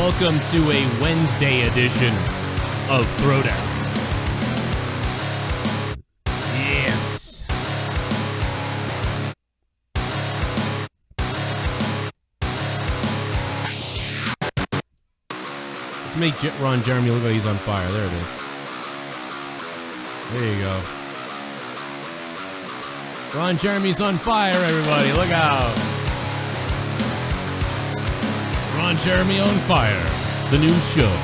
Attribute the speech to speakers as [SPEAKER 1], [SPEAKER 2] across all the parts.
[SPEAKER 1] welcome to a Wednesday edition of Throwdown. Yes. Let's make Ron Jeremy look like he's on fire. There it is. There you go. Ron Jeremy's on fire, everybody. Look out. Ron Jeremy on Fire, the new show,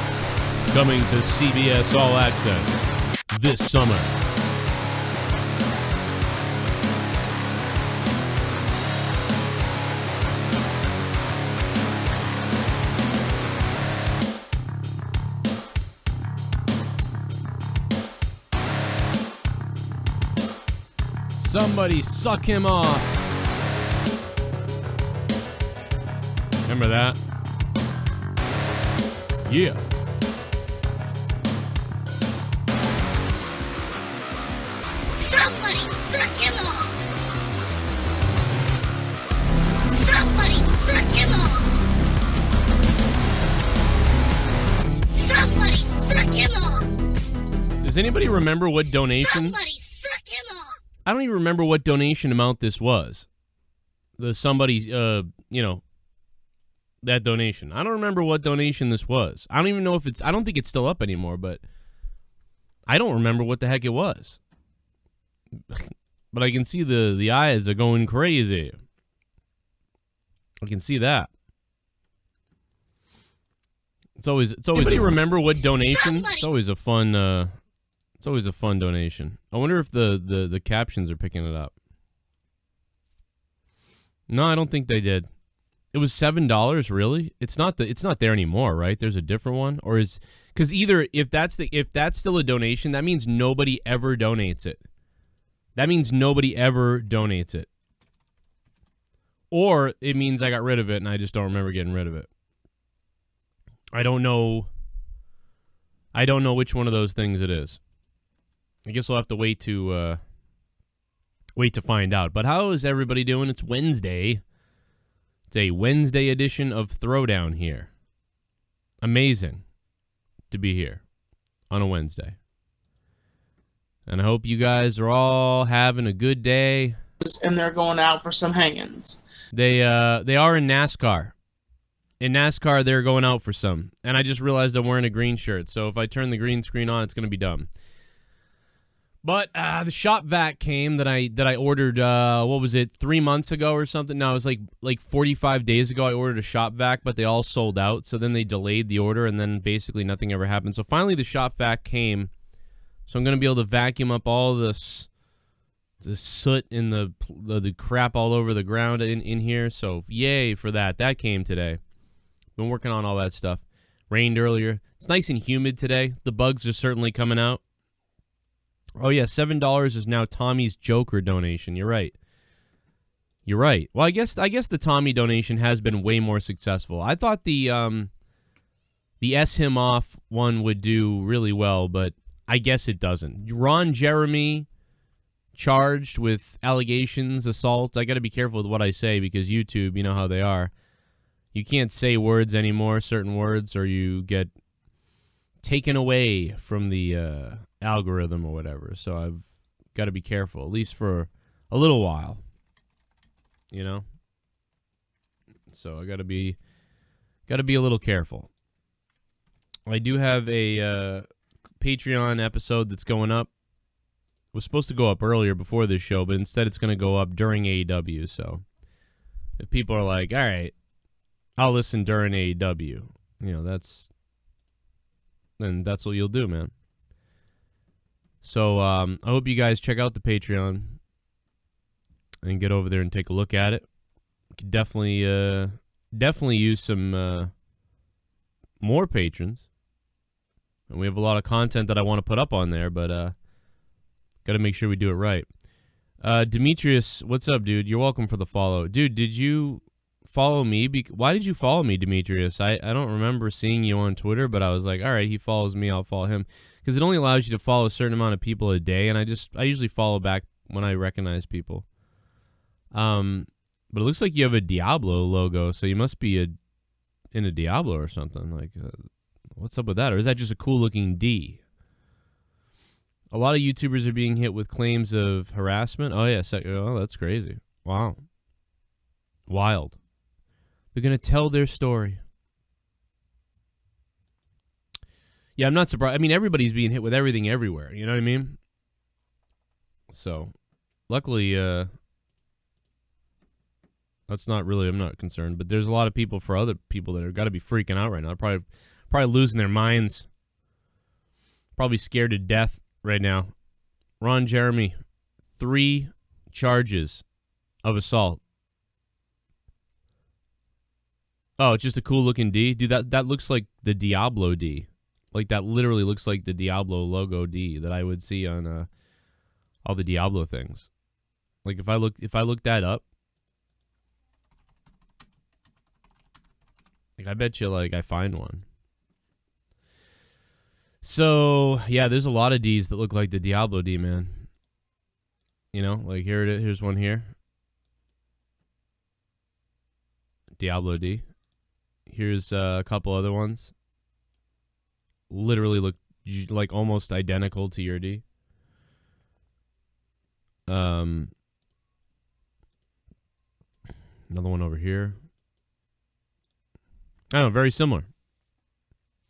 [SPEAKER 1] coming to CBS All Access this summer. Somebody suck him off. Remember that? Yeah.
[SPEAKER 2] Somebody suck him off. Somebody suck him off. Somebody suck him off.
[SPEAKER 1] Does anybody remember what donation?
[SPEAKER 2] Somebody suck him off.
[SPEAKER 1] I don't even remember what donation amount this was. Somebody, that donation. I don't remember what donation this was. I don't even know if it's, I don't think it's still up anymore, but I don't remember what the heck it was. But I can see the eyes are going crazy. I can see that. It's always anybody remember what donation? It's always a fun donation. I wonder if the captions are picking it up. No, I don't think they did. It was $7, really? It's not there anymore, right? There's a different one, or is because either if that's still a donation, that means nobody ever donates it. That means nobody ever donates it, or it means I got rid of it and I just don't remember getting rid of it. I don't know which one of those things it is. I guess we'll have to wait to find out. But how is everybody doing? It's Wednesday. It's a Wednesday edition of Throwdown here. Amazing to be here on a Wednesday. And I hope you guys are all having a good day.
[SPEAKER 3] And they're going out for some hangings.
[SPEAKER 1] They are in NASCAR. In NASCAR, they're going out for some. And I just realized I'm wearing a green shirt. So if I turn the green screen on, it's going to be dumb. But the shop vac came that I ordered, what was it, 3 months ago or something? No, it was like 45 days ago I ordered a shop vac, but they all sold out. So then they delayed the order, and then basically nothing ever happened. So finally the shop vac came. So I'm going to be able to vacuum up all this soot and the crap all over the ground in here. So yay for that. That came today. Been working on all that stuff. Rained earlier. It's nice and humid today. The bugs are certainly coming out. Oh, yeah, $7 is now Tommy's Joker donation. You're right. You're right. Well, I guess the Tommy donation has been way more successful. I thought the S him off one would do really well, but I guess it doesn't. Ron Jeremy charged with allegations, assault. I got to be careful with what I say because YouTube, you know how they are. You can't say words anymore, certain words, or you get taken away from the algorithm or whatever. So I've got to be careful, at least for a little while, you know. So I got to be a little careful. I do have a Patreon episode that's going up. It was supposed to go up earlier before this show, but instead it's going to go up during AEW. So if people are like, all right, I'll listen during AEW, you know, that's what you'll do, man. So I hope you guys check out the Patreon and get over there and take a look at it. Could definitely use some more patrons. And we have a lot of content that I want to put up on there, but got to make sure we do it right. Demetrius, what's up, dude? You're welcome for the follow. Dude, did you follow me? Why did you follow me, Demetrius? I don't remember seeing you on Twitter, but I was like, all right, he follows me, I'll follow him. Because it only allows you to follow a certain amount of people a day, and I usually follow back when I recognize people. But it looks like you have a Diablo logo, so you must be in a Diablo or something. Like, what's up with that? Or is that just a cool-looking D? A lot of YouTubers are being hit with claims of harassment. Oh, yeah. Oh, that's crazy. Wow. Wild. They're going to tell their story. Yeah, I'm not surprised. I mean, everybody's being hit with everything everywhere. You know what I mean? So, luckily, that's not really, I'm not concerned. But there's a lot of people, for other people that have got to be freaking out right now. They're probably losing their minds. Probably scared to death right now. Ron Jeremy, 3 charges of assault. Oh, it's just a cool looking D? Dude, that looks like the Diablo D. Like, that literally looks like the Diablo logo D that I would see on all the Diablo things. Like, if I look that up, like, I bet you, like, I find one. So, yeah, there's a lot of Ds that look like the Diablo D, man. You know, like, here it is. Here's one here. Diablo D. Here's a couple other ones. Literally look like almost identical to your D. Another one over here. I don't know, very similar.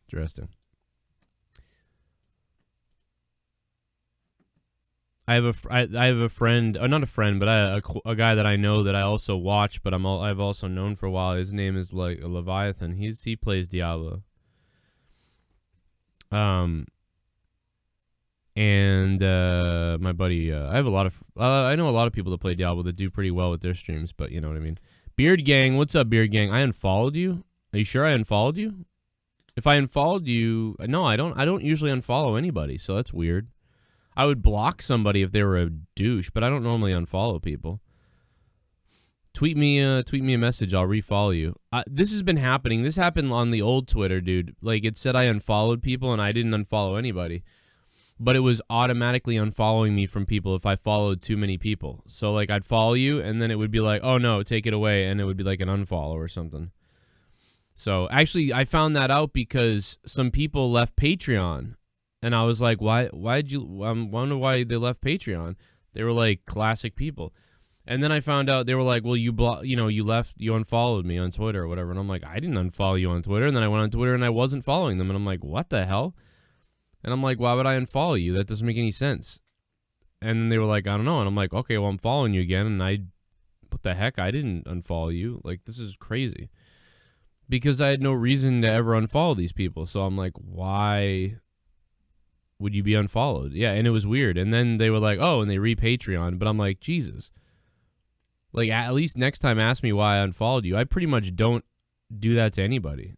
[SPEAKER 1] Interesting. I have a friend, not a friend, but a guy that I know that I also watch, but I've also known for a while. His name is like Leviathan. He plays Diablo. And my buddy, I know a lot of people that play Diablo that do pretty well with their streams, but you know what I mean. Beard Gang, what's up, Beard Gang? I unfollowed you. Are you sure I unfollowed you? If I unfollowed you, no, I don't usually unfollow anybody, so that's weird. I would block somebody if they were a douche, but I don't normally unfollow people. Tweet me a message. I'll refollow you. This has been happening. This happened on the old Twitter, dude. Like, it said I unfollowed people, and I didn't unfollow anybody. But it was automatically unfollowing me from people if I followed too many people. So, like, I'd follow you, and then it would be like, oh, no, take it away, and it would be like an unfollow or something. So, actually, I found that out because some people left Patreon. And I was like, why'd you, I wonder why they left Patreon. They were like classic people. And then I found out they were like, well, you unfollowed me on Twitter or whatever. And I'm like, I didn't unfollow you on Twitter. And then I went on Twitter and I wasn't following them. And I'm like, what the hell? And I'm like, why would I unfollow you? That doesn't make any sense. And then they were like, I don't know. And I'm like, okay, well, I'm following you again. And what the heck? I didn't unfollow you. Like, this is crazy. Because I had no reason to ever unfollow these people. So I'm like, why would you be unfollowed? Yeah, and it was weird. And then they were like, oh, and they re-Patreon. But I'm like, Jesus. Like, at least next time ask me why I unfollowed you. I pretty much don't do that to anybody.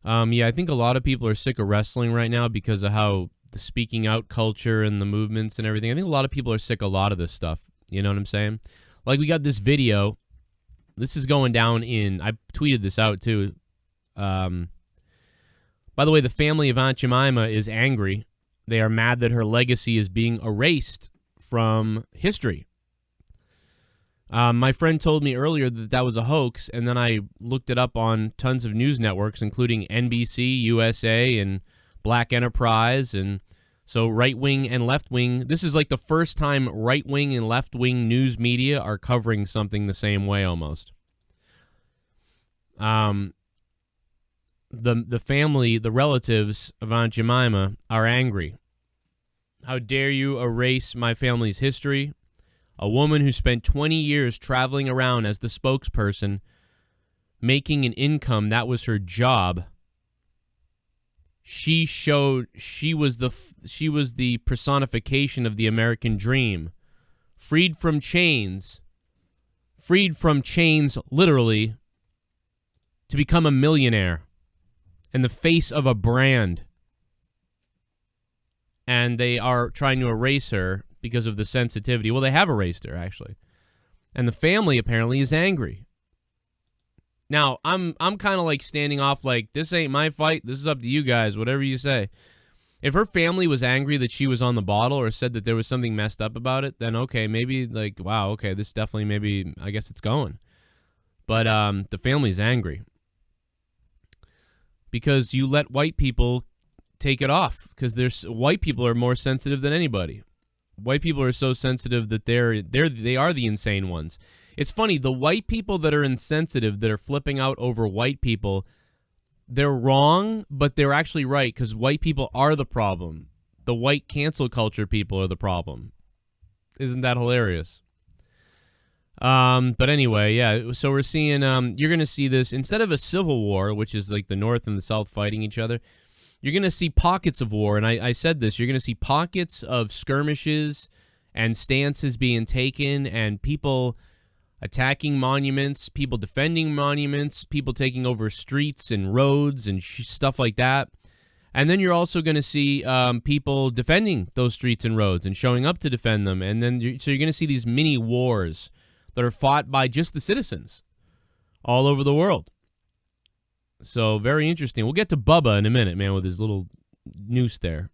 [SPEAKER 1] Yeah, I think a lot of people are sick of wrestling right now because of how the speaking out culture and the movements and everything. I think a lot of people are sick of a lot of this stuff. You know what I'm saying? Like, we got this video. This is going down I tweeted this out, too. By the way, the family of Aunt Jemima is angry. They are mad that her legacy is being erased from history. My friend told me earlier that was a hoax, and then I looked it up on tons of news networks, including NBC, USA, and Black Enterprise, and so right-wing and left-wing. This is like the first time right-wing and left-wing news media are covering something the same way almost. The family, the relatives of Aunt Jemima are angry. How dare you erase my family's history? A woman who spent 20 years traveling around as the spokesperson, making an income, that was her job. She was the personification of the American dream. Freed from chains literally, to become a millionaire. And the face of a brand. And they are trying to erase her because of the sensitivity. Well, they have erased her, actually. And the family apparently is angry. Now, I'm kind of like standing off like, this ain't my fight. This is up to you guys, whatever you say. If her family was angry that she was on the bottle or said that there was something messed up about it, then okay, maybe like, wow, okay, this definitely maybe, I guess it's going. But the family's angry because you let white people take it off, because white people are more sensitive than anybody. White people are so sensitive that they are the insane ones. It's funny, the white people that are insensitive, that are flipping out over white people, they're wrong, but they're actually right, because white people are the problem. The white cancel culture people are the problem. Isn't that hilarious? But anyway, yeah, so we're seeing, you're going to see this, instead of a civil war, which is like the North and the South fighting each other, you're going to see pockets of war. And I said this, you're going to see pockets of skirmishes and stances being taken, and people attacking monuments, people defending monuments, people taking over streets and roads and stuff like that. And then you're also going to see people defending those streets and roads and showing up to defend them. And then so you're going to see these mini wars that are fought by just the citizens all over the world. So very interesting. We'll get to Bubba in a minute, man, with his little noose there.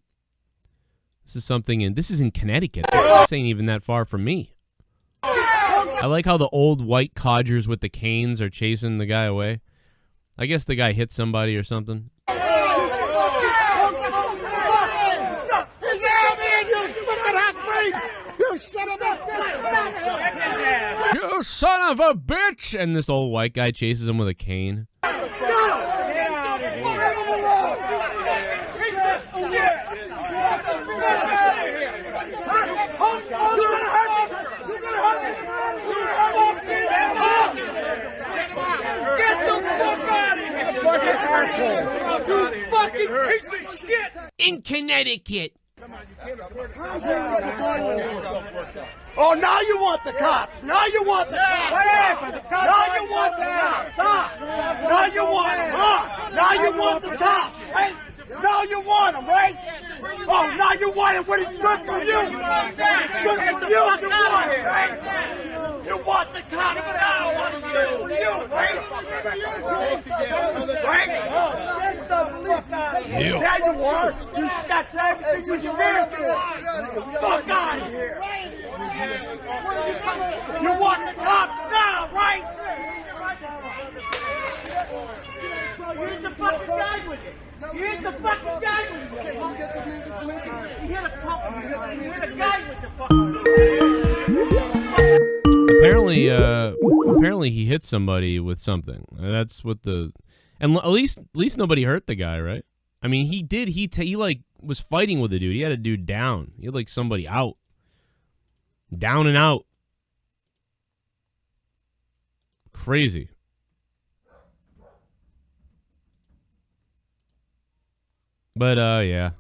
[SPEAKER 1] This is in Connecticut. This ain't even that far from me. I like how the old white codgers with the canes are chasing the guy away. I guess the guy hit somebody or something. You son of a bitch! And this old white guy chases him with a cane.
[SPEAKER 4] You fucking piece of shit!
[SPEAKER 1] In Connecticut.
[SPEAKER 4] Oh, now you want the cops! Now you want the cops! Now you want the cops! Now you want them, huh? Now you want the cops! Hey? Now you want them, right? Oh, now you want it when it's good for you! It's good for you, you want it, right? You want the cops now, what it's good for you, right? Right? Yeah, you are! You got everything with your hands in. Fuck out of here! You want the cops now, right? Here's the fucking guy with it. Here's the fucking guy with it. Here's the guy with the fucking.
[SPEAKER 1] Apparently he hit somebody with something. That's what and at least nobody hurt the guy, right? I mean, he did. He like was fighting with the dude. He had a dude down. He had like somebody out. Down and out. Crazy. But, yeah.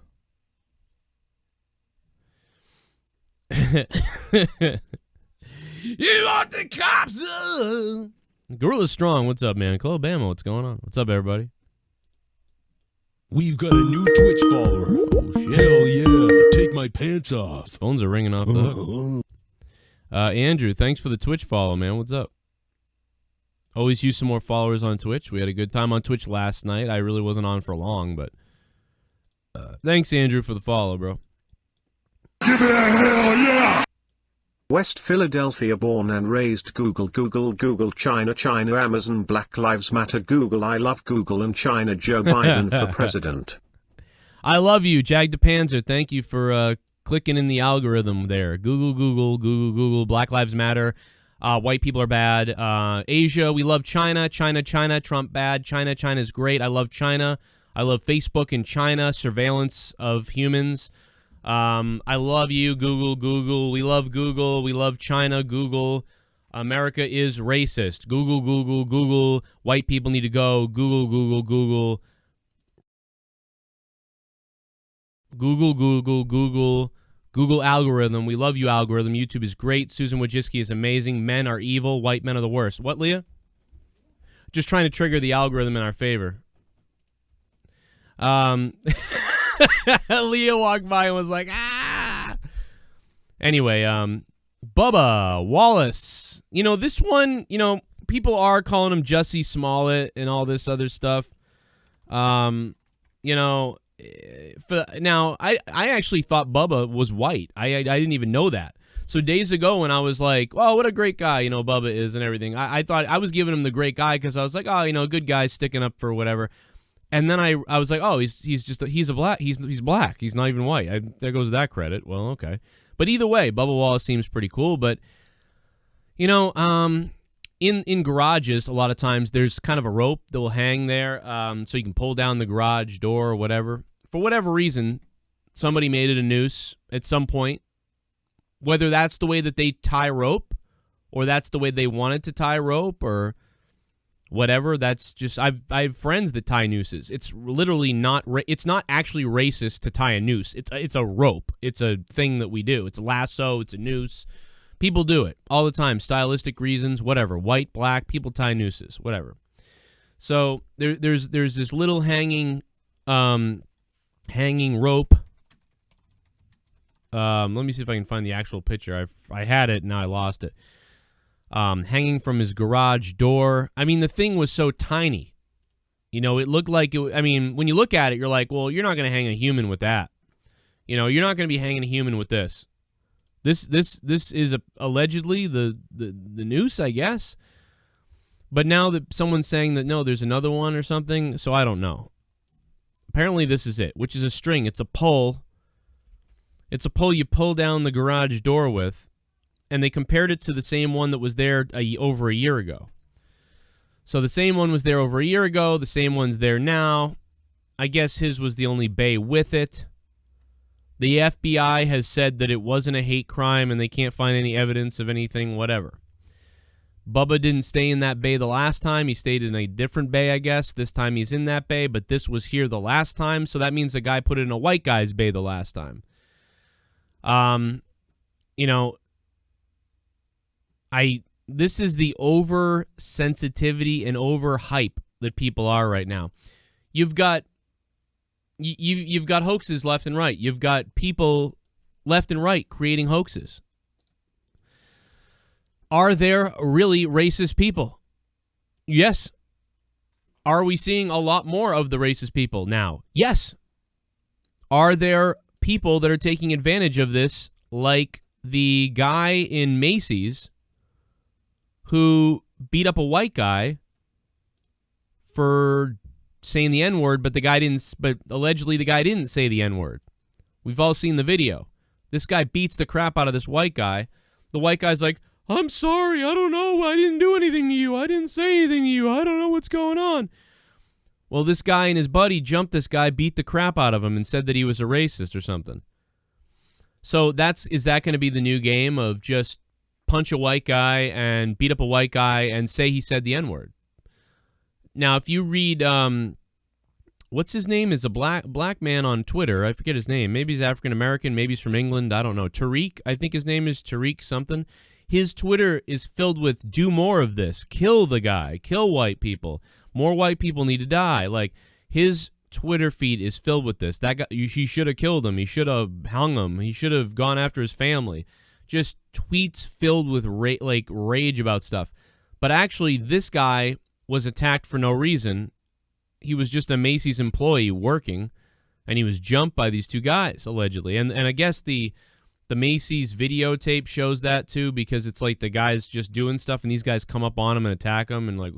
[SPEAKER 1] You want the cops? Gorilla Strong, what's up, man? Alabama, what's going on? What's up, everybody?
[SPEAKER 5] We've got a new Twitch follower. Oh, shit. Hell yeah. Take my pants off.
[SPEAKER 1] Phones are ringing off the hook. Andrew, thanks for the Twitch follow, man. What's up? Always use some more followers on Twitch. We had a good time on Twitch last night. I really wasn't on for long, but thanks, Andrew, for the follow, bro.
[SPEAKER 5] Give it a hell yeah!
[SPEAKER 6] West Philadelphia born and raised Google China Amazon Black Lives Matter Google I love Google and China Joe Biden for president.
[SPEAKER 1] I love you, Jag de Panzer. Thank you for clicking in the algorithm there. Google, Black Lives Matter. White people are bad. Asia, we love China. China, Trump bad. China's great. I love China. I love Facebook and China, surveillance of humans. I love you, Google. We love Google. We love China, Google. America is racist. Google. White people need to go. Google. Google algorithm. We love you, algorithm. YouTube is great. Susan Wojcicki is amazing. Men are evil. White men are the worst. What, Leah? Just trying to trigger the algorithm in our favor. Leah walked by and was like, ah. Anyway, Bubba Wallace. You know, this one, you know, people are calling him Jussie Smollett and all this other stuff. You know, now I actually thought Bubba was white. I didn't even know that. So days ago when I was like, oh, what a great guy, you know, Bubba is and everything, I thought I was giving him the great guy because I was like, oh, you know, good guy sticking up for whatever. And then I was like, oh, he's black. He's black. He's not even white. There goes that credit. Well, okay. But either way, Bubba Wallace seems pretty cool. But, you know, in garages, a lot of times there's kind of a rope that will hang there so you can pull down the garage door or whatever. For whatever reason, somebody made it a noose at some point. Whether that's the way that they tie rope or that's the way they wanted to tie rope or whatever, that's just I have friends that tie nooses. It's literally not it's not actually racist to tie a noose. It's a rope. It's a thing that we do. It's a lasso, it's a noose. People do it all the time, stylistic reasons, whatever. White, black, people tie nooses, whatever. So there's this little hanging rope. Let me see if I can find the actual picture. I had it, now I lost it. Hanging from his garage door. I mean, the thing was so tiny. You know, it looked like it. I mean, when you look at it, you're like, well, you're not going to hang a human with that. You know, you're not going to be hanging a human with this. This is allegedly the noose, I guess. But now that someone's saying that no, there's another one or something, so I don't know. Apparently, this is it, which is a string. It's a pole. It's a pole you pull down the garage door with, and they compared it to the same one that was there over a year ago. So the same one was there over a year ago. The same one's there now. I guess his was the only bay with it. The FBI has said that it wasn't a hate crime and they can't find any evidence of anything, whatever. Bubba didn't stay in that bay the last time. He stayed in a different bay, I guess. This time he's in that bay, but this was here the last time, so that means the guy put it in a white guy's bay the last time. You know, this is the oversensitivity and overhype that people are right now. You've got hoaxes left and right. You've got people left and right creating hoaxes. Are there really racist people? Yes. Are we seeing a lot more of the racist people now? Yes. Are there people that are taking advantage of this, like the guy in Macy's who beat up a white guy for saying the N-word, but allegedly the guy didn't say the N-word. We've all seen the video. This guy beats the crap out of this white guy. The white guy's like, I'm sorry, I don't know, I didn't do anything to you, I didn't say anything to you, I don't know what's going on. Well, this guy and his buddy jumped this guy, beat the crap out of him, and said that he was a racist or something. So is that going to be the new game of just punch a white guy and beat up a white guy and say he said the N-word? Now, if you read, what's his name? Is a black man on Twitter. I forget his name. Maybe he's African-American. Maybe he's from England. I don't know. Tariq, I think his name is Tariq something. His Twitter is filled with do more of this. Kill the guy. Kill white people. More white people need to die. Like, his Twitter feed is filled with this. That guy, he should have killed him. He should have hung him. He should have gone after his family. Just tweets filled with rage about stuff. But actually, this guy was attacked for no reason. He was just a Macy's employee working, and he was jumped by these two guys, allegedly. And I guess the Macy's videotape shows that, too, because it's like the guy's just doing stuff, and these guys come up on him and attack him, and like...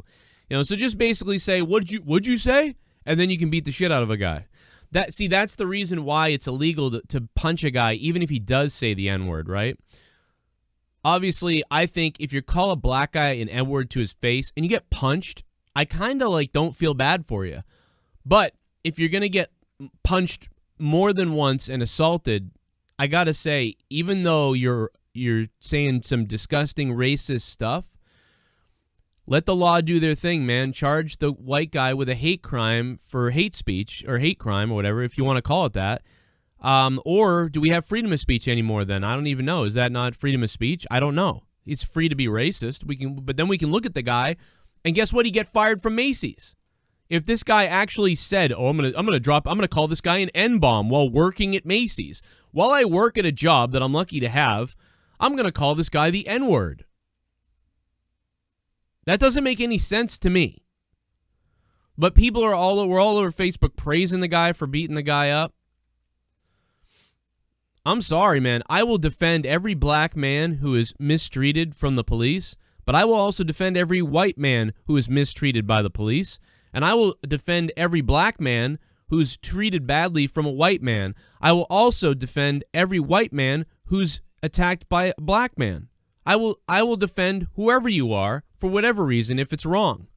[SPEAKER 1] You know, so just basically say, what'd you say? And then you can beat the shit out of a guy. That's the reason why it's illegal to punch a guy, even if he does say the N-word, right? Obviously, I think if you call a black guy an N-word to his face and you get punched, I kind of like don't feel bad for you. But if you're going to get punched more than once and assaulted, I got to say, even though you're saying some disgusting racist stuff, let the law do their thing, man. Charge the white guy with a hate crime for hate speech or hate crime or whatever, if you want to call it that. Or do we have freedom of speech anymore then? I don't even know. Is that not freedom of speech? I don't know. It's free to be racist. But then we can look at the guy, and guess what? He get fired from Macy's. If this guy actually said, "Oh, I'm gonna call this guy an N-bomb while working at Macy's. While I work at a job that I'm lucky to have, I'm gonna call this guy the N-word." That doesn't make any sense to me. But people we're all over Facebook praising the guy for beating the guy up. I'm sorry, man. I will defend every black man who is mistreated from the police, but I will also defend every white man who is mistreated by the police, and I will defend every black man who's treated badly from a white man. I will also defend every white man who's attacked by a black man. I will defend whoever you are for whatever reason if it's wrong.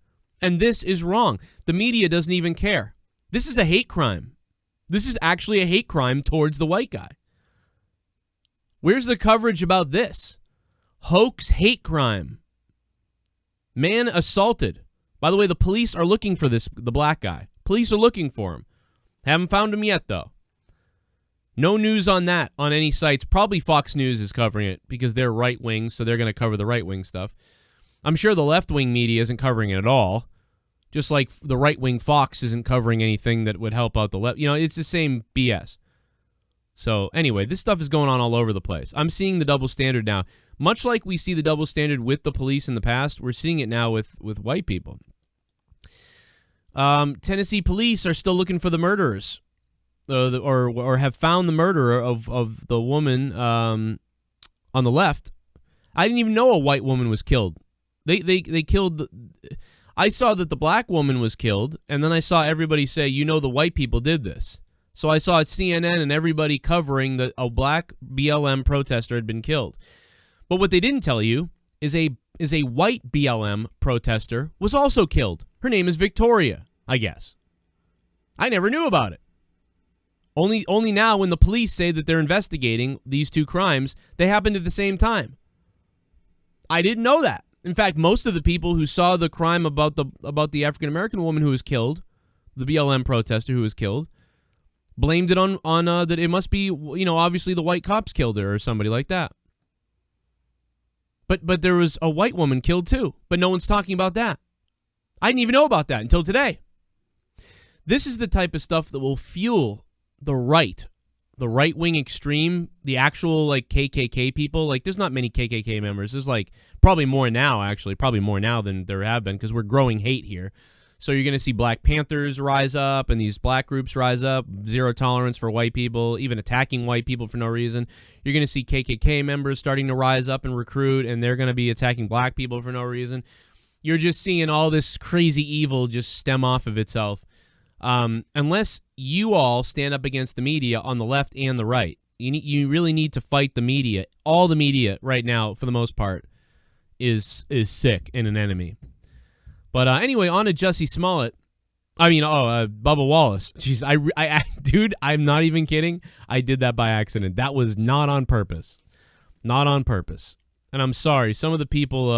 [SPEAKER 1] And this is wrong. The media doesn't even care. This is a hate crime. This is actually a hate crime towards the white guy. Where's the coverage about this? Hoax hate crime. Man assaulted. By the way, the police are looking for the black guy. Police are looking for him. Haven't found him yet, though. No news on that on any sites. Probably Fox News is covering it because they're right-wing, so they're going to cover the right-wing stuff. I'm sure the left-wing media isn't covering it at all. Just like the right-wing Fox isn't covering anything that would help out the left. You know, it's the same BS. So, anyway, this stuff is going on all over the place. I'm seeing the double standard now. Much like we see the double standard with the police in the past, we're seeing it now with white people. Tennessee police are still looking for the murderers, or have found the murderer of the woman on the left. I didn't even know a white woman was killed. They killed. I saw that the black woman was killed, and then I saw everybody say, "You know, the white people did this." So I saw at CNN and everybody covering that a black BLM protester had been killed. But what they didn't tell you is a white BLM protester was also killed. Her name is Victoria, I guess. I never knew about it. Only now when the police say that they're investigating these two crimes, they happened at the same time. I didn't know that. In fact, most of the people who saw the crime about the African-American woman who was killed, the BLM protester who was killed, blamed it on that it must be, you know, obviously the white cops killed her or somebody like that. But there was a white woman killed too, but no one's talking about that. I didn't even know about that until today. This is the type of stuff that will fuel the right-wing extreme, the actual like KKK people. Like, there's not many KKK members. There's like probably more now, actually, probably more now than there have been because we're growing hate here. So you're going to see Black Panthers rise up and these black groups rise up, zero tolerance for white people, even attacking white people for no reason. You're going to see KKK members starting to rise up and recruit, and they're going to be attacking black people for no reason. You're just seeing all this crazy evil just stem off of itself. Unless you all stand up against the media on the left and the right. You really need to fight the media. All the media right now, for the most part, is sick and an enemy. But anyway, on to Jussie Smollett. Bubba Wallace. Jeez, dude, I'm not even kidding. I did that by accident. That was not on purpose. Not on purpose. And I'm sorry. Some of the people,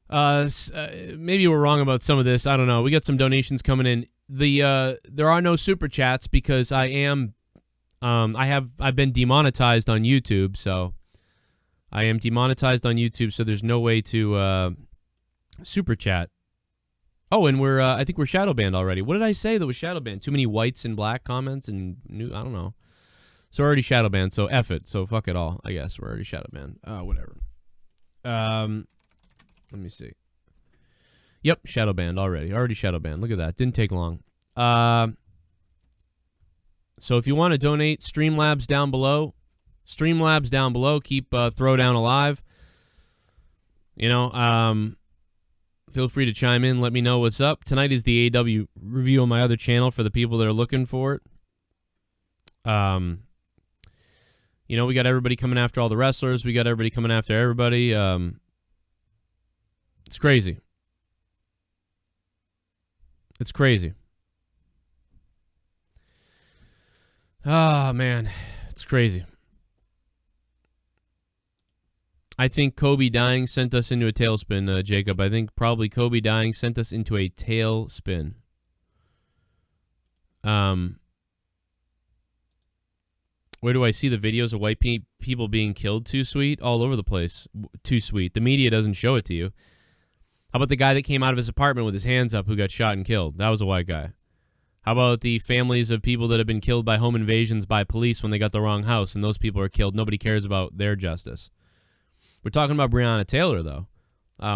[SPEAKER 1] maybe we're wrong about some of this. I don't know. We got some donations coming in. There are no super chats because I've been demonetized on YouTube. So I am demonetized on YouTube. So there's no way to, super chat. Oh, and I think we're shadow banned already. What did I say that was shadow banned? Too many whites and black comments and I don't know. So we're already shadow banned, so F it. So fuck it all, I guess. We're already shadow banned. Whatever. Let me see. Yep, shadow banned already. Already shadow banned. Look at that. Didn't take long. So if you want to donate, Streamlabs down below. Streamlabs down below. Keep Throwdown alive. You know, feel free to chime in. Let me know what's up. Tonight is the AW review on my other channel for the people that are looking for it. You know, we got everybody coming after all the wrestlers. We got everybody coming after everybody. It's crazy. It's crazy. Ah, man. It's crazy. I think Kobe dying sent us into a tailspin, Jacob. I think probably Kobe dying sent us into a tailspin. Where do I see the videos of white people being killed? Too sweet? All over the place. Too sweet. The media doesn't show it to you. How about the guy that came out of his apartment with his hands up who got shot and killed? That was a white guy. How about the families of people that have been killed by home invasions by police when they got the wrong house and those people are killed? Nobody cares about their justice. We're talking about Breonna Taylor, though,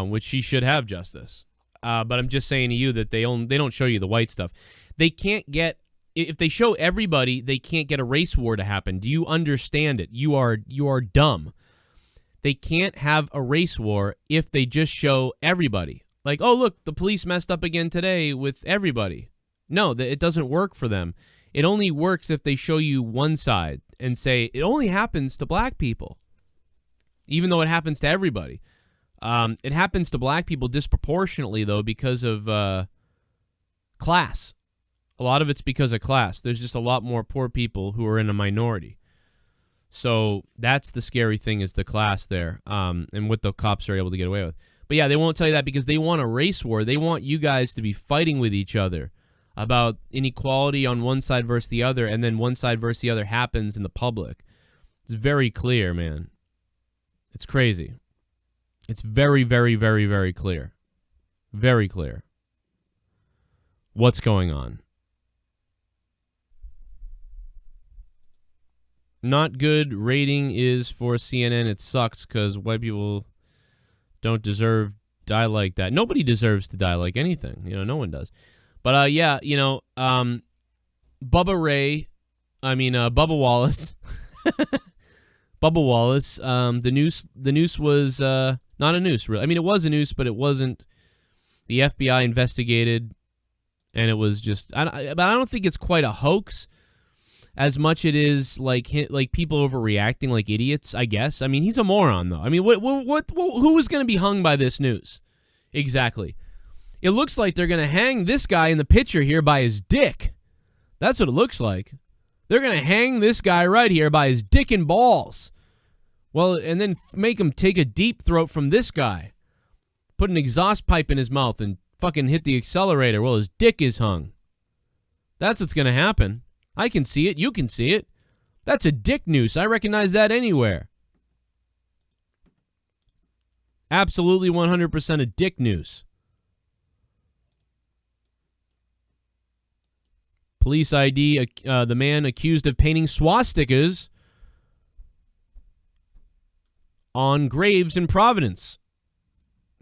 [SPEAKER 1] which she should have justice. But I'm just saying to you that they don't show you the white stuff. They can't get if they show everybody, they can't get a race war to happen. Do you understand it? You are dumb. They can't have a race war if they just show everybody. Like, oh, look, the police messed up again today with everybody. No, it doesn't work for them. It only works if they show you one side and say, it only happens to black people, even though it happens to everybody. It happens to black people disproportionately, though, because of class. A lot of it's because of class. There's just a lot more poor people who are in a minority. So that's the scary thing, is the class there, and what the cops are able to get away with. But yeah, they won't tell you that because they want a race war. They want you guys to be fighting with each other about inequality on one side versus the other, and then one side versus the other happens in the public. It's very clear, man. It's crazy. It's very, very, very, very clear. Very clear. What's going on? Not good rating is for CNN. It sucks because white people don't deserve die like that. Nobody deserves to die like anything. You know, no one does. But yeah, you know, Bubba Wallace. Bubba Wallace. The noose was not a noose, really. I mean, it was a noose, but it wasn't. The FBI investigated, and it was just. But I don't think it's quite a hoax, as much it is like people overreacting like idiots, I guess. I mean, he's a moron, though. I mean, who was going to be hung by this news? Exactly. It looks like they're going to hang this guy in the picture here by his dick. That's what it looks like. They're going to hang this guy right here by his dick and balls. Well, and then make him take a deep throat from this guy. Put an exhaust pipe in his mouth and fucking hit the accelerator while his dick is hung. That's what's going to happen. I can see it. You can see it. That's a dick noose. I recognize that anywhere. Absolutely 100% a dick noose. Police ID the man accused of painting swastikas on graves in Providence.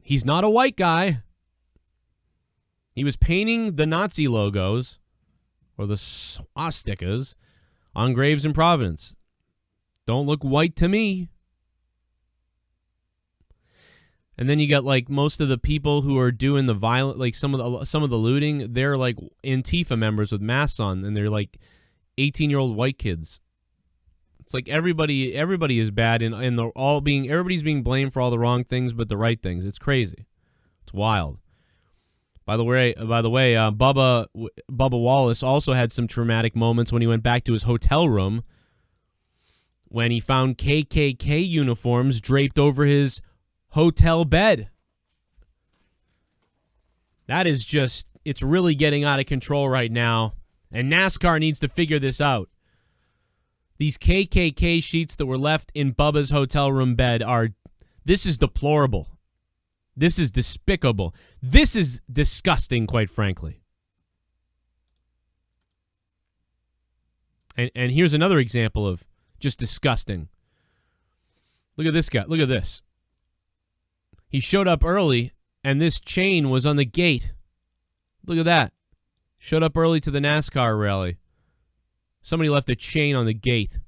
[SPEAKER 1] He's not a white guy. He was painting the Nazi logos, or the swastikas, on graves in Providence. Don't look white to me. And then you got like most of the people who are doing the violent, like some of the looting, they're like Antifa members with masks on, and they're like 18-year-old white kids. It's like everybody is bad, and everybody's being blamed for all the wrong things but the right things. It's crazy. It's wild. By the way, Bubba Wallace also had some traumatic moments when he went back to his hotel room when he found KKK uniforms draped over his hotel bed. That is just, it's really getting out of control right now, and NASCAR needs to figure this out. These KKK sheets that were left in Bubba's hotel room bed this is deplorable. This is despicable. This is disgusting, quite frankly. And here's another example of just disgusting. Look at this guy. Look at this. He showed up early, and this chain was on the gate. Look at that. Showed up early to the NASCAR rally. Somebody left a chain on the gate.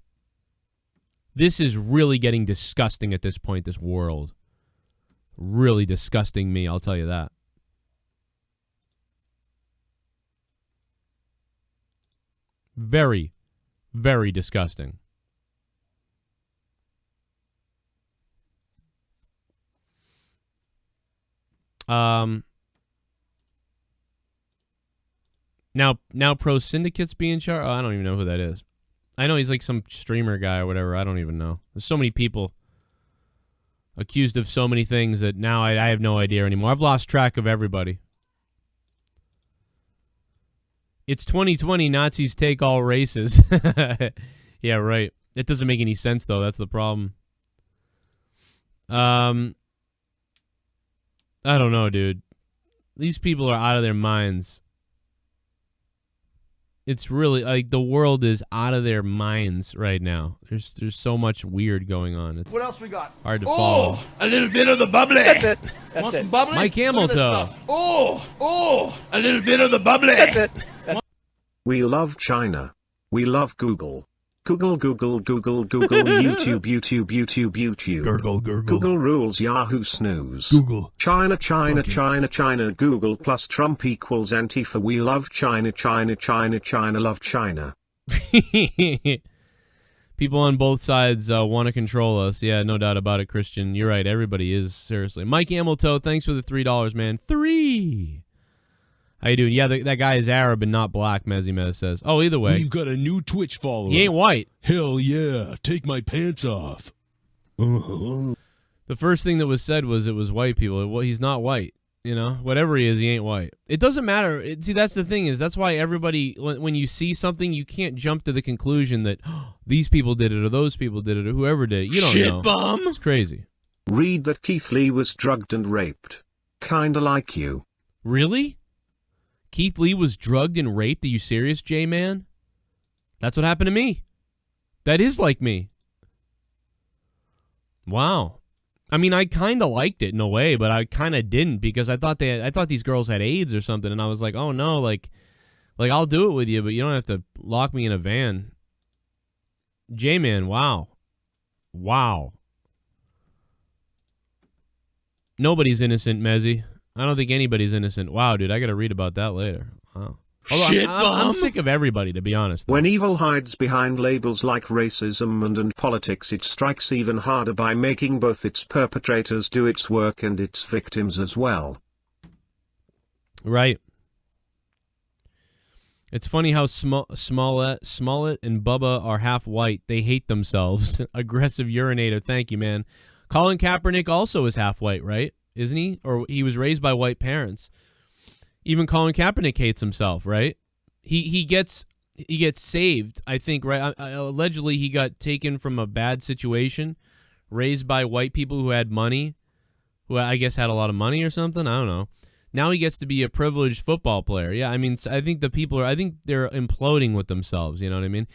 [SPEAKER 1] This is really getting disgusting at this point, this world. Really disgusting me, I'll tell you that. Very, very disgusting. Now Pro Syndicate's being charged. Oh, I don't even know who that is. I know he's like some streamer guy or whatever. I don't even know. There's so many people accused of so many things that now I have no idea anymore. I've lost track of everybody. It's 2020. Nazis take all races. Yeah, right. It doesn't make any sense, though. That's the problem. I don't know, dude. These people are out of their minds. It's really like the world is out of their minds right now. There's so much weird going on. It's
[SPEAKER 4] what else we got?
[SPEAKER 1] hard to follow.
[SPEAKER 4] A little bit of the bubbly. That's it. Want some bubbly?
[SPEAKER 1] Mike Hamilton.
[SPEAKER 4] A little bit of the bubbly. That's it.
[SPEAKER 6] We love China. We love Google. Google, Google, Google, Google, YouTube, YouTube, YouTube, YouTube.
[SPEAKER 5] Gurgle, gurgle.
[SPEAKER 6] Google rules, Yahoo snooze.
[SPEAKER 5] Google.
[SPEAKER 6] China, China,
[SPEAKER 5] Okay.
[SPEAKER 6] China, China, Google plus Trump equals Antifa. We love China, China, China, China, love China.
[SPEAKER 1] People on both sides want to control us. Yeah, no doubt about it, Christian. You're right. Everybody is, seriously. Mike Hamilton, thanks for the $3, man. 3. How you doing? Yeah, that guy is Arab and not black, Mez says. Oh, either way.
[SPEAKER 5] We've got a new Twitch follower.
[SPEAKER 1] He ain't white.
[SPEAKER 5] Hell yeah. Take my pants off.
[SPEAKER 1] The first thing that was said was it was white people. Well, he's not white. You know, whatever he is, he ain't white. It doesn't matter. See, that's the thing is that's why everybody, when you see something, you can't jump to the conclusion that these people did it or those people did it or whoever did it. You don't
[SPEAKER 5] Shit
[SPEAKER 1] know.
[SPEAKER 5] bum.
[SPEAKER 1] It's crazy.
[SPEAKER 6] Read that Keith Lee was drugged and raped. Kinda like you.
[SPEAKER 1] Really? Keith Lee was drugged and raped? Are you serious, J-Man? That's what happened to me. That is like me. Wow. I mean, I kind of liked it in a way, but I kind of didn't because I thought these girls had AIDS or something, and I was like, oh no, like I'll do it with you, but you don't have to lock me in a van. J-Man, wow. Wow. Nobody's innocent, Mezzy. I don't think anybody's innocent. Wow, dude, I got to read about that later. Wow. Although
[SPEAKER 5] Shit,
[SPEAKER 1] I'm
[SPEAKER 5] bum.
[SPEAKER 1] sick of everybody, to be honest.
[SPEAKER 6] When evil hides behind labels like racism and politics, it strikes even harder by making both its perpetrators do its work and its victims as well.
[SPEAKER 1] Right. It's funny how Smollett and Bubba are half white. They hate themselves. Aggressive urinator. Thank you, man. Colin Kaepernick also is half white, right? Isn't he? Or he was raised by white parents. Even Colin Kaepernick hates himself, right? He gets saved, I think, right? Allegedly, he got taken from a bad situation, raised by white people who had money, who I guess had a lot of money or something. I don't know. Now he gets to be a privileged football player. Yeah, I mean, I think I think they're imploding with themselves. You know what I mean?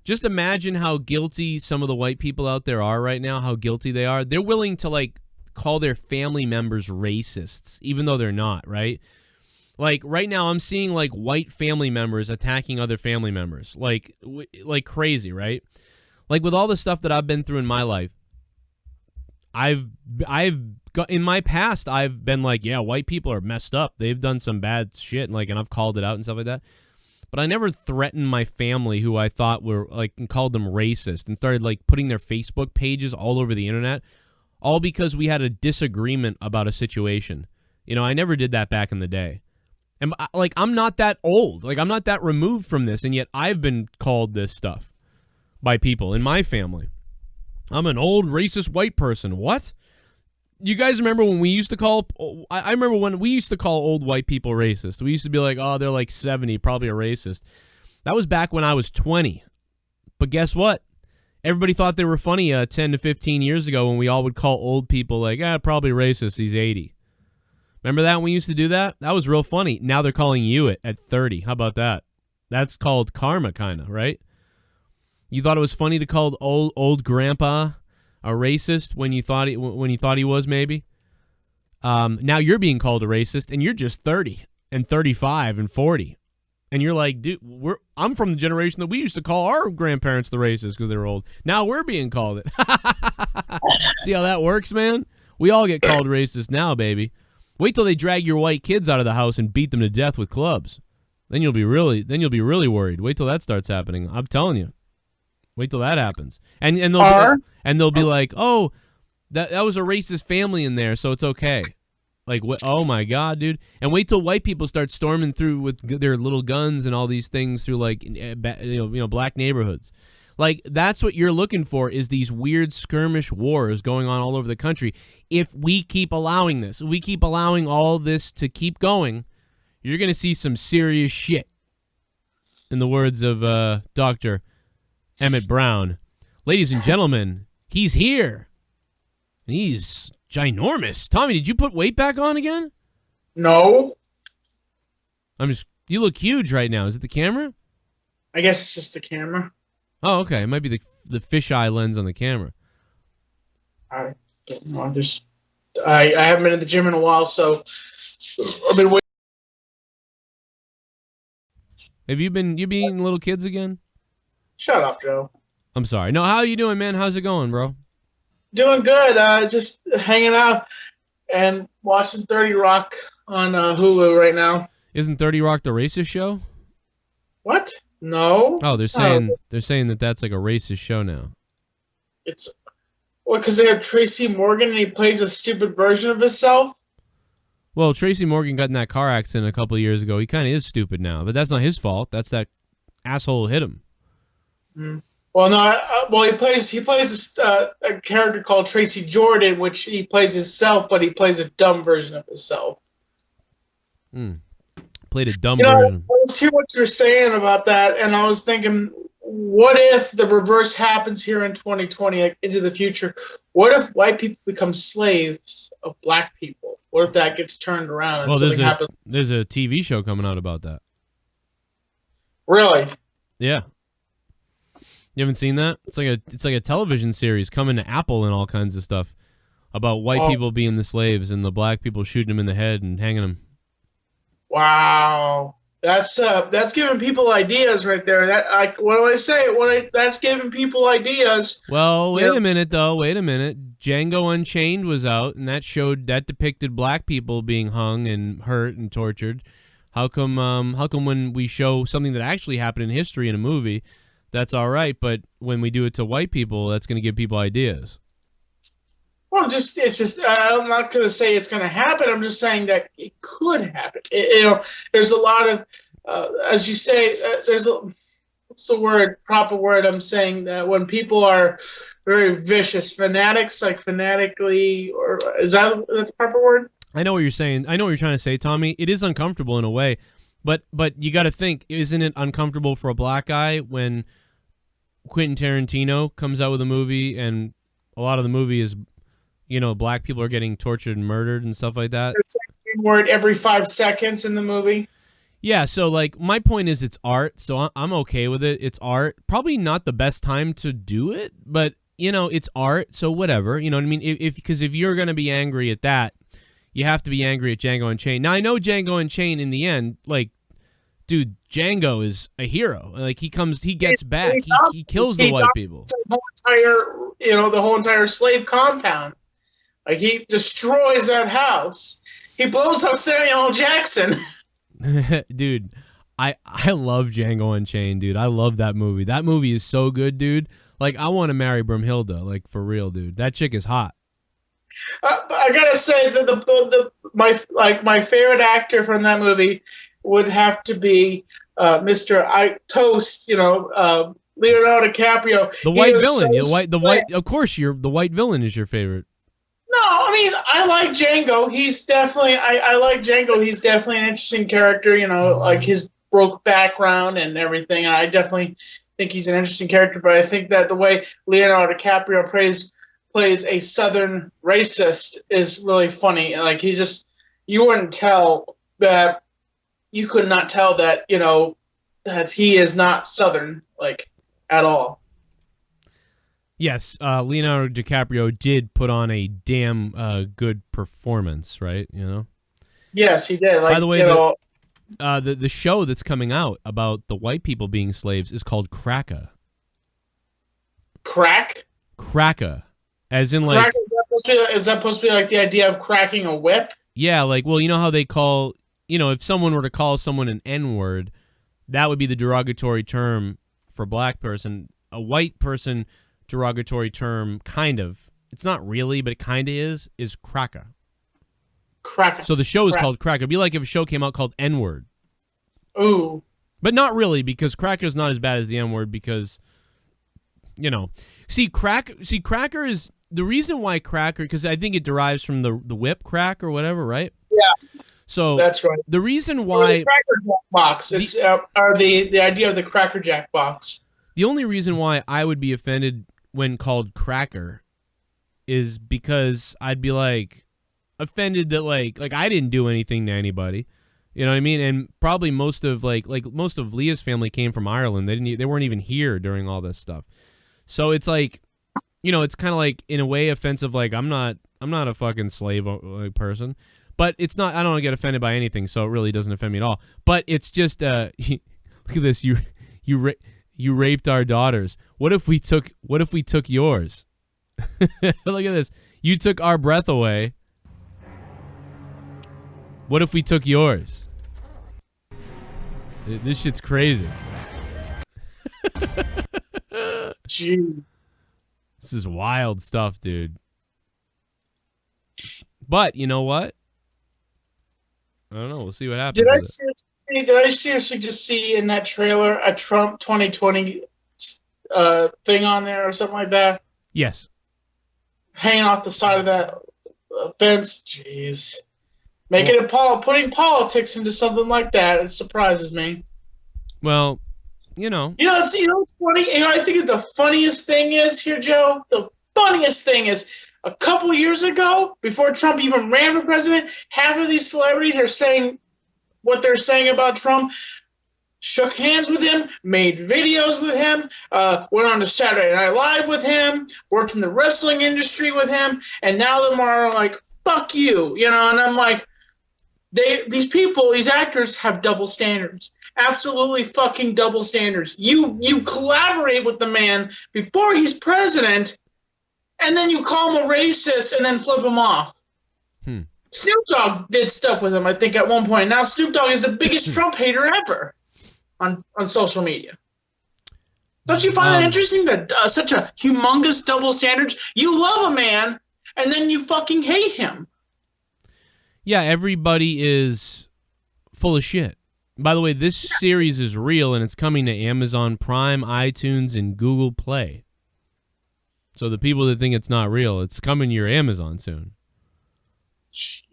[SPEAKER 1] Just imagine how guilty some of the white people out there are right now, how guilty they are. They're willing to, like, call their family members racists, even though they're not, right? Like, right now, I'm seeing, like, white family members attacking other family members. Like crazy, right? Like, with all the stuff that I've been through in my life, I've got, in my past, I've been like, yeah, white people are messed up. They've done some bad shit, and I've called it out and stuff like that. But I never threatened my family, who I thought were, like, and called them racist, and started, like, putting their Facebook pages all over the internet, all because we had a disagreement about a situation. You know, I never did that back in the day. And, like, I'm not that old. Like, I'm not that removed from this, and yet I've been called this stuff by people in my family. I'm an old racist white person. What? You guys remember when we used to call... I remember when we used to call old white people racist. We used to be like, oh, they're like 70, probably a racist. That was back when I was 20. But guess what? Everybody thought they were funny 10 to 15 years ago when we all would call old people like, probably racist, he's 80. Remember that when we used to do that? That was real funny. Now they're calling you it at 30. How about that? That's called karma, kind of, right? You thought it was funny to call old grandpa a racist when you thought he was, maybe? Now you're being called a racist, and you're just 30 and 35 and 40. And you're like, dude, I'm from the generation that we used to call our grandparents the racists because they were old. Now we're being called it. See how that works, man? We all get called racist now, baby. Wait till they drag your white kids out of the house and beat them to death with clubs. Then you'll be really worried. Wait till that starts happening. I'm telling you. Wait till that happens. And they'll be like, oh, that was a racist family in there, so it's okay. Like, oh my God, dude! And wait till white people start storming through with their little guns and all these things through, like, black neighborhoods. Like, that's what you're looking for, is these weird skirmish wars going on all over the country. If we keep allowing this, if we keep allowing all this to keep going, you're going to see some serious shit. In the words of Dr. Emmett Brown. Ladies and gentlemen, he's here. And he's ginormous. Tommy, did you put weight back on again?
[SPEAKER 3] No.
[SPEAKER 1] You look huge right now. Is it the camera?
[SPEAKER 3] I guess it's just the camera.
[SPEAKER 1] Oh, okay. It might be the fisheye lens on the camera.
[SPEAKER 3] I don't know. I haven't been in the gym in a while, so I've been waiting.
[SPEAKER 1] Have you been eating little kids again?
[SPEAKER 3] Shut up, Joe.
[SPEAKER 1] I'm sorry. No, how you doing, man? How's it going, bro?
[SPEAKER 3] Doing good. Just hanging out and watching 30 Rock on Hulu right now.
[SPEAKER 1] Isn't 30 Rock the racist show?
[SPEAKER 3] What? No.
[SPEAKER 1] Oh, they're saying that that's like a racist show now.
[SPEAKER 3] It's because they have Tracy Morgan and he plays a stupid version of himself.
[SPEAKER 1] Well, Tracy Morgan got in that car accident a couple of years ago. He kind of is stupid now, but that's not his fault. That's that asshole who hit him.
[SPEAKER 3] Mm. Well, no. Well, he plays a character called Tracy Jordan, which he plays himself, but he plays a dumb version of himself.
[SPEAKER 1] Played a dumb version.
[SPEAKER 3] I was hearing what you're saying about that, and I was thinking, what if the reverse happens here in 2020, like into the future? What if white people become slaves of black people? What if that gets turned around and something happens?
[SPEAKER 1] There's a TV show coming out about that.
[SPEAKER 3] Really?
[SPEAKER 1] Yeah. You haven't seen that? It's like a television series coming to Apple and all kinds of stuff about white people being the slaves and the black people shooting them in the head and hanging them.
[SPEAKER 3] Wow. That's giving people ideas right there. What do I say? That's giving people ideas.
[SPEAKER 1] Well, wait a minute though. Wait a minute. Django Unchained was out, and that depicted black people being hung and hurt and tortured. How come when we show something that actually happened in history in a movie, that's all right, but when we do it to white people, that's going to give people ideas?
[SPEAKER 3] Well, it's just I'm not going to say it's going to happen. I'm just saying that it could happen. There's a lot of, as you say, what's the word, proper word? I'm saying that when people are very vicious, fanatics, like fanatically, or is that the proper word?
[SPEAKER 1] I know what you're saying. I know what you're trying to say, Tommy. It is uncomfortable in a way, but you got to think, isn't it uncomfortable for a black guy when Quentin Tarantino comes out with a movie and a lot of the movie is, black people are getting tortured and murdered and stuff like that?
[SPEAKER 3] Word every 5 seconds in the movie.
[SPEAKER 1] Yeah, so like my point is it's art, so I'm okay with it. It's art. Probably not the best time to do it, but it's art, so whatever. You know what I mean? Because if you're gonna be angry at that, you have to be angry at Django Unchained. Now I know Django Unchained in the end, like, dude, Django is a hero. Like he gets back, he kills the white people.
[SPEAKER 3] The whole entire slave compound. Like he destroys that house. He blows up Samuel L. Jackson.
[SPEAKER 1] Dude, I love Django Unchained, dude. I love that movie. That movie is so good, dude. Like I want to marry Brumhilda, like for real, dude. That chick is hot.
[SPEAKER 3] I gotta say that my favorite actor from that movie would have to be Mr. Toast. Leonardo DiCaprio.
[SPEAKER 1] The white villain. Of course, the white villain is your favorite.
[SPEAKER 3] No, I mean I like Django. He's definitely I like Django. He's definitely an interesting character. Like his broke background and everything. I definitely think he's an interesting character. But I think that the way Leonardo DiCaprio plays a Southern racist is really funny. Like you wouldn't tell that. You could not tell that that he is not Southern, like at all.
[SPEAKER 1] Yes, Leonardo DiCaprio did put on a damn good performance, right?
[SPEAKER 3] Yes, he did. Like,
[SPEAKER 1] by the way, the show that's coming out about the white people being slaves is called Cracker.
[SPEAKER 3] Crack?
[SPEAKER 1] Cracker. As in, like...
[SPEAKER 3] Is that supposed to be like the idea of cracking a whip?
[SPEAKER 1] Yeah, like, well, you know how they call... if someone were to call someone an N-word, that would be the derogatory term for a black person. A white person... derogatory term, kind of. It's not really, but it kind of is cracker.
[SPEAKER 3] Cracker.
[SPEAKER 1] So the show is called Cracker. It'd be like if a show came out called N-word.
[SPEAKER 3] Ooh.
[SPEAKER 1] But not really, because Cracker's not as bad as the N-word because, See, Cracker is... The reason why Cracker... Because I think it derives from the whip crack or whatever, right?
[SPEAKER 3] Yeah.
[SPEAKER 1] So
[SPEAKER 3] that's right.
[SPEAKER 1] The reason why...
[SPEAKER 3] The Cracker Jack box. It's the idea of the Cracker Jack box.
[SPEAKER 1] The only reason why I would be offended when called Cracker is because I'd be like offended that like I didn't do anything to anybody, you know what I mean? And probably most of most of Leah's family came from Ireland. They weren't even here during all this stuff. So it's like, it's kind of like in a way offensive. Like I'm not a fucking slave person, but it's not. I don't get offended by anything, so it really doesn't offend me at all. But it's just Look at this. You raped our daughters. What if we took yours? Look at this. You took our breath away. What if we took yours? This shit's crazy.
[SPEAKER 3] Gee.
[SPEAKER 1] This is wild stuff, dude. But you know what? I don't know. We'll see what happens.
[SPEAKER 3] Did I seriously just see in that trailer a Trump 2020 thing on there or something like that?
[SPEAKER 1] Yes.
[SPEAKER 3] Hanging off the side of that fence? Jeez. Putting politics into something like that, it surprises me.
[SPEAKER 1] Well, you know.
[SPEAKER 3] It's funny. I think the funniest thing is here, Joe. The funniest thing is a couple years ago, before Trump even ran for president, half of these celebrities are saying what they're saying about Trump. Shook hands with him, made videos with him, went on to Saturday Night Live with him, worked in the wrestling industry with him, and now them are like, "Fuck you," And I'm like, these people, these actors have double standards. Absolutely fucking double standards. You collaborate with the man before he's president, and then you call him a racist and then flip him off. Snoop Dogg did stuff with him, I think, at one point. Now Snoop Dogg is the biggest Trump hater ever on social media. Don't you find that interesting, that such a humongous double standard? You love a man, and then you fucking hate him.
[SPEAKER 1] Yeah, everybody is full of shit. By the way, this series is real, and it's coming to Amazon Prime, iTunes, and Google Play. So the people that think it's not real, it's coming to your Amazon soon.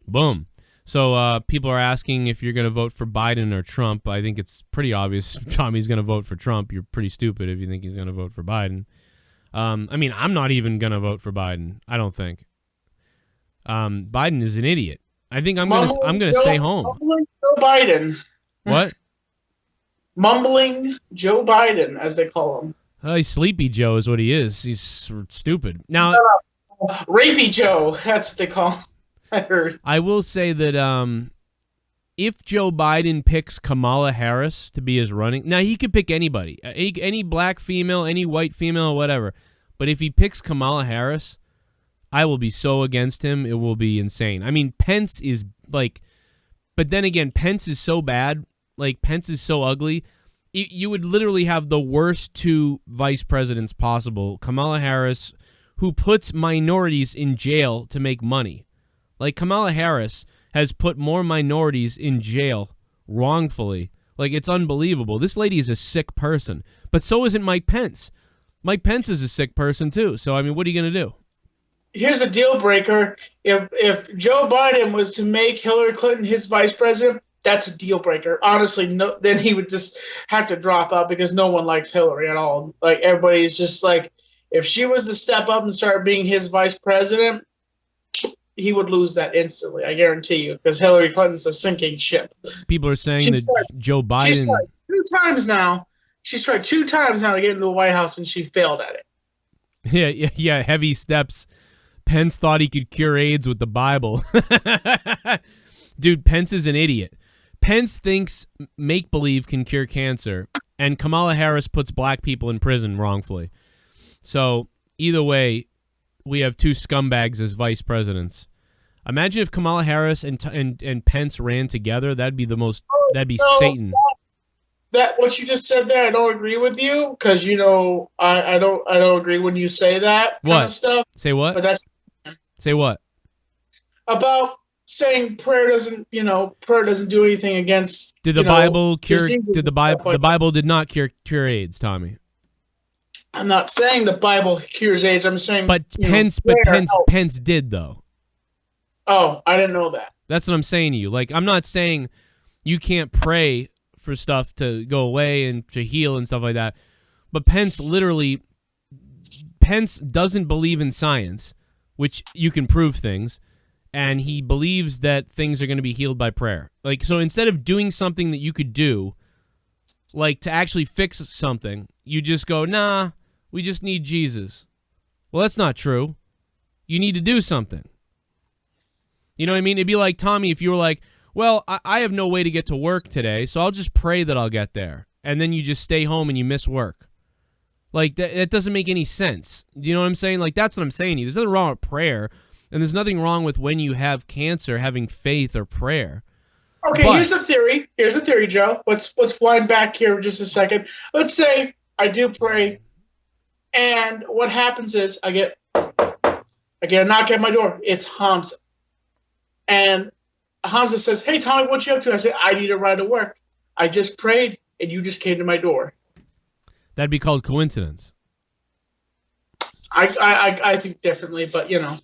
[SPEAKER 1] Boom. So people are asking if you're going to vote for Biden or Trump. I think it's pretty obvious Tommy's going to vote for Trump. You're pretty stupid if you think he's going to vote for Biden. I mean, I'm not even going to vote for Biden, I don't think. Biden is an idiot. I think I'm going to stay home.
[SPEAKER 3] Mumbling Joe Biden.
[SPEAKER 1] What?
[SPEAKER 3] Mumbling Joe Biden, as they call him.
[SPEAKER 1] He's Sleepy Joe is what he is. He's stupid. Now,
[SPEAKER 3] Rapey Joe, that's what they call him. I heard.
[SPEAKER 1] I will say that if Joe Biden picks Kamala Harris to be his running... Now, he could pick anybody. Any black female, any white female, whatever. But if he picks Kamala Harris, I will be so against him, it will be insane. I mean, Pence is like... But then again, Pence is so bad. Like, Pence is so ugly. You would literally have the worst two vice presidents possible. Kamala Harris, who puts minorities in jail to make money. Like, Kamala Harris has put more minorities in jail wrongfully. Like, it's unbelievable. This lady is a sick person. But so isn't Mike Pence. Mike Pence is a sick person, too. So, I mean, what are you going to do?
[SPEAKER 3] Here's a deal breaker. If Joe Biden was to make Hillary Clinton his vice president, that's a deal breaker. Honestly, no, then he would just have to drop out because no one likes Hillary at all. Like, everybody's just like, if she was to step up and start being his vice president, he would lose that instantly, I guarantee you, because Hillary Clinton's a sinking ship.
[SPEAKER 1] People are saying Joe Biden...
[SPEAKER 3] She's tried 2 times now. She's tried 2 times now to get into the White House, and she failed at it.
[SPEAKER 1] Yeah, heavy steps. Pence thought he could cure AIDS with the Bible. Dude, Pence is an idiot. Pence thinks make-believe can cure cancer, and Kamala Harris puts black people in prison wrongfully. So, either way, we have 2 scumbags as vice presidents. Imagine if Kamala Harris and Pence ran together. That'd be Satan.
[SPEAKER 3] That what you just said there, I don't agree with you because I don't agree when you say that kind of stuff.
[SPEAKER 1] Say what?
[SPEAKER 3] But
[SPEAKER 1] say what?
[SPEAKER 3] About saying prayer doesn't do anything against.
[SPEAKER 1] Did the Bible cure? Did the Bible did not cure AIDS, Tommy?
[SPEAKER 3] I'm not saying the Bible cures AIDS. I'm saying,
[SPEAKER 1] Pence did though.
[SPEAKER 3] Oh, I didn't know that.
[SPEAKER 1] That's what I'm saying to you. Like, I'm not saying you can't pray for stuff to go away and to heal and stuff like that, but Pence doesn't believe in science, which you can prove things, and he believes that things are going to be healed by prayer. Like, so instead of doing something that you could do, like to actually fix something, you just go, nah, we just need Jesus. Well, that's not true. You need to do something. You know what I mean? It'd be like, Tommy, if you were like, well, I have no way to get to work today, so I'll just pray that I'll get there. and then you just stay home and you miss work. Like, that doesn't make any sense. You know what I'm saying? Like, that's what I'm saying to you. There's nothing wrong with prayer, and there's nothing wrong with when you have cancer having faith or prayer.
[SPEAKER 3] Okay, here's the theory. Here's the theory, Joe. Let's wind back here for just a second. Let's say I do pray, and what happens is I get a knock at my door. It's Hamza. And Hamza says, "Hey, Tommy, what you up to?" I say, "I need a ride to work. I just prayed, and you just came to my door."
[SPEAKER 1] That'd be called coincidence.
[SPEAKER 3] I think differently, but you know.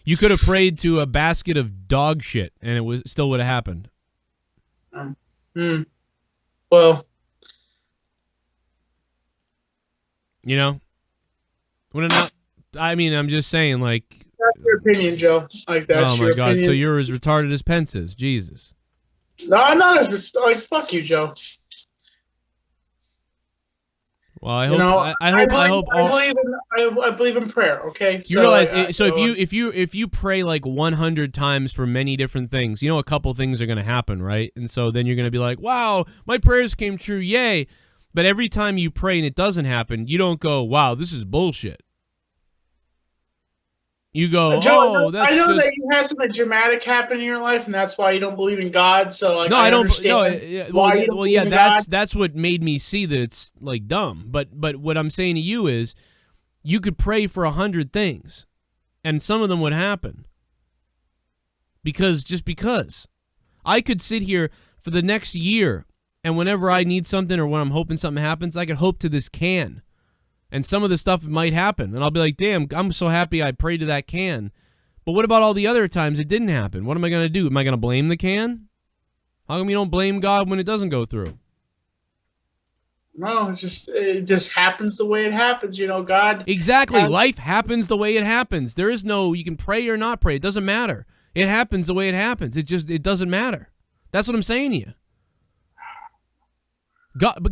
[SPEAKER 1] You could have prayed to a basket of dog shit, and it still would have happened.
[SPEAKER 3] Well,
[SPEAKER 1] you know, when it not. I mean, I'm just saying, like.
[SPEAKER 3] That's your opinion, Joe. Like that's
[SPEAKER 1] oh my
[SPEAKER 3] your
[SPEAKER 1] God!
[SPEAKER 3] opinion.
[SPEAKER 1] So you're as retarded as Pence is. Jesus.
[SPEAKER 3] No, I'm not as like. Fuck you, Joe.
[SPEAKER 1] Well, I hope.
[SPEAKER 3] I believe in prayer. Okay.
[SPEAKER 1] You realize if you pray like 100 times for many different things, you know, a couple things are going to happen, right? And so then you're going to be like, "Wow, my prayers came true, yay!" But every time you pray and it doesn't happen, you don't go, "Wow, this is bullshit." You go,
[SPEAKER 3] Joe,
[SPEAKER 1] that's
[SPEAKER 3] I know
[SPEAKER 1] just...
[SPEAKER 3] that you had something dramatic happen in your life, and that's why you don't believe in God. So, like,
[SPEAKER 1] no, I don't.
[SPEAKER 3] understand
[SPEAKER 1] That's what made me see that it's like dumb. But what I'm saying to you is, you could pray for 100 things, and some of them would happen. Because I could sit here for the next year, and whenever I need something or when I'm hoping something happens, I could hope to this can. And some of the stuff might happen. And I'll be like, damn, I'm so happy I prayed to that can. But what about all the other times it didn't happen? What am I going to do? Am I going to blame the can? How come you don't blame God when it doesn't go through?
[SPEAKER 3] No, it just happens the way it happens. You know, God.
[SPEAKER 1] Exactly. Life happens the way it happens. There is no, you can pray or not pray. It doesn't matter. It happens the way it happens. It doesn't matter. That's what I'm saying to you.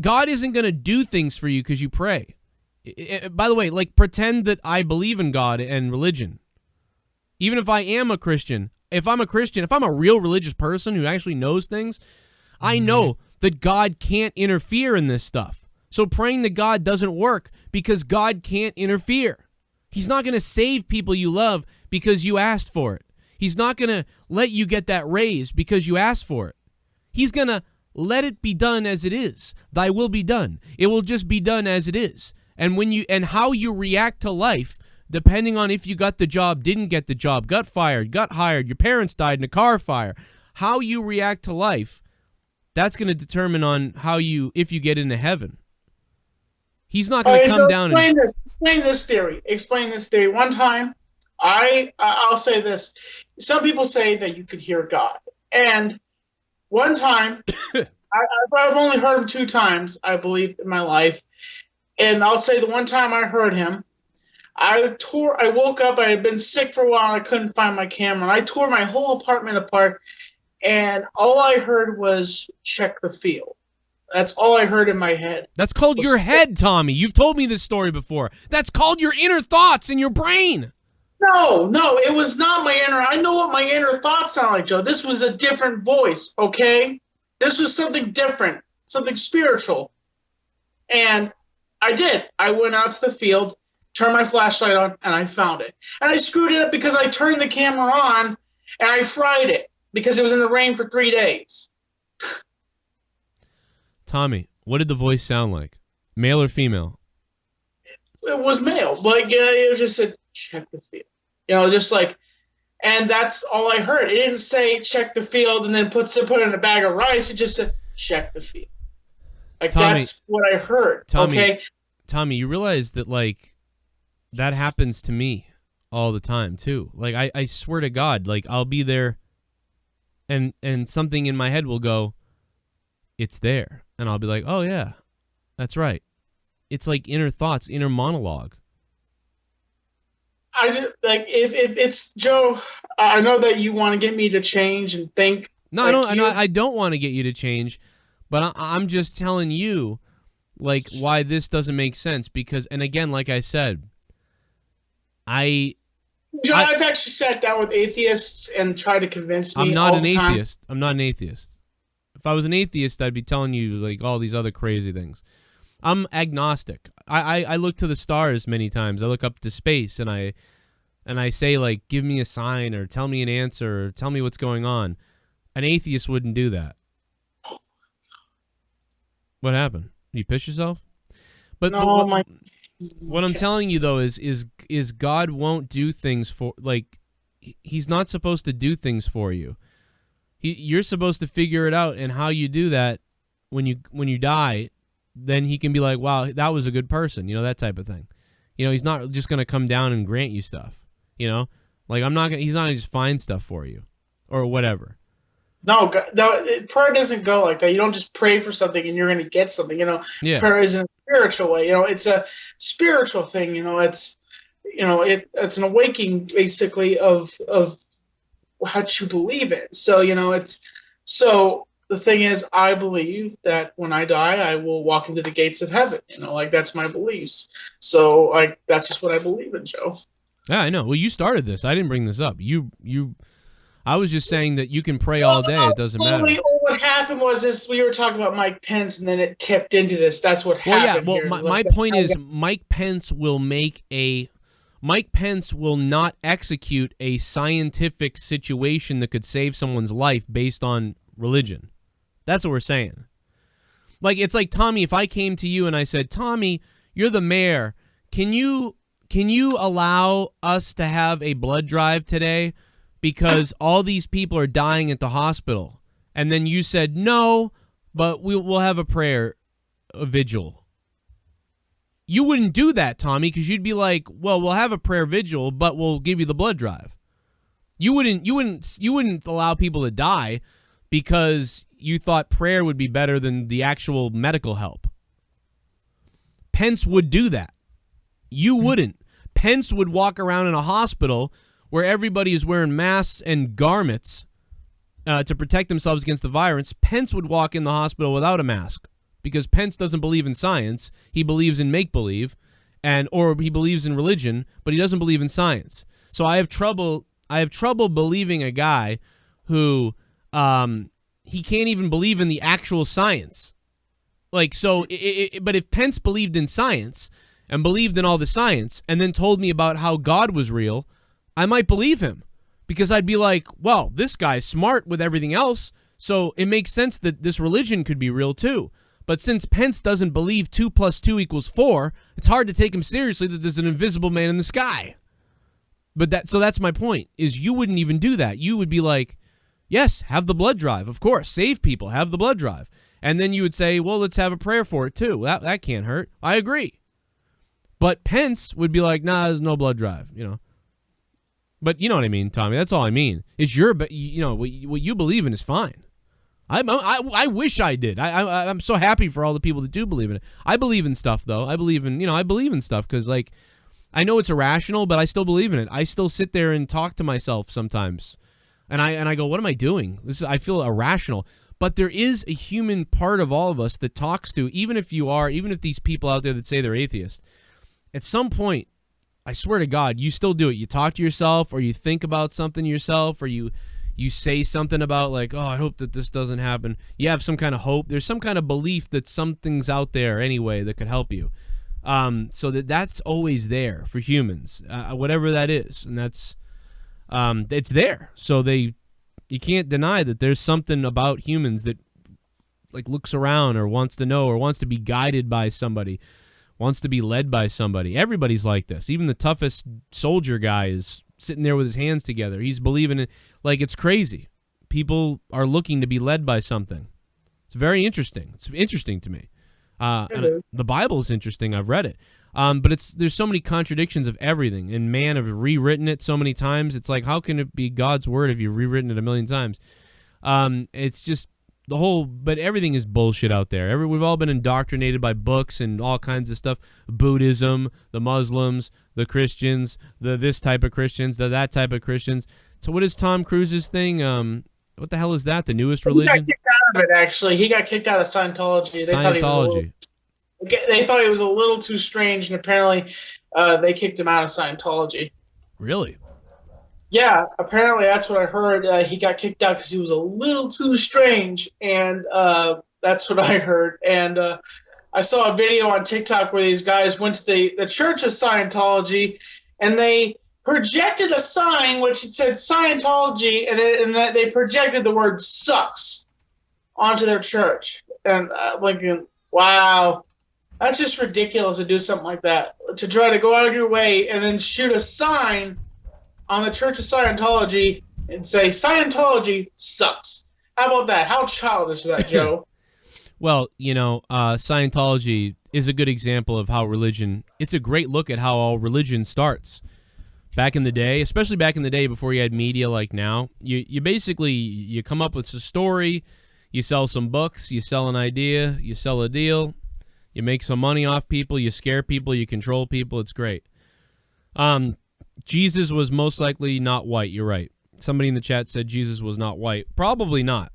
[SPEAKER 1] God isn't going to do things for you because you pray. By the way, like, pretend that I believe in God and religion. Even if I am a Christian, if I'm a real religious person who actually knows things, I know that God can't interfere in this stuff. So praying to God doesn't work because God can't interfere. He's not going to save people you love because you asked for it. He's not going to let you get that raise because you asked for it. He's going to let it be done as it is. Thy will be done. It will just be done as it is. And how you react to life, depending on if you got the job, didn't get the job, got fired, got hired, your parents died in a car fire, how you react to life, that's going to determine on if you get into heaven. He's not going to come down and
[SPEAKER 3] explain this theory. Explain this theory. One time, I'll say this. Some people say that you could hear God, and one time, I've only heard him 2 times, I believe, in my life. And I'll say the one time I heard him, I woke up, I had been sick for a while, and I couldn't find my camera. I tore my whole apartment apart, and all I heard was, "Check the field." That's all I heard in my head.
[SPEAKER 1] That's called your head, Tommy. You've told me this story before. That's called your inner thoughts in your brain.
[SPEAKER 3] No, it was not my inner. I know what my inner thoughts sound like, Joe. This was a different voice, okay? This was something different, something spiritual. And I did. I went out to the field, turned my flashlight on, and I found it. And I screwed it up because I turned the camera on, and I fried it because it was in the rain for 3 days.
[SPEAKER 1] Tommy, what did the voice sound like? Male or female?
[SPEAKER 3] It was male. Like, it just said, "Check the field." You know, just like, and that's all I heard. It didn't say, "Check the field," and then put it in a bag of rice. It just said, "Check the field." Like, Tommy, that's what I heard.
[SPEAKER 1] Tommy, you realize that, like, that happens to me all the time, too. Like, I swear to God, like, I'll be there, and something in my head will go, "It's there." And I'll be like, "Oh, yeah, that's right." It's like inner thoughts, inner monologue.
[SPEAKER 3] I just, like, if it's, Joe, I know that you want to get me to change and think.
[SPEAKER 1] No, like I don't want to get you to change. But I'm just telling you, like, why this doesn't make sense. Because, and again, like I said,
[SPEAKER 3] I've actually sat down with atheists and tried to convince me.
[SPEAKER 1] I'm not an atheist. I'm not an atheist. If I was an atheist, I'd be telling you like all these other crazy things. I'm agnostic. I look to the stars many times. I look up to space and I say like, give me a sign or tell me an answer or tell me what's going on. An atheist wouldn't do that. What happened? You piss yourself? But,
[SPEAKER 3] No,
[SPEAKER 1] what I'm telling you though is God won't do things for like he's not supposed to do things for you. You're supposed to figure it out, and how you do that when you die, then he can be like, wow, that was a good person, that type of thing. He's not just gonna come down and grant you stuff. Like he's not gonna just find stuff for you or whatever.
[SPEAKER 3] No, prayer doesn't go like that. You don't just pray for something and you're going to get something.
[SPEAKER 1] Yeah.
[SPEAKER 3] Prayer is in a spiritual way. It's a spiritual thing. It's an awakening basically of what you believe in. So the thing is, I believe that when I die, I will walk into the gates of heaven. That's my beliefs. So that's just what I believe in, Joe.
[SPEAKER 1] Yeah, I know. Well, you started this. I didn't bring this up. I was just saying that you can pray all day. It doesn't matter.
[SPEAKER 3] What happened was this: we were talking about Mike Pence, and then it tipped into this. That's what happened.
[SPEAKER 1] Well, my point is, Mike Pence will not execute a scientific situation that could save someone's life based on religion. That's what we're saying. Like, it's like, Tommy, if I came to you and I said, Tommy, you're the mayor. Can you allow us to have a blood drive today? Because all these people are dying at the hospital. And then you said, no, but we'll have a vigil. You wouldn't do that, Tommy, because you'd be like, well, we'll have a prayer vigil, but we'll give you the blood drive. You wouldn't allow people to die because you thought prayer would be better than the actual medical help. Pence would do that. You wouldn't. Pence would walk around in a hospital where everybody is wearing masks and garments to protect themselves against the virus. Pence would walk in the hospital without a mask because Pence doesn't believe in science. He believes in make-believe, or he believes in religion, but he doesn't believe in science. So I have trouble believing a guy who he can't even believe in the actual science. But if Pence believed in science and believed in all the science and then told me about how God was real, I might believe him because I'd be like, well, this guy's smart with everything else, so it makes sense that this religion could be real too. But since Pence doesn't believe 2 + 2 = 4, it's hard to take him seriously that there's an invisible man in the sky. So that's my point, is you wouldn't even do that. You would be like, yes, have the blood drive, of course, save people, have the blood drive. And then you would say, well, let's have a prayer for it too. That can't hurt. I agree. But Pence would be like, nah, there's no blood drive, But you know what I mean, Tommy. That's all I mean. Is what you believe in is fine. I wish I did. I'm so happy for all the people that do believe in it. I believe in stuff though. I believe in stuff because I know it's irrational, but I still believe in it. I still sit there and talk to myself sometimes, and I go, what am I doing? I feel irrational. But there is a human part of all of us that talks to, even if these people out there that say they're atheists, at some point, I swear to God, you still do it. You talk to yourself, or you think about something yourself, or you say something about like, oh, I hope that this doesn't happen. You have some kind of hope. There's some kind of belief that something's out there anyway that could help you. So that's always there for humans, whatever that is, and that's it's there. So you can't deny that there's something about humans that like looks around or wants to know or wants to be guided by somebody. Wants to be led by somebody. Everybody's like this. Even the toughest soldier guy is sitting there with his hands together. He's believing it like it's crazy. People are looking to be led by something. It's very interesting. It's interesting to me. And the Bible is interesting. I've read it. But there's so many contradictions of everything. And man, I've rewritten it so many times. It's like, how can it be God's word if you've rewritten it a million times? It's just but everything is bullshit out there. We've all been indoctrinated by books and all kinds of stuff. Buddhism, the Muslims, the Christians, this type of Christians, that type of Christians. So what is Tom Cruise's thing? What the hell is that? The newest religion?
[SPEAKER 3] He got kicked out of it, actually. He got kicked out of Scientology. They thought he was a little too strange, and apparently they kicked him out of Scientology.
[SPEAKER 1] Really?
[SPEAKER 3] Yeah, apparently that's what I heard. He got kicked out because he was a little too strange, and that's what I heard. And I saw a video on TikTok where these guys went to the Church of Scientology, and they projected a sign which it said Scientology, and that they projected the word "sucks" onto their church. And I'm thinking, wow, that's just ridiculous to do something like that. To try to go out of your way and then shoot a sign on the Church of Scientology and say Scientology sucks. How about that? How childish is that, Joe?
[SPEAKER 1] Well, Scientology is a good example of how religion, it's a great look at how all religion starts. Back in the day, especially back in the day before you had media like now, you basically, you come up with a story, you sell some books, you sell an idea, you sell a deal, you make some money off people, you scare people, you control people, it's great. Jesus was most likely not white, you're right. Somebody in the chat said Jesus was not white. Probably not.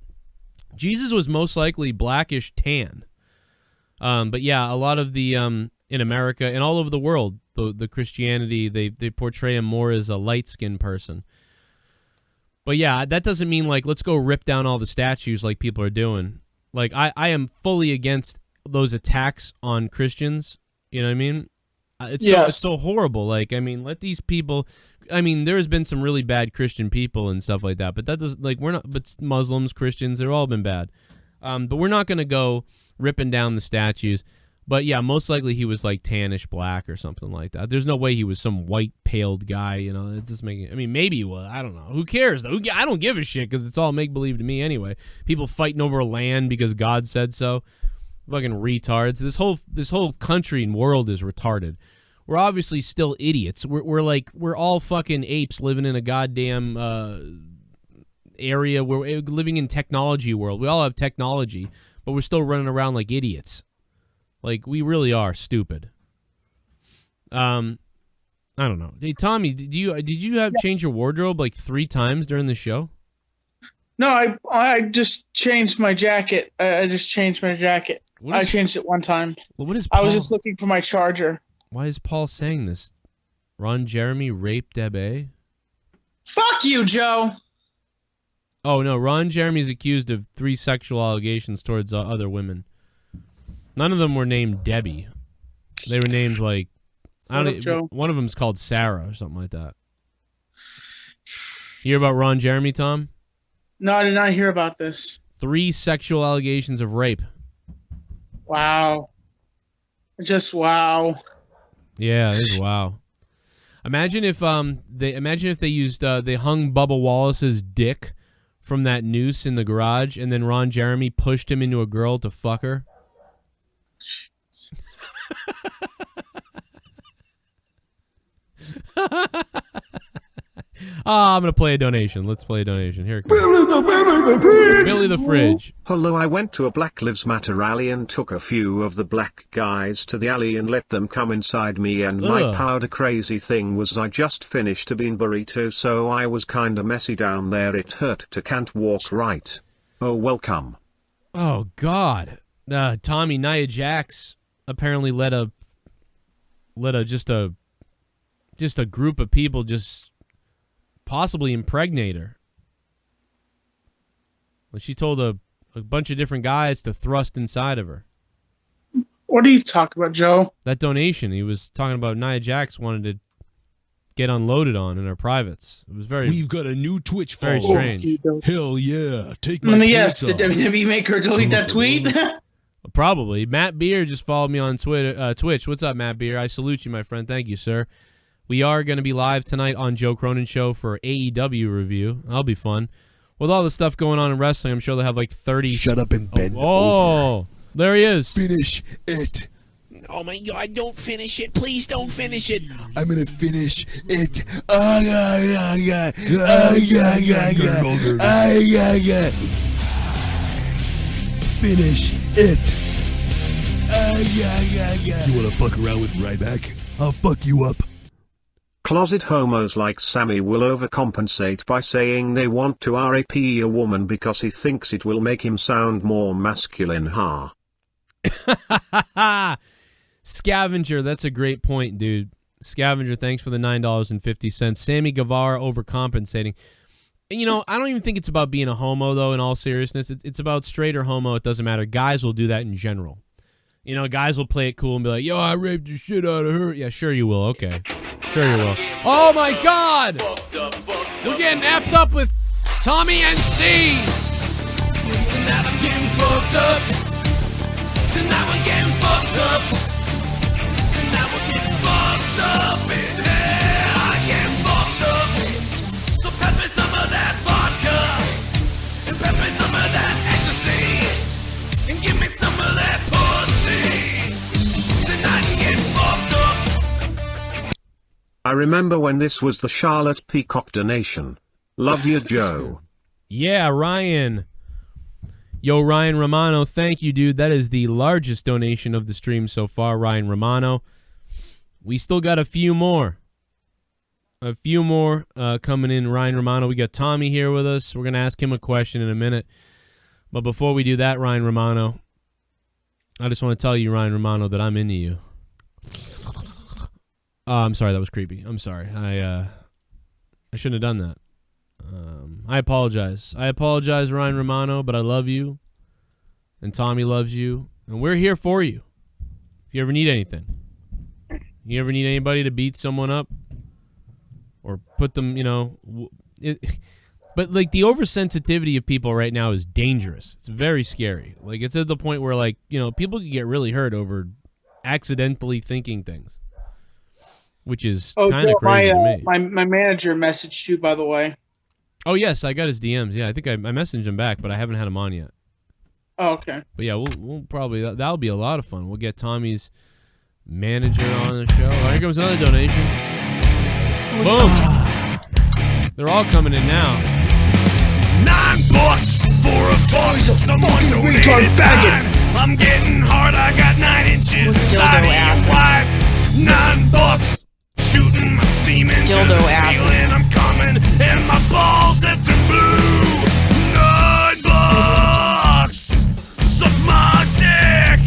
[SPEAKER 1] Jesus was most likely blackish tan. But yeah, a lot of the, in America and all over the world, the Christianity, they portray him more as a light-skinned person. But yeah, that doesn't mean, like, let's go rip down all the statues like people are doing. Like, I am fully against those attacks on Christians. You know what I mean? It's so horrible. Like, I mean, let these people... I mean, there has been some really bad Christian people and stuff like that, but that does, like, we're not... But Muslims, Christians, they've all been bad. But we're not going to go ripping down the statues. But yeah, most likely he was like tannish black or something like that. There's no way he was some white paled guy, you know. It's just making. I mean, maybe he was. I don't know. Who cares though? I don't give a shit because it's all make believe to me anyway. People fighting over land because God said so. Fucking retards. This whole country and world is retarded. We're obviously still idiots. We're all fucking apes living in a goddamn area. We're living in technology world. We all have technology, but we're still running around like idiots. Like, we really are stupid. I don't know. Hey, Tommy, did you have change your wardrobe like 3 times during the show?
[SPEAKER 3] No, I just changed my jacket. I just changed my jacket. I changed it one time.
[SPEAKER 1] Well, what is Paul?
[SPEAKER 3] I was just looking for my charger.
[SPEAKER 1] Why is Paul saying this? Ron Jeremy raped Debe?
[SPEAKER 3] Fuck you, Joe.
[SPEAKER 1] Oh, no. Ron Jeremy's accused of 3 sexual allegations towards other women. None of them were named Debbie. They were named like one of them's called Sarah or something like that. You hear about Ron Jeremy, Tom?
[SPEAKER 3] No, I did not hear about this.
[SPEAKER 1] 3 sexual allegations of rape.
[SPEAKER 3] Wow. Just wow.
[SPEAKER 1] Yeah, it is wow. Imagine if they used they hung Bubba Wallace's dick from that noose in the garage, and then Ron Jeremy pushed him into a girl to fuck her. I'm going to play a donation. Let's play a donation. Here it comes. Billy the Fridge.
[SPEAKER 6] Hello, I went to a Black Lives Matter rally and took a few of the black guys to the alley and let them come inside me, and my powder crazy thing was I just finished a bean burrito, so I was kinda messy down there. It hurt to can't walk right. Oh, welcome.
[SPEAKER 1] Oh, God. Tommy, Nia Jax apparently let a group of people just possibly impregnate her. She told a bunch of different guys to thrust inside of her.
[SPEAKER 3] What are you talking about, Joe?
[SPEAKER 1] That donation, he was talking about Nia Jax wanted to get unloaded on in her privates. It was very...
[SPEAKER 5] We've got a new Twitch follow.
[SPEAKER 1] Very strange.
[SPEAKER 5] Hell yeah. Take my
[SPEAKER 3] Let me guess,
[SPEAKER 5] pants
[SPEAKER 3] did
[SPEAKER 5] off.
[SPEAKER 3] WWE make her delete that tweet?
[SPEAKER 1] Probably. Matt Beer just followed me on Twitch. What's up, Matt Beer? I salute you, my friend. Thank you, sir. We are going to be live tonight on Joe Cronin Show for AEW review. That'll be fun. With all the stuff going on in wrestling, I'm sure they'll have like 30...
[SPEAKER 5] Shut up and bend over.
[SPEAKER 1] Oh, there he is.
[SPEAKER 5] Finish it.
[SPEAKER 7] Oh my God, don't finish it. Please don't finish it.
[SPEAKER 5] I'm going to finish it. Oh, yeah, yeah, yeah. Oh, yeah, yeah, yeah. Oh, yeah, yeah. Finish it. Oh, yeah, yeah, yeah. You want to fuck around with Ryback? I'll fuck you up.
[SPEAKER 6] Closet homos like Sammy will overcompensate by saying they want to RAP a woman because he thinks it will make him sound more masculine. Ha.
[SPEAKER 1] Scavenger, that's a great point, dude. Scavenger, thanks for the $9.50. Sammy Guevara, overcompensating. And, you know, I don't even think it's about being a homo, though, in all seriousness. It's about straight or homo. It doesn't matter. Guys will do that in general. You know, guys will play it cool and be like, yo, I raped the shit out of her. Yeah, sure you will. Okay. Sure you will. Oh, my God. We're getting effed up with Tommy and Steve. Tonight I'm getting fucked up. Tonight we're getting fucked up. Tonight we're getting fucked up in hell. I get fucked up. So pass me some of that vodka. And pass me some of that ecstasy. And give me some of that pussy. Tonight I'm getting fucked up.
[SPEAKER 6] I remember when this was the Charlotte Peacock donation. Love you, Joe.
[SPEAKER 1] Yeah, Ryan. Yo, Ryan Romano, thank you, dude. That is the largest donation of the stream so far, Ryan Romano. We still got a few more. Coming in, Ryan Romano. We got Tommy here with us. We're going to ask him a question in a minute. But before we do that, Ryan Romano, I just want to tell you, Ryan Romano, that I'm into you. I'm sorry, that was creepy. I'm sorry. I shouldn't have done that. I apologize. Ryan Romano, but I love you. And Tommy loves you. And we're here for you. If you ever need anything. You ever need anybody to beat someone up? Or put them, you know... But, like, the oversensitivity of people right now is dangerous. It's very scary. Like, it's at the point where, like, you know, people can get really hurt over accidentally thinking things. Which is kind of crazy to me.
[SPEAKER 3] My manager messaged you, by the way.
[SPEAKER 1] Oh, yes, I got his DMs. Yeah, I think I messaged him back, but I haven't had him on yet.
[SPEAKER 3] Oh, okay.
[SPEAKER 1] But, yeah, we'll probably... That'll be a lot of fun. We'll get Tommy's manager on the show. Oh, here comes another donation. Boom. They're all coming in now.
[SPEAKER 7] $9 for a fuck. Someone donated $9. I'm getting hard. I got 9 inches inside of your wife. $9. Shooting my semen to the ceiling. I'm coming and my balls have turned blue. $9. Suck my dick.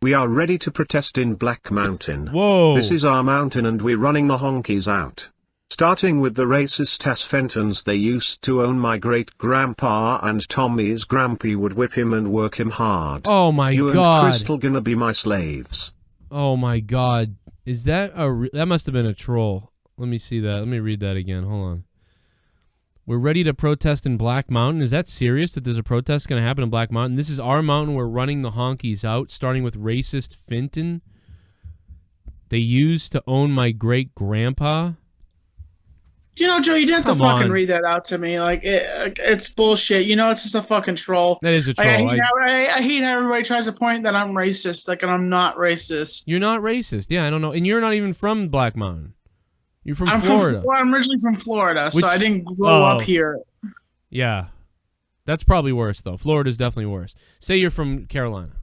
[SPEAKER 6] We are ready to protest in Black Mountain.
[SPEAKER 1] Whoa.
[SPEAKER 6] This is our mountain and we're running the honkies out. Starting with the racist ass Fentons they used to own my great-grandpa and Tommy's grampy would whip him and work him hard.
[SPEAKER 1] Oh my
[SPEAKER 6] you
[SPEAKER 1] God.
[SPEAKER 6] You and Crystal gonna be my slaves.
[SPEAKER 1] Oh my God. Is that that must have been a troll. Let me see that. Let me read that again. Hold on. We're ready to protest in Black Mountain. Is that serious that there's a protest going to happen in Black Mountain? This is our mountain. We're running the honkies out, starting with racist Fenton. They used to own my great-grandpa.
[SPEAKER 3] You know, Joe, you didn't have to fucking read that out to me. Like, it's bullshit. You know, it's just a fucking troll.
[SPEAKER 1] That is a troll.
[SPEAKER 3] I hate how everybody tries to point that I'm racist, like, and I'm not racist.
[SPEAKER 1] You're not racist. Yeah, I don't know. And you're not even from Black Mountain. You're from Florida.
[SPEAKER 3] I'm originally from Florida, so I didn't grow up here.
[SPEAKER 1] Yeah. That's probably worse, though. Florida's definitely worse. Say you're from Carolina.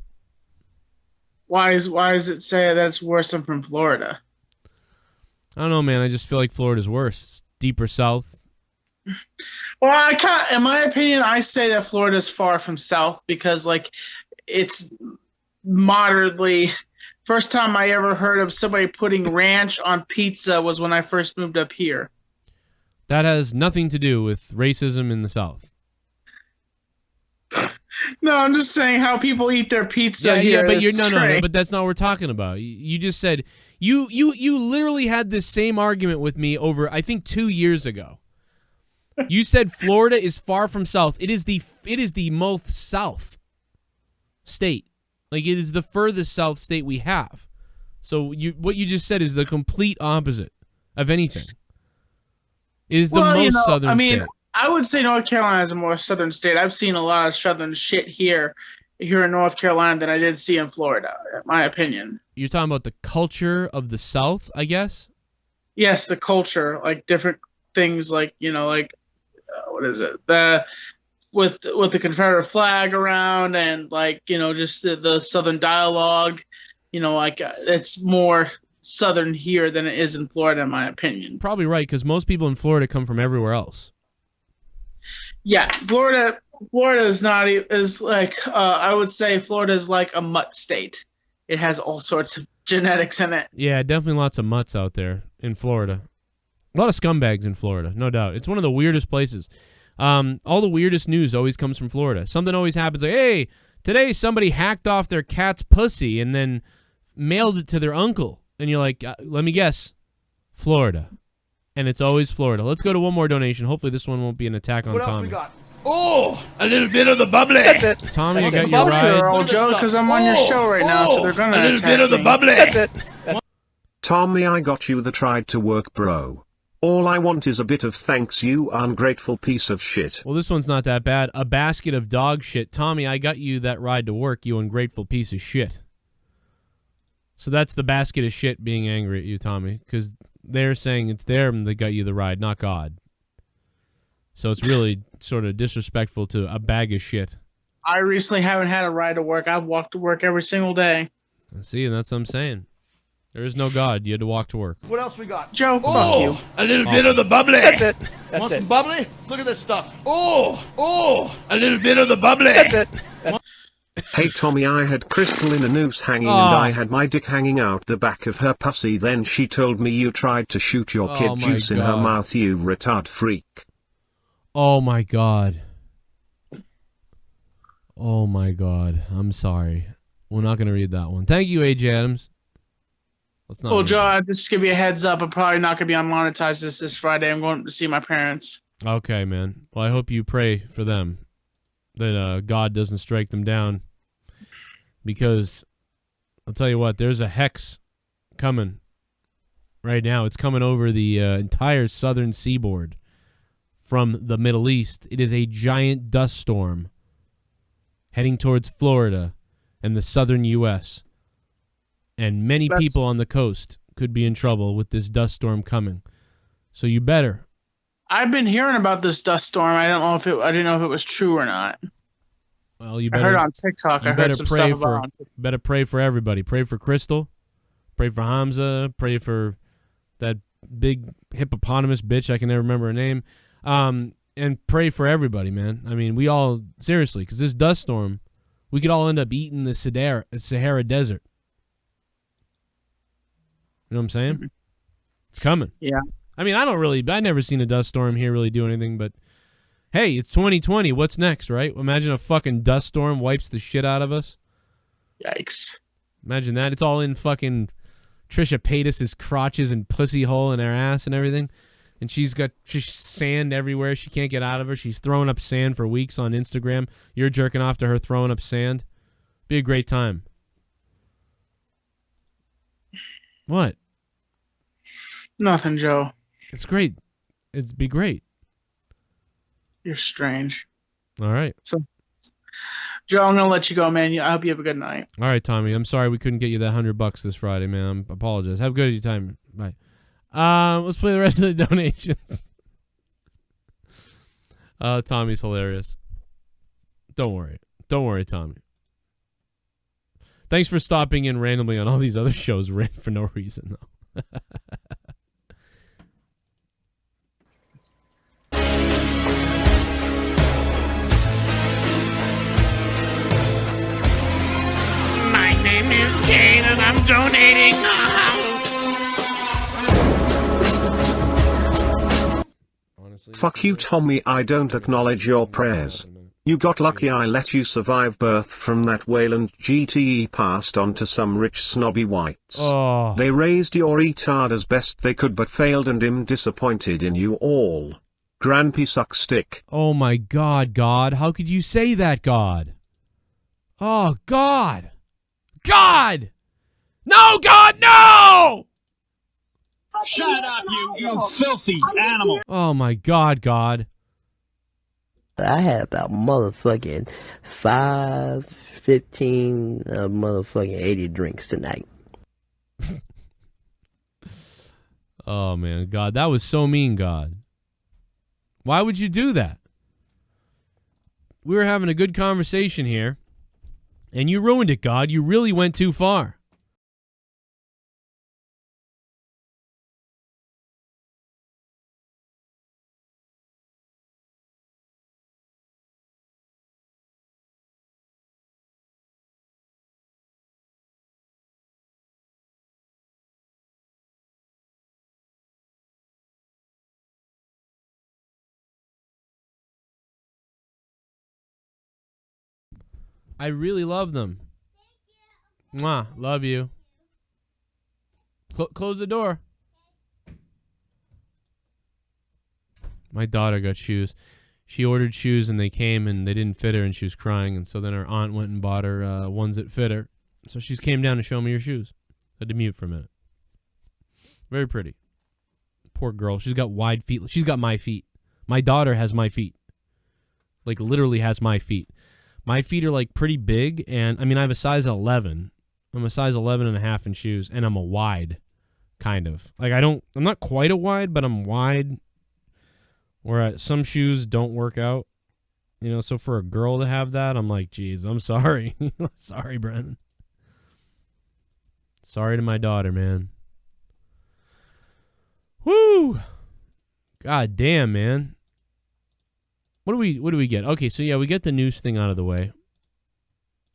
[SPEAKER 3] Why is it say that it's worse than from Florida?
[SPEAKER 1] I don't know, man. I just feel like Florida's worse. It's deeper south.
[SPEAKER 3] Well, in my opinion, I say that Florida's far from south because, like, it's moderately... First time I ever heard of somebody putting ranch on pizza was when I first moved up here.
[SPEAKER 1] That has nothing to do with racism in the South.
[SPEAKER 3] No, I'm just saying how people eat their pizza here.
[SPEAKER 1] Yeah, but no, but that's not what we're talking about. You just said you literally had this same argument with me over I think 2 years ago. You said Florida is far from South. It is the most South state. Like, it is the furthest south state we have. So what you just said is the complete opposite of anything. It is the most southern state.
[SPEAKER 3] I would say North Carolina is a more southern state. I've seen a lot of southern shit here in North Carolina than I did see in Florida, in my opinion.
[SPEAKER 1] You're talking about the culture of the South, I guess?
[SPEAKER 3] Yes, the culture. Like, different things like, what is it? With the Confederate flag around and, like, just the Southern dialogue, it's more Southern here than it is in Florida, in my opinion.
[SPEAKER 1] Probably right, because most people in Florida come from everywhere else.
[SPEAKER 3] Yeah, Florida is not, is like, I would say Florida is like a mutt state. it has all sorts of genetics in it.
[SPEAKER 1] Yeah, definitely lots of mutts out there in Florida. A lot of scumbags in Florida, no doubt. It's one of the weirdest places. All the weirdest news always comes from Florida. Something always happens like, hey, today somebody hacked off their cat's pussy and then mailed it to their uncle. And you're like, let me guess, Florida. And it's always Florida. Let's go to one more donation. Hopefully this one won't be an attack on
[SPEAKER 4] What
[SPEAKER 1] Tommy.
[SPEAKER 4] else we got? Oh, a little bit of the bubbly.
[SPEAKER 3] That's it.
[SPEAKER 1] Tommy, I got
[SPEAKER 3] Well,
[SPEAKER 1] your
[SPEAKER 3] sure,
[SPEAKER 1] ride.
[SPEAKER 3] old Joe, because I'm on your show right now, so they're gonna
[SPEAKER 4] a little
[SPEAKER 3] attack
[SPEAKER 4] bit of the
[SPEAKER 3] me.
[SPEAKER 4] bubbly.
[SPEAKER 3] That's it.
[SPEAKER 6] Tommy, I got you the tried to work, bro. All I want is a bit of thanks, you ungrateful piece of shit.
[SPEAKER 1] Well, this one's not that bad. A basket of dog shit. Tommy, I got you that ride to work, you ungrateful piece of shit. So that's the basket of shit being angry at you, Tommy, because they're saying it's them that got you the ride, not God. So it's really sort of disrespectful to a bag of shit.
[SPEAKER 3] I recently haven't had a ride to work. I've walked to work every single day.
[SPEAKER 1] See, and that's what I'm saying. There is no God. You had to walk to work.
[SPEAKER 4] What else we got?
[SPEAKER 3] Joe, fuck you.
[SPEAKER 4] A little bit of the bubbly.
[SPEAKER 3] That's it. That's
[SPEAKER 4] Want
[SPEAKER 3] it.
[SPEAKER 4] some bubbly? Look at this stuff. Oh, a little bit of the bubbly.
[SPEAKER 3] That's it.
[SPEAKER 6] Hey Tommy, I had Crystal in a noose hanging and I had my dick hanging out the back of her pussy. Then she told me you tried to shoot your kid
[SPEAKER 1] my
[SPEAKER 6] juice in her
[SPEAKER 1] God.
[SPEAKER 6] mouth, you retard freak.
[SPEAKER 1] Oh, my God. Oh, my God. I'm sorry. We're not going to read that one. Thank you, AJ Adams. Let's not
[SPEAKER 3] Well,
[SPEAKER 1] read
[SPEAKER 3] Joe,
[SPEAKER 1] that.
[SPEAKER 3] just to give you a heads up, I'm probably not going to be on monetized this Friday. I'm going to see my parents.
[SPEAKER 1] Okay, man. Well, I hope you pray for them that God doesn't strike them down, because I'll tell you what, there's a hex coming right now. It's coming over the entire southern seaboard from the Middle East. It is a giant dust storm heading towards Florida and the southern U.S., and many people on the coast could be in trouble with this dust storm coming. So you better.
[SPEAKER 3] I've been hearing about this dust storm. I didn't know if it was true or not.
[SPEAKER 1] Well, you
[SPEAKER 3] I
[SPEAKER 1] better.
[SPEAKER 3] heard on TikTok. I heard some stuff about it.
[SPEAKER 1] Better pray for everybody. Pray for Crystal. Pray for Hamza. Pray for that big hippopotamus bitch. I can never remember her name. And pray for everybody, man. I mean, we all seriously, because this dust storm, we could all end up eating the Sahara Desert. You know what I'm saying? It's coming.
[SPEAKER 3] Yeah.
[SPEAKER 1] I mean, I never seen a dust storm here really do anything, but hey, it's 2020. What's next, right? Imagine a fucking dust storm wipes the shit out of us.
[SPEAKER 3] Yikes.
[SPEAKER 1] Imagine that. It's all in fucking Trisha Paytas's crotches and pussy hole in her ass and everything. And she's got just sand everywhere. She can't get out of her. She's throwing up sand for weeks on Instagram. You're jerking off to her throwing up sand. Be a great time. What?
[SPEAKER 3] Nothing, Joe.
[SPEAKER 1] It's great. It'd be great.
[SPEAKER 3] You're strange.
[SPEAKER 1] All right.
[SPEAKER 3] So, Joe, I'm going to let you go, man. I hope you have a good night.
[SPEAKER 1] All right, Tommy. I'm sorry we couldn't get you that $100 this Friday, man. I apologize. Have a good time. Bye. Let's play the rest of the donations. Tommy's hilarious. Don't worry. Don't worry, Tommy. Thanks for stopping in randomly on all these other shows for no reason, though.
[SPEAKER 7] My name is Kane and I'm donating.
[SPEAKER 1] Honestly,
[SPEAKER 6] Fuck you, Tommy, I don't acknowledge your prayers. You got lucky I let you survive birth from that Wayland GTE passed on to some rich snobby whites.
[SPEAKER 1] Oh.
[SPEAKER 6] They raised your retard as best they could but failed and I'm disappointed in you all. Grandpa suck stick.
[SPEAKER 1] Oh my God, God. How could you say that, God? Oh, God. God! No, God, no!
[SPEAKER 8] Shut up, you filthy animal.
[SPEAKER 1] Oh my God, God.
[SPEAKER 9] I had about motherfucking 15 motherfucking 80 drinks tonight.
[SPEAKER 1] Oh man, God, that was so mean, God. Why would you do that? We were having a good conversation here, and you ruined it, God. You really went too far. I really love them. Mwah, love you. Close the door. My daughter got shoes. She ordered shoes and they came and they didn't fit her and she was crying. And so then her aunt went and bought her ones that fit her. So she came down to show me her shoes. I had to mute for a minute. Very pretty. Poor girl. She's got wide feet. She's got my feet. My daughter has my feet. Like literally has my feet. My feet are like pretty big. And I mean, I have a size 11. I'm a size 11 and a half in shoes. And I'm a wide. Kind of. Like I'm not quite a wide, but I'm wide. Where some shoes don't work out. You know, so for a girl to have that, I'm like, geez, I'm sorry. Sorry, Brennan. Sorry to my daughter, man. Woo! God damn, man. What do we get? Okay, so yeah, we get the news thing out of the way.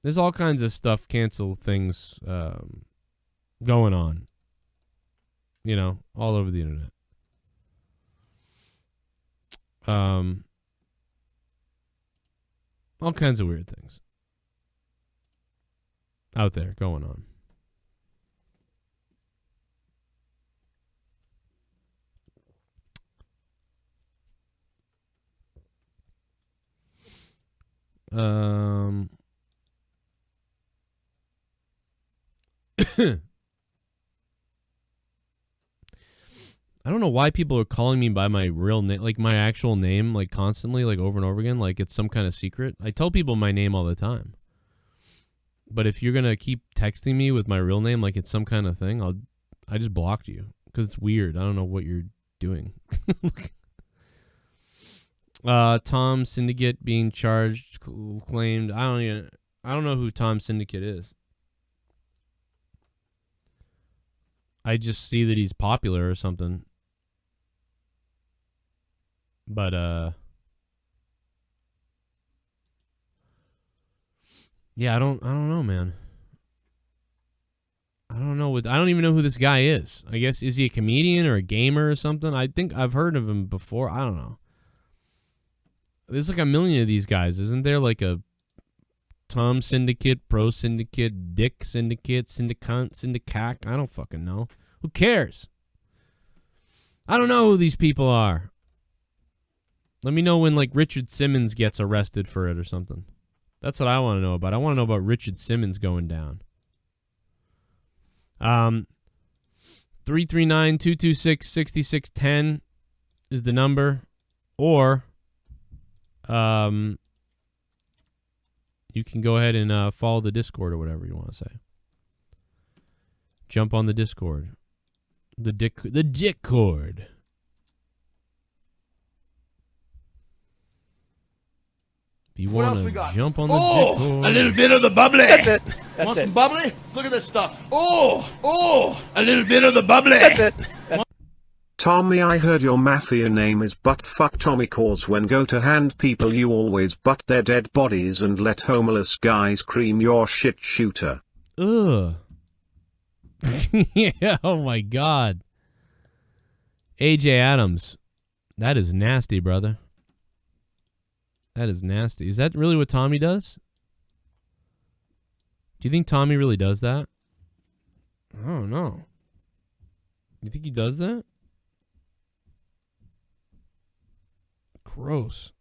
[SPEAKER 1] There's all kinds of stuff, cancel things going on. You know, all over the internet. All kinds of weird things out there going on. I don't know why people are calling me by my real name, like my actual name, like constantly, like over and over again, like it's some kind of secret. I tell people my name all the time. But if you're going to keep texting me with my real name like it's some kind of thing, I just blocked you because it's weird. I don't know what you're doing. Tom Syndicate being charged, claimed. I don't know who Tom Syndicate is. I just see that he's popular or something. But yeah, I don't know, man. I don't know I don't even know who this guy is. I guess is he a comedian or a gamer or something? I think I've heard of him before. I don't know. There's like a million of these guys, isn't there? Like a Tom Syndicate, Pro Syndicate, Dick Syndicate, Syndicant, Syndicac. I don't fucking know. Who cares? I don't know who these people are. Let me know when like Richard Simmons gets arrested for it or something. That's what I want to know about. I want to know about Richard Simmons going down. 339-226-6610 is the number. Or you can go ahead and follow the Discord or whatever you want to say. Jump on the Discord. The Discord. If you want to jump on the Discord.
[SPEAKER 8] A little bit of the bubbly.
[SPEAKER 4] That's it.
[SPEAKER 8] Want some bubbly? Look at this stuff. Oh, a little bit of the bubbly.
[SPEAKER 4] That's it.
[SPEAKER 6] Tommy, I heard your mafia name is Buttfuck Tommy, cause when go to hand people you always butt their dead bodies and let homeless guys cream your shit shooter.
[SPEAKER 1] Ugh. Yeah, oh my God. AJ Adams. That is nasty, brother. That is nasty. Is that really what Tommy does? Do you think Tommy really does that? I don't know. You think he does that? Gross.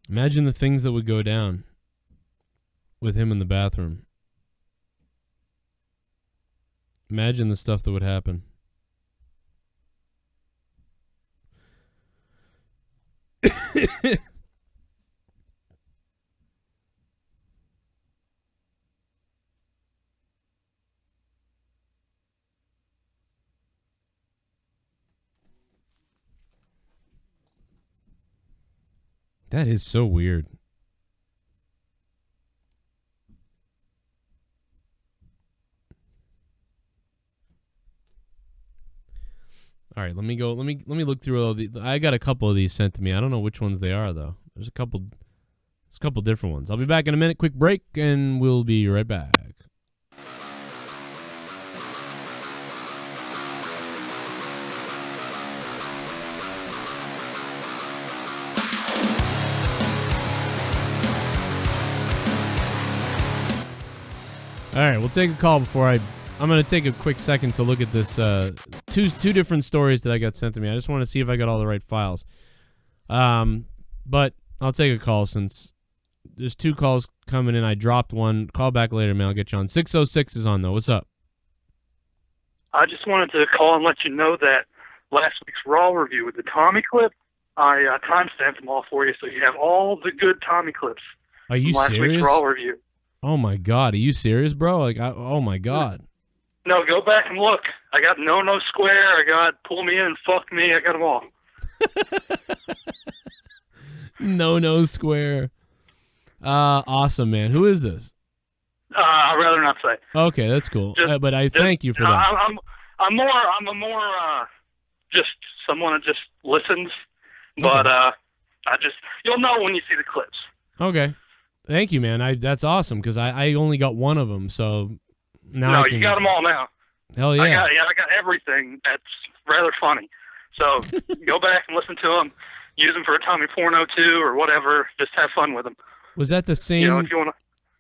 [SPEAKER 1] Imagine the things that would go down with him in the bathroom. Imagine the stuff that would happen. That is so weird. All right, let me look through all the. I got a couple of these sent to me. I don't know which ones they are though. There's a couple different ones. I'll be back in a minute. Quick break, and we'll be right back. All right, we'll take a call before I'm going to take a quick second to look at this two different stories that I got sent to me. I just want to see if I got all the right files. But I'll take a call since there's 2 calls coming in. I dropped one. Call back later, man. I'll get you on. 606 is on, though. What's up?
[SPEAKER 10] I just wanted to call and let you know that last week's Raw review with the Tommy clip, I timestamped them all for you, so you have all the good Tommy clips.
[SPEAKER 1] Are you
[SPEAKER 10] from last
[SPEAKER 1] serious?
[SPEAKER 10] Week's Raw review.
[SPEAKER 1] Oh my God, are you serious, bro? Like, oh my God.
[SPEAKER 10] No, go back and look. I got No Square. I got Pull Me In, Fuck Me. I got them all.
[SPEAKER 1] No Square. Awesome, man. Who is this?
[SPEAKER 10] I'd rather not say.
[SPEAKER 1] Okay, that's cool. But I thank you for that.
[SPEAKER 10] I'm more just someone that just listens, but you'll know when you see the clips.
[SPEAKER 1] Okay, thank you, man. That's awesome because I only got one of them, so now
[SPEAKER 10] you got them all now.
[SPEAKER 1] Hell yeah!
[SPEAKER 10] I got everything. That's rather funny. So go back and listen to them. Use them for a Tommy porno too, or whatever. Just have fun with them.
[SPEAKER 1] Was that the same?
[SPEAKER 10] You know, if you want to.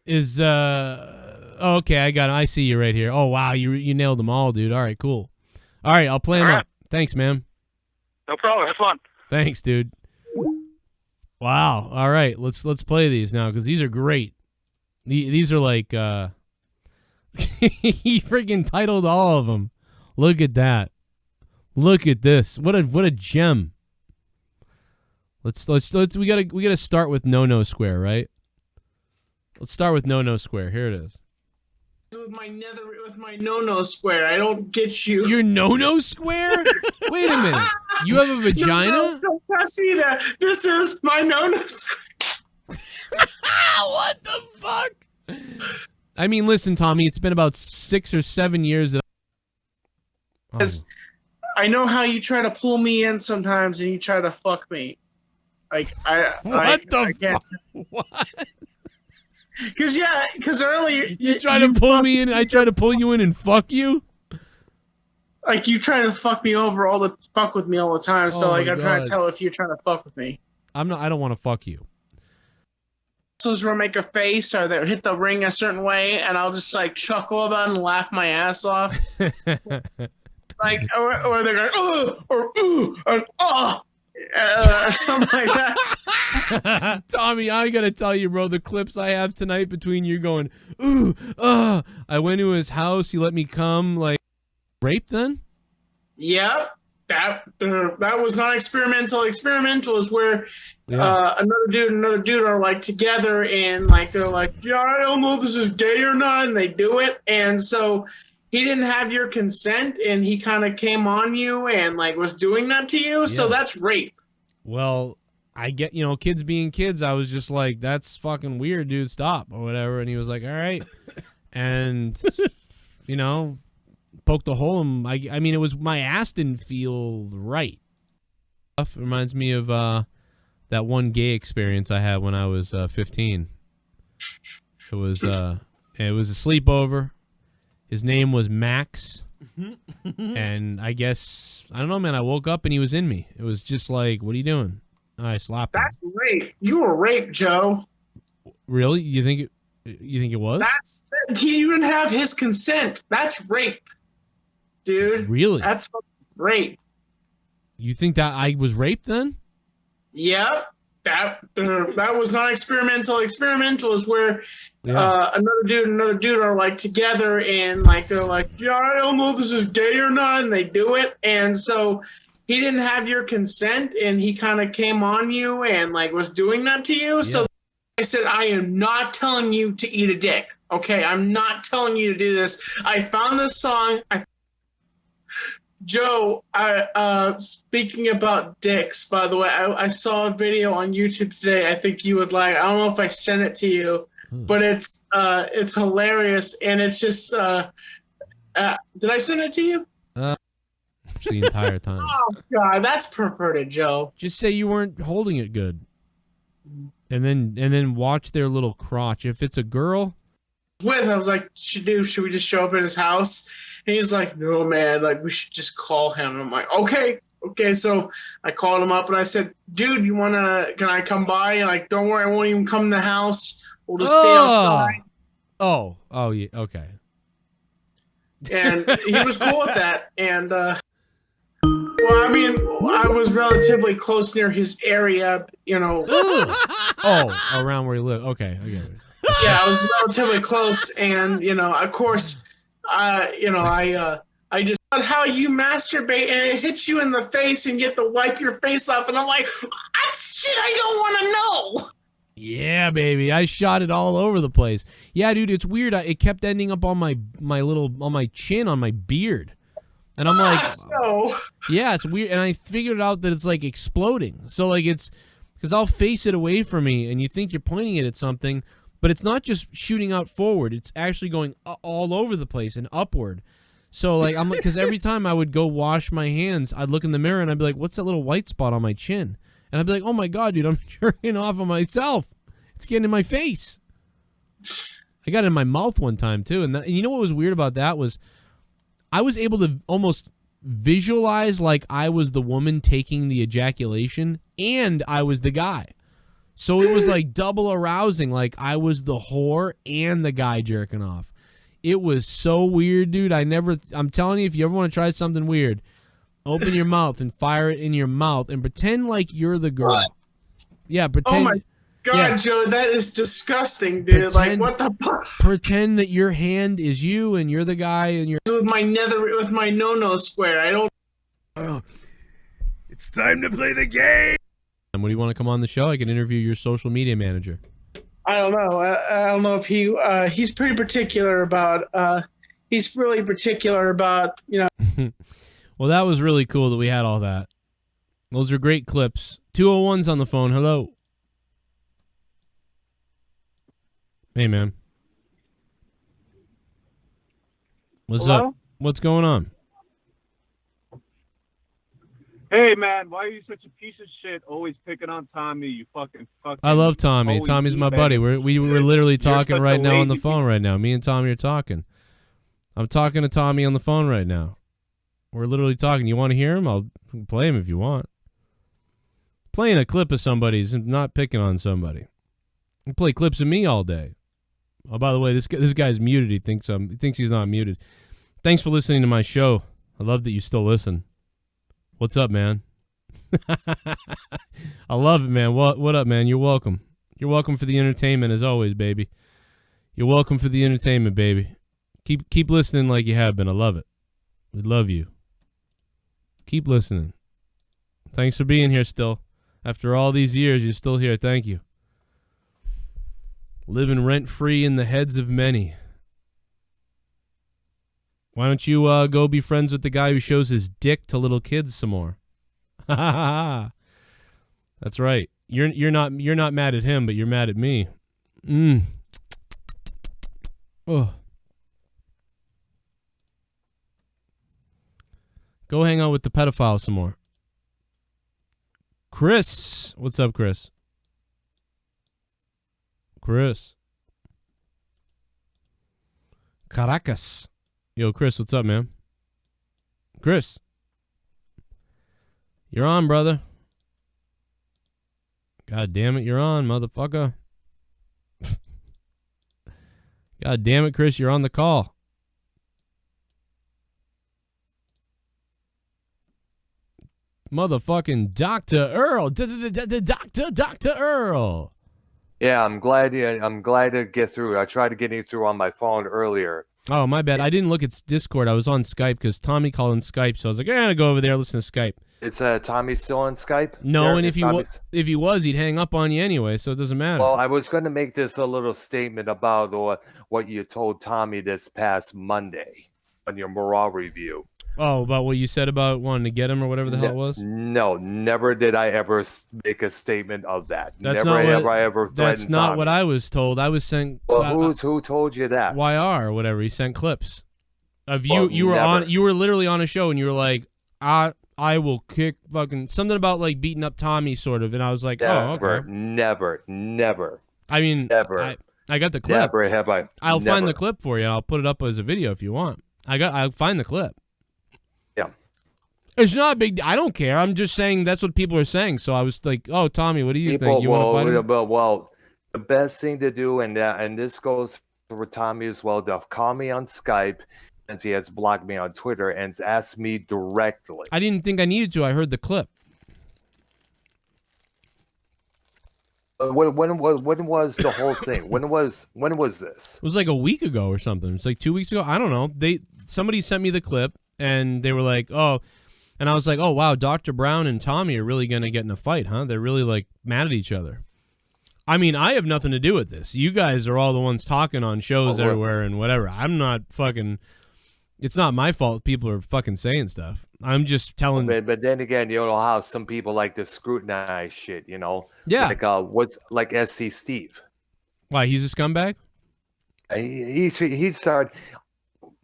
[SPEAKER 1] Is oh, okay, I got it. I see you right here. Oh wow, you nailed them all, dude. All right, cool. All right, I'll play them up. Thanks, man.
[SPEAKER 10] No problem. Have fun.
[SPEAKER 1] Thanks, dude. Wow. All right, let's play these now because these are great. These are like he freaking titled all of them. Look at that. Look at this. What a gem. Let's we gotta start with No Square, right? Let's start with No Square. Here it is.
[SPEAKER 3] With my No Square, I don't get you.
[SPEAKER 1] Your No Square? Wait a minute. You have a vagina?
[SPEAKER 3] No, don't see that. This is my No Square.
[SPEAKER 1] What the fuck? I mean, listen, Tommy. It's been about 6 or 7 years that.
[SPEAKER 3] I know how you try to pull me in sometimes, and you try to fuck me. Like
[SPEAKER 1] What the fuck? What?
[SPEAKER 3] Because earlier
[SPEAKER 1] you try to pull me in. I try to pull you in and fuck you.
[SPEAKER 3] Like you try to fuck me over fuck with me all the time. So like I'm trying to tell if you're trying to fuck with me.
[SPEAKER 1] I'm not. I don't want to fuck you.
[SPEAKER 3] So will make a face or they hit the ring a certain way, and I'll just like chuckle about it and laugh my ass off. Like or they're going or something like that.
[SPEAKER 1] Tommy, I gotta tell you, bro, the clips I have tonight between you going, I went to his house, he let me come, like, rape then?
[SPEAKER 3] Yep. That was not experimental. Experimental is where another dude and another dude are like together and like they're like, yeah, I don't know if this is gay or not, and they do it, and so he didn't have your consent, and he kind of came on you and like was doing that to you. Yeah. So that's rape.
[SPEAKER 1] Well, I get, kids being kids. I was just like, that's fucking weird, dude. Stop or whatever. And he was like, all right, and poked a hole in. I mean, it was my ass didn't feel right. It reminds me of that one gay experience I had when I was 15. It was a sleepover. His name was Max, and I guess, I don't know, man, I woke up and he was in me. It was just like, what are you doing? I slapped him.
[SPEAKER 3] That's rape. You were raped, Joe.
[SPEAKER 1] Really? You think it was?
[SPEAKER 3] He didn't have his consent. That's rape, dude.
[SPEAKER 1] Really?
[SPEAKER 3] That's rape.
[SPEAKER 1] You think that I was raped then?
[SPEAKER 3] Yep. That was not experimental. Experimental is where another dude and another dude are like together and like they're like, yeah, I don't know if this is gay or not, and they do it, and so he didn't have your consent and he kind of came on you and like was doing that to you. Yeah. So I said, I am not telling you to eat a dick. Okay, I'm not telling you to do this. I found this song. Joe, speaking about dicks, by the way, I saw a video on YouTube today I think you would like. I don't know if I sent it to you, but it's hilarious, and it's just did I send it to you?
[SPEAKER 1] The entire time.
[SPEAKER 3] Oh God, that's perverted, Joe.
[SPEAKER 1] Just say you weren't holding it good. And then watch their little crotch. If it's a girl,
[SPEAKER 3] I was like, should we just show up at his house? And he's like, no, man, like, we should just call him. And I'm like, okay. So I called him up and I said, dude, can I come by? And like, don't worry, I won't even come in the house. We'll just stay outside.
[SPEAKER 1] Oh, yeah, okay.
[SPEAKER 3] And he was cool with that. And well, I mean, I was relatively close near his area, you know.
[SPEAKER 1] Oh, around where he lived. Okay, I get it.
[SPEAKER 3] Yeah, I was relatively close, and you know, of course, you know, I just thought how you masturbate and it hits you in the face and you get to wipe your face off, and I'm like, that's shit I don't want to know.
[SPEAKER 1] Yeah, baby, I shot it all over the place. Yeah, dude, it's weird. It kept ending up on my chin, on my beard, and I'm like,
[SPEAKER 3] so.
[SPEAKER 1] Yeah, it's weird. And I figured out that it's like exploding. So like it's because I'll face it away from me, and you think you're pointing it at something, but it's not just shooting out forward. It's actually going all over the place and upward. So like I'm because every time I would go wash my hands, I'd look in the mirror and I'd be like, "What's that little white spot on my chin?" And I'd be like, "Oh my god, dude, I'm jerking off on myself. It's getting in my face." I got it in my mouth one time too, and you know what was weird about that was I was able to almost visualize like I was the woman taking the ejaculation and I was the guy. So it was like double arousing, like I was the whore and the guy jerking off. It was so weird, dude. I'm telling you, if you ever want to try something weird, open your mouth and fire it in your mouth and pretend like you're the girl.
[SPEAKER 3] What?
[SPEAKER 1] Yeah, pretend.
[SPEAKER 3] Oh my god,
[SPEAKER 1] yeah.
[SPEAKER 3] Joe, that is disgusting, dude. Like, what the fuck?
[SPEAKER 1] Pretend that your hand is you and you're the guy and you're
[SPEAKER 3] with my no square. I don't.
[SPEAKER 5] Oh, it's time to play the game.
[SPEAKER 1] And what do you want to come on the show? I can interview your social media manager.
[SPEAKER 3] I don't know. I don't know if he's pretty particular about. He's really particular about, you know.
[SPEAKER 1] Well, that was really cool that we had all that. Those are great clips. 201's on the phone. Hello. Hey, man. What's
[SPEAKER 11] Hello?
[SPEAKER 1] up? What's going on?
[SPEAKER 11] Hey, man, why are you such a piece of shit always picking on Tommy, you fucking.
[SPEAKER 1] I love Tommy.
[SPEAKER 11] always
[SPEAKER 1] Tommy's my
[SPEAKER 11] do
[SPEAKER 1] buddy.
[SPEAKER 11] that
[SPEAKER 1] We
[SPEAKER 11] shit.
[SPEAKER 1] were literally
[SPEAKER 11] You're
[SPEAKER 1] talking
[SPEAKER 11] such
[SPEAKER 1] right
[SPEAKER 11] a
[SPEAKER 1] now on the
[SPEAKER 11] lazy
[SPEAKER 1] phone right now. Me and Tommy are talking. I'm talking to Tommy on the phone right now. We're literally talking. You want to hear him? I'll play him if you want. Playing a clip of somebody is not picking on somebody. You play clips of me all day. Oh, by the way, this guy's muted. He thinks he's not muted. Thanks for listening to my show. I love that you still listen. What's up, man? I love it, man. What up, man? You're welcome. You're welcome for the entertainment as always, baby. You're welcome for the entertainment, baby. Keep listening like you have been. I love it. We love you. Keep listening. Thanks for being here still. After all these years, you're still here. Thank you. Living rent-free in the heads of many. Why don't you go be friends with the guy who shows his dick to little kids some more? That's right. You're not mad at him, but you're mad at me. Oh. Go hang out with the pedophile some more. Chris. What's up, Chris? Chris. Caracas. Yo, Chris, what's up, man? Chris. You're on, brother. God damn it, you're on, motherfucker. God damn it, Chris, you're on the call. Motherfucking Dr. Earl. Dr. Earl.
[SPEAKER 12] Yeah, I'm glad to get through. I tried to get you through on my phone earlier.
[SPEAKER 1] Oh, my bad. I didn't look at Discord. I was on Skype because Tommy called in Skype, so I was like, I'm going to go over there, listen to Skype.
[SPEAKER 12] Is Tommy still on Skype?
[SPEAKER 1] No,
[SPEAKER 12] There?
[SPEAKER 1] and
[SPEAKER 12] Is
[SPEAKER 1] if he was, he'd hang up on you anyway, so it doesn't matter.
[SPEAKER 12] Well, I was going to make this a little statement about what you told Tommy this past Monday on your morale review.
[SPEAKER 1] Oh, about what you said about wanting to get him or whatever the hell it was?
[SPEAKER 12] No, never did I ever make a statement of that.
[SPEAKER 1] That's
[SPEAKER 12] never
[SPEAKER 1] not
[SPEAKER 12] have I ever threatened
[SPEAKER 1] That's not
[SPEAKER 12] Tommy.
[SPEAKER 1] what I was told. I was sent.
[SPEAKER 12] Well, who told you that?
[SPEAKER 1] YR or whatever. He sent clips of you.
[SPEAKER 12] Well,
[SPEAKER 1] you were
[SPEAKER 12] never.
[SPEAKER 1] on. You were literally on a show, and you were like, I will kick fucking something about like beating up Tommy, sort of. And I was like, oh, okay.
[SPEAKER 12] Never.
[SPEAKER 1] I mean,
[SPEAKER 12] never.
[SPEAKER 1] I got the clip.
[SPEAKER 12] Never have I.
[SPEAKER 1] I'll
[SPEAKER 12] never.
[SPEAKER 1] find the clip for you. And I'll put it up as a video if you want. I'll find the clip.
[SPEAKER 12] Yeah.
[SPEAKER 1] It's not a big. I don't care. I'm just saying that's what people are saying. So I was like, "Oh, Tommy, what do you think? You want to fight him?"
[SPEAKER 12] Well, the best thing to do, and this goes for Tommy as well to call me on Skype, since he has blocked me on Twitter, and asked me directly.
[SPEAKER 1] I didn't think I needed to. I heard the clip.
[SPEAKER 12] When was the whole thing? When was this?
[SPEAKER 1] It was like a week ago or something. It's like 2 weeks ago. I don't know. Somebody sent me the clip, and they were like, "Oh," and I was like, "Oh wow, Dr. Brown and Tommy are really gonna get in a fight, huh? They're really like mad at each other." I mean, I have nothing to do with this. You guys are all the ones talking on shows everywhere and whatever. I'm not fucking. It's not my fault. People are fucking saying stuff. I'm just telling.
[SPEAKER 12] But then again, you know how some people like to scrutinize shit. You know.
[SPEAKER 1] Yeah.
[SPEAKER 12] Like what's like SC Steve.
[SPEAKER 1] Why, he's a scumbag?
[SPEAKER 12] He started.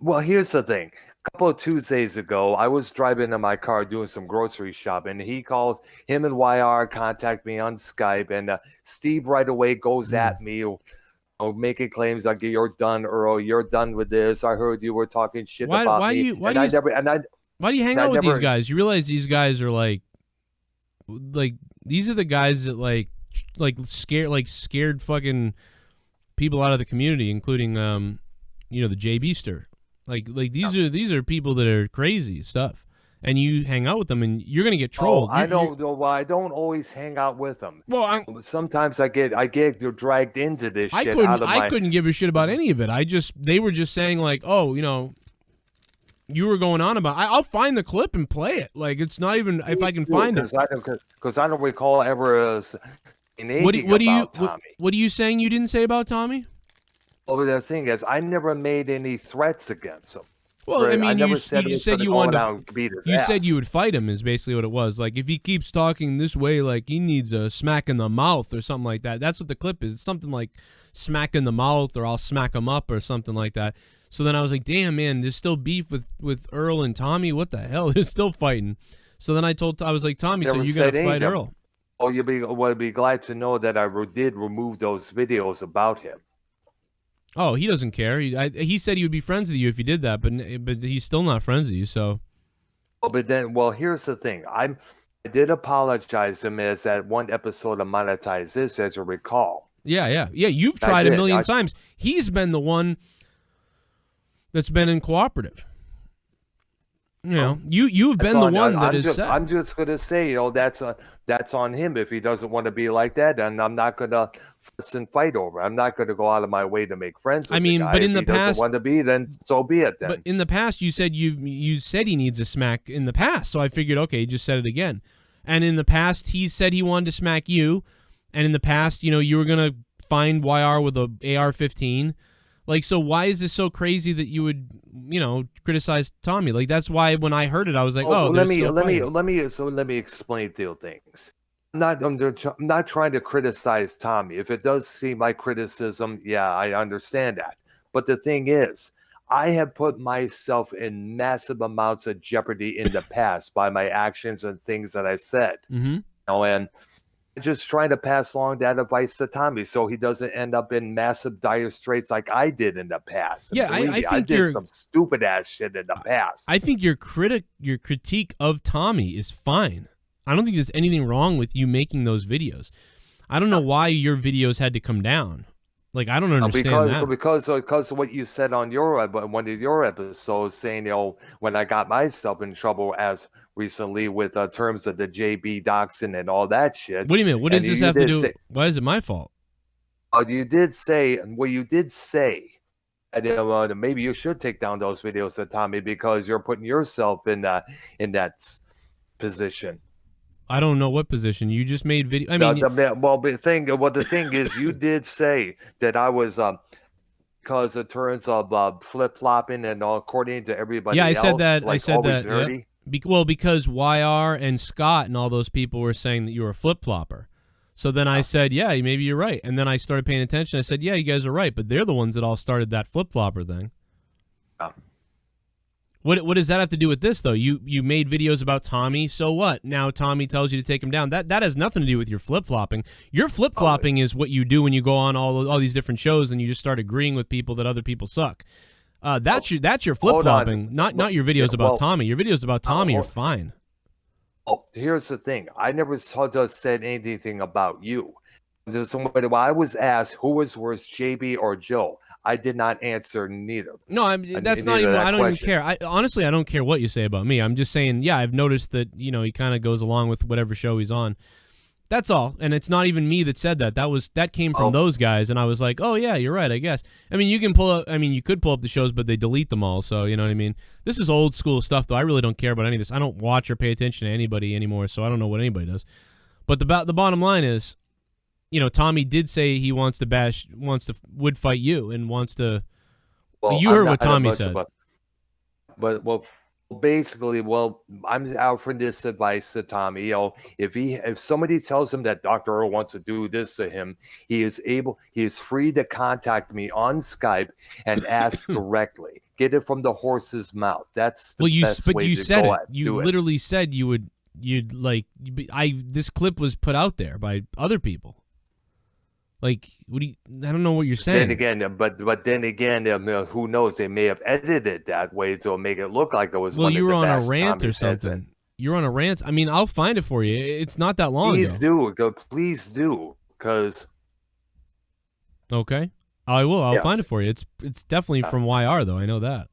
[SPEAKER 12] Well, here's the thing. A couple of Tuesdays ago, I was driving in my car doing some grocery shopping. He called, him and YR contact me on Skype, and Steve right away goes at me, making claims like, "You're done, Earl. You're done with this. I heard you were talking shit about me." Why do
[SPEAKER 1] you hang out with these guys? You realize these guys are like these are the guys that like scared fucking people out of the community, including the JBster. Like these are people that are crazy stuff, and you hang out with them, and you're gonna get trolled.
[SPEAKER 12] I don't always hang out with them. Well, sometimes I get dragged into this shit.
[SPEAKER 1] I couldn't give a shit about any of it. They were just saying like, "Oh, you were going on about." I'll find the clip and play it. Like, it's not even if I can find it,
[SPEAKER 12] because I don't recall ever
[SPEAKER 1] what are you saying you didn't say about Tommy?
[SPEAKER 12] Well, the thing is, I never made any threats against him.
[SPEAKER 1] Well, I mean, you
[SPEAKER 12] said
[SPEAKER 1] you wanted to beat his ass. Said you would fight him is basically what it was. Like, if he keeps talking this way, like he needs a smack in the mouth or something like that. That's what the clip is. It's something like smack in the mouth, or I'll smack him up or something like that. So then I was like, damn, man, there's still beef with Earl and Tommy. What the hell? They're still fighting. So then I was like, Tommy, so you're going to fight Earl?
[SPEAKER 12] Oh, you'll be glad to know that I did remove those videos about him.
[SPEAKER 1] Oh, he doesn't care. He said he would be friends with you if you did that, but he's still not friends with you. So,
[SPEAKER 12] here's the thing. I did apologize to him as that one episode of Monetize This, as you recall.
[SPEAKER 1] Yeah. You've tried a million times. He's been the one that's been in cooperative. You've been the one that is set.
[SPEAKER 12] I'm just gonna say, that's on him if he doesn't want to be like that, and I'm not gonna fuss and fight over. I'm not gonna go out of my way to make friends with the guy.
[SPEAKER 1] But in the
[SPEAKER 12] past, he doesn't want to be, then so be it. Then.
[SPEAKER 1] But in the past, you said you said he needs a smack in the past, so I figured, okay, he just said it again. And in the past, he said he wanted to smack you, and in the past, you were gonna find YR with a AR-15. Like, so why is this so crazy that you would, criticize Tommy? Like, that's why when I heard it, I was like,
[SPEAKER 12] let me explain two things. I'm not trying to criticize Tommy. If it does seem like criticism, yeah, I understand that. But the thing is, I have put myself in massive amounts of jeopardy in the past by my actions and things that I said.
[SPEAKER 1] Mm-hmm.
[SPEAKER 12] And just trying to pass along that advice to Tommy so he doesn't end up in massive dire straits like I did in the past.
[SPEAKER 1] Yeah, I
[SPEAKER 12] did some stupid ass shit in the past.
[SPEAKER 1] I think your critique of Tommy is fine. I don't think there's anything wrong with you making those videos. I don't know why your videos had to come down. Like, I don't understand that.
[SPEAKER 12] Because of what you said on one of your episodes, saying, when I got myself in trouble as recently with terms of the JB doxing and all that shit.
[SPEAKER 1] What do you mean? What does this have to do? Why is it my fault?
[SPEAKER 12] You did say, and maybe you should take down those videos of Tommy because you're putting yourself in that position.
[SPEAKER 1] I don't know what position. You just made video. I mean,
[SPEAKER 12] the thing is, you did say that I was because of turns of flip flopping and according to everybody.
[SPEAKER 1] Yeah, I
[SPEAKER 12] else,
[SPEAKER 1] said that.
[SPEAKER 12] Like,
[SPEAKER 1] I said that. Yep. Because YR and Scott and all those people were saying that you were a flip flopper. So then I said, yeah, maybe you're right. And then I started paying attention. I said, yeah, you guys are right, but they're the ones that all started that flip flopper thing.
[SPEAKER 12] Yeah.
[SPEAKER 1] What does that have to do with this, though? You made videos about Tommy, so what? Now Tommy tells you to take him down. That has nothing to do with your flip-flopping. Your flip-flopping is what you do when you go on all these different shows and you just start agreeing with people that other people suck. That's your flip-flopping, not your videos about Tommy. Your videos about Tommy are fine.
[SPEAKER 12] Oh, here's the thing. I never said anything about you. When I was asked who was worse, JB or Joe, I did not answer neither.
[SPEAKER 1] No, that's not even. I don't even care. Honestly, I don't care what you say about me. I'm just saying, yeah, I've noticed that he kind of goes along with whatever show he's on. That's all, and it's not even me that said that. That came from those guys, and I was like, oh yeah, you're right, I guess. I mean, you can pull up. I mean, you could pull up the shows, but they delete them all. So you know what I mean. This is old school stuff, though. I really don't care about any of this. I don't watch or pay attention to anybody anymore, so I don't know what anybody does. But the bottom line is, Tommy did say he would fight you, and wants to. Well, you heard what Tommy said.
[SPEAKER 12] But basically, I'm offering this advice to Tommy. If somebody tells him that Dr. Earl wants to do this to him, he is free to contact me on Skype and ask directly. Get it from the horse's mouth. That's the best way to go at
[SPEAKER 1] you literally said this clip was put out there by other people. Like, I don't know what you're saying.
[SPEAKER 12] Then again, who knows? They may have edited it that way to make it look like it was.
[SPEAKER 1] Well, you were on a rant or something. You're on a rant. I mean, I'll find it for you. It's not that long ago.
[SPEAKER 12] Please do, because.
[SPEAKER 1] Okay, I will. I'll find it for you. It's definitely from YR though. I know that.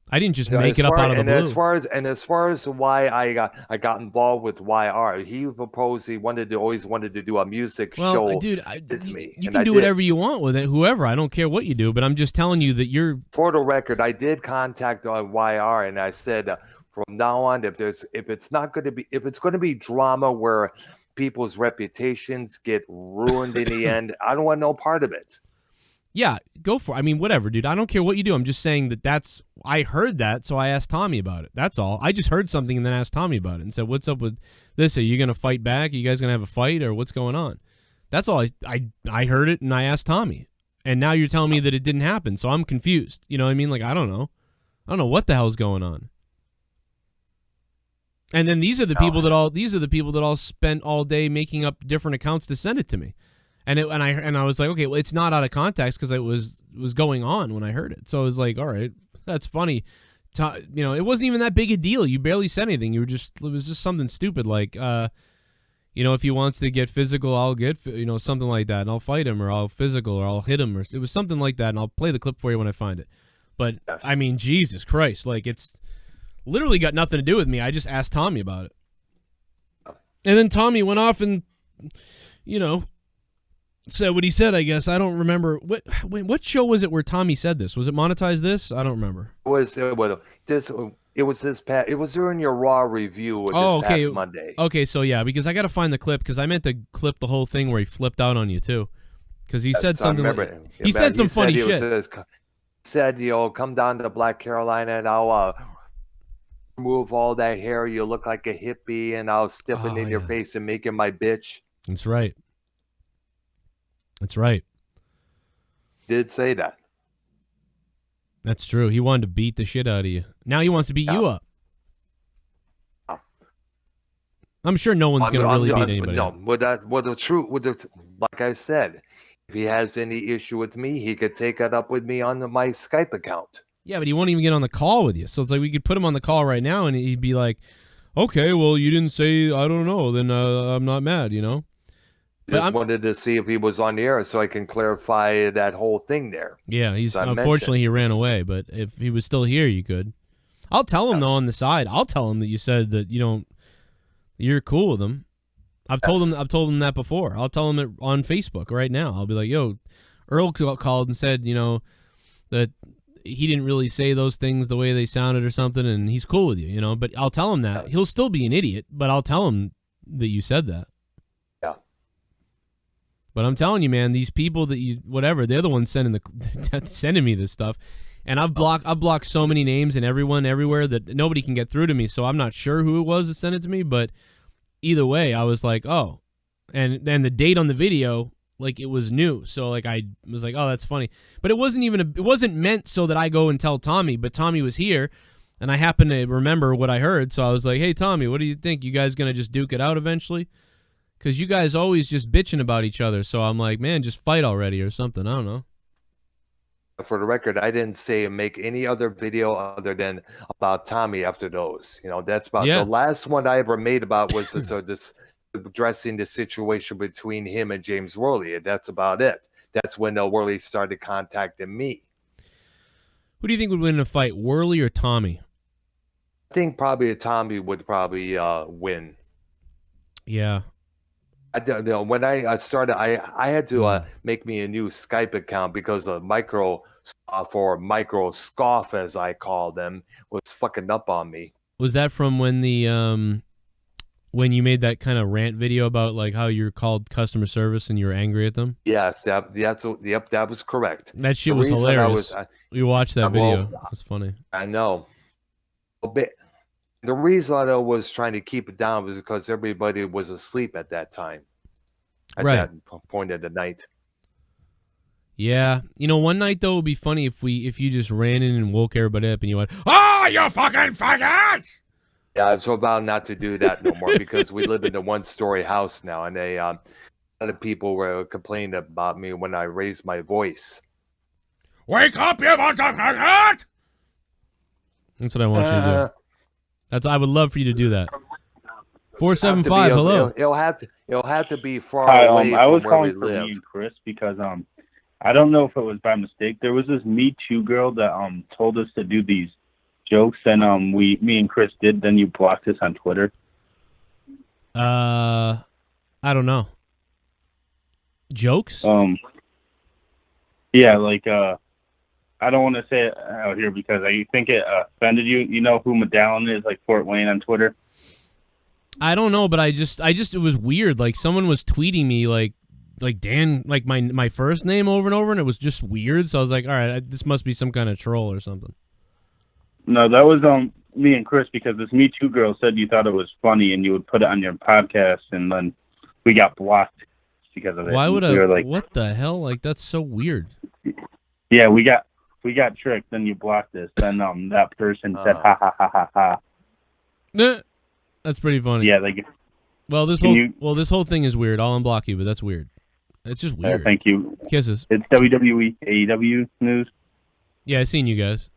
[SPEAKER 1] I didn't just make it up out of the blue.
[SPEAKER 12] As far as why I got involved with YR, he proposed he always wanted to do a music show.
[SPEAKER 1] Dude, you can do whatever you want with it, whoever. I don't care what you do, but I'm just telling you that you're.
[SPEAKER 12] For the record, I did contact YR, and I said from now on, if it's going to be drama where people's reputations get ruined in the end, I don't want no part of it.
[SPEAKER 1] Yeah, go for it. I mean, whatever, dude. I don't care what you do. I'm just saying I heard that, so I asked Tommy about it. That's all. I just heard something and then asked Tommy about it and said, what's up with this? Are you going to fight back? Are you guys going to have a fight, or what's going on? That's all. I heard it and I asked Tommy. And now you're telling me that it didn't happen, so I'm confused. You know what I mean? Like, I don't know. I don't know what the hell's going on. And then these are the people that all spent all day making up different accounts to send it to me. And I was like, okay, well, it's not out of context because it was going on when I heard it. So I was like, all right, that's funny. It wasn't even that big a deal. You barely said anything. It was just something stupid like, if he wants to get physical, I'll get, something like that, and I'll fight him, or I'll physical, or I'll hit him, or it was something like that, and I'll play the clip for you when I find it. But yes. I mean, Jesus Christ, like, it's literally got nothing to do with me. I just asked Tommy about it, and then Tommy went off and, said what he said, I guess. I don't remember. What show was it where Tommy said this? Was it Monetize This? I don't remember.
[SPEAKER 12] It was during your Raw review past Monday.
[SPEAKER 1] Okay, so yeah, because I got to find the clip, because I meant to clip the whole thing where he flipped out on you too. Because he said something he said some funny shit.
[SPEAKER 12] Said, come down to Black Carolina and I'll remove all that hair. You look like a hippie, and I'll stiffen in your face and make you my bitch.
[SPEAKER 1] That's right. That's right.
[SPEAKER 12] Did say that.
[SPEAKER 1] That's true. He wanted to beat the shit out of you. Now he wants to beat you up. I'm sure no one's going to really beat anybody.
[SPEAKER 12] No, like I said, if he has any issue with me, he could take it up with me on my Skype account.
[SPEAKER 1] Yeah, but he won't even get on the call with you. So it's like we could put him on the call right now, and he'd be like, okay, well, you didn't say, I don't know, then I'm not mad,
[SPEAKER 12] Just wanted to see if he was on the air so I can clarify that whole thing there.
[SPEAKER 1] Yeah, unfortunately he ran away, but if he was still here, you could. I'll tell him though on the side. I'll tell him that you said that you're cool with him. I've told him that before. I'll tell him it on Facebook right now. I'll be like, yo, Earl called and said, that he didn't really say those things the way they sounded or something, and he's cool with you, but I'll tell him that. He'll still be an idiot, but I'll tell him that you said that. But I'm telling you, man, these people that they're the ones sending me this stuff. And I've blocked so many names and everyone everywhere that nobody can get through to me. So I'm not sure who it was that sent it to me, but either way, I was like, oh. And then the date on the video, like, it was new. So like I was like, oh, that's funny. But it wasn't meant so that I go and tell Tommy, but Tommy was here and I happened to remember what I heard. So I was like, hey Tommy, what do you think? You guys gonna just duke it out eventually? Because you guys always just bitching about each other. So I'm like, man, just fight already or something. I don't know.
[SPEAKER 12] For the record, I didn't say make any other video other than about Tommy after those. That's about the last one I ever made about was this addressing the situation between him and James Worley. And that's about it. that's when Worley started contacting me.
[SPEAKER 1] Who do you think would win in a fight, Worley or Tommy?
[SPEAKER 12] I think probably Tommy would probably win.
[SPEAKER 1] Yeah.
[SPEAKER 12] I don't know. When I started, I had to make me a new Skype account because of micro scoff, as I call them, was fucking up on me.
[SPEAKER 1] Was that from when the when you made that kind of rant video about like how you called customer service and you were angry at them?
[SPEAKER 12] Yes, that was correct.
[SPEAKER 1] That shit was hilarious. We watched that video. It was funny.
[SPEAKER 12] I know. But the reason I was trying to keep it down was because everybody was asleep at that time. At that point of the night.
[SPEAKER 1] Yeah. You know, one night though it would be funny if you just ran in and woke everybody up and you went, "Oh, you fucking faggots!"
[SPEAKER 12] Yeah, I'm so about not to do that no more because we live in a one-story house now, and a lot of people were complaining about me when I raised my voice.
[SPEAKER 1] Wake up, you bunch of faggot! That's what I want you to do. I would love for you to do that. 475, hello.
[SPEAKER 12] It'll have to be far away
[SPEAKER 11] I was
[SPEAKER 12] from where we
[SPEAKER 11] calling for
[SPEAKER 12] live.
[SPEAKER 11] me and Chris because I don't know if it was by mistake. There was this Me Too girl that told us to do these jokes, and me and Chris did. Then you blocked us on Twitter.
[SPEAKER 1] I don't know. Jokes?
[SPEAKER 11] Yeah, like I don't want to say it out here because I think it offended you. You know who Medallion is, like Fort Wayne on Twitter.
[SPEAKER 1] I don't know, but I just it was weird. Like someone was tweeting me like Dan, like my first name over and over, and it was just weird. So I was like, all right, this must be some kind of troll or something.
[SPEAKER 11] No, that was me and Chris because this Me Too girl said you thought it was funny and you would put it on your podcast, and then we got blocked because of it.
[SPEAKER 1] Why would
[SPEAKER 11] we were like,
[SPEAKER 1] what the hell? Like that's so weird.
[SPEAKER 11] Yeah, we got tricked. Then you blocked us. Then that person said ha ha ha ha ha.
[SPEAKER 1] That's pretty funny.
[SPEAKER 11] Yeah, like.
[SPEAKER 1] Well, this whole thing is weird. I'll unblock you, but that's weird. It's just weird.
[SPEAKER 11] Thank you.
[SPEAKER 1] Kisses.
[SPEAKER 11] It's WWE, AEW news.
[SPEAKER 1] Yeah, I seen you guys.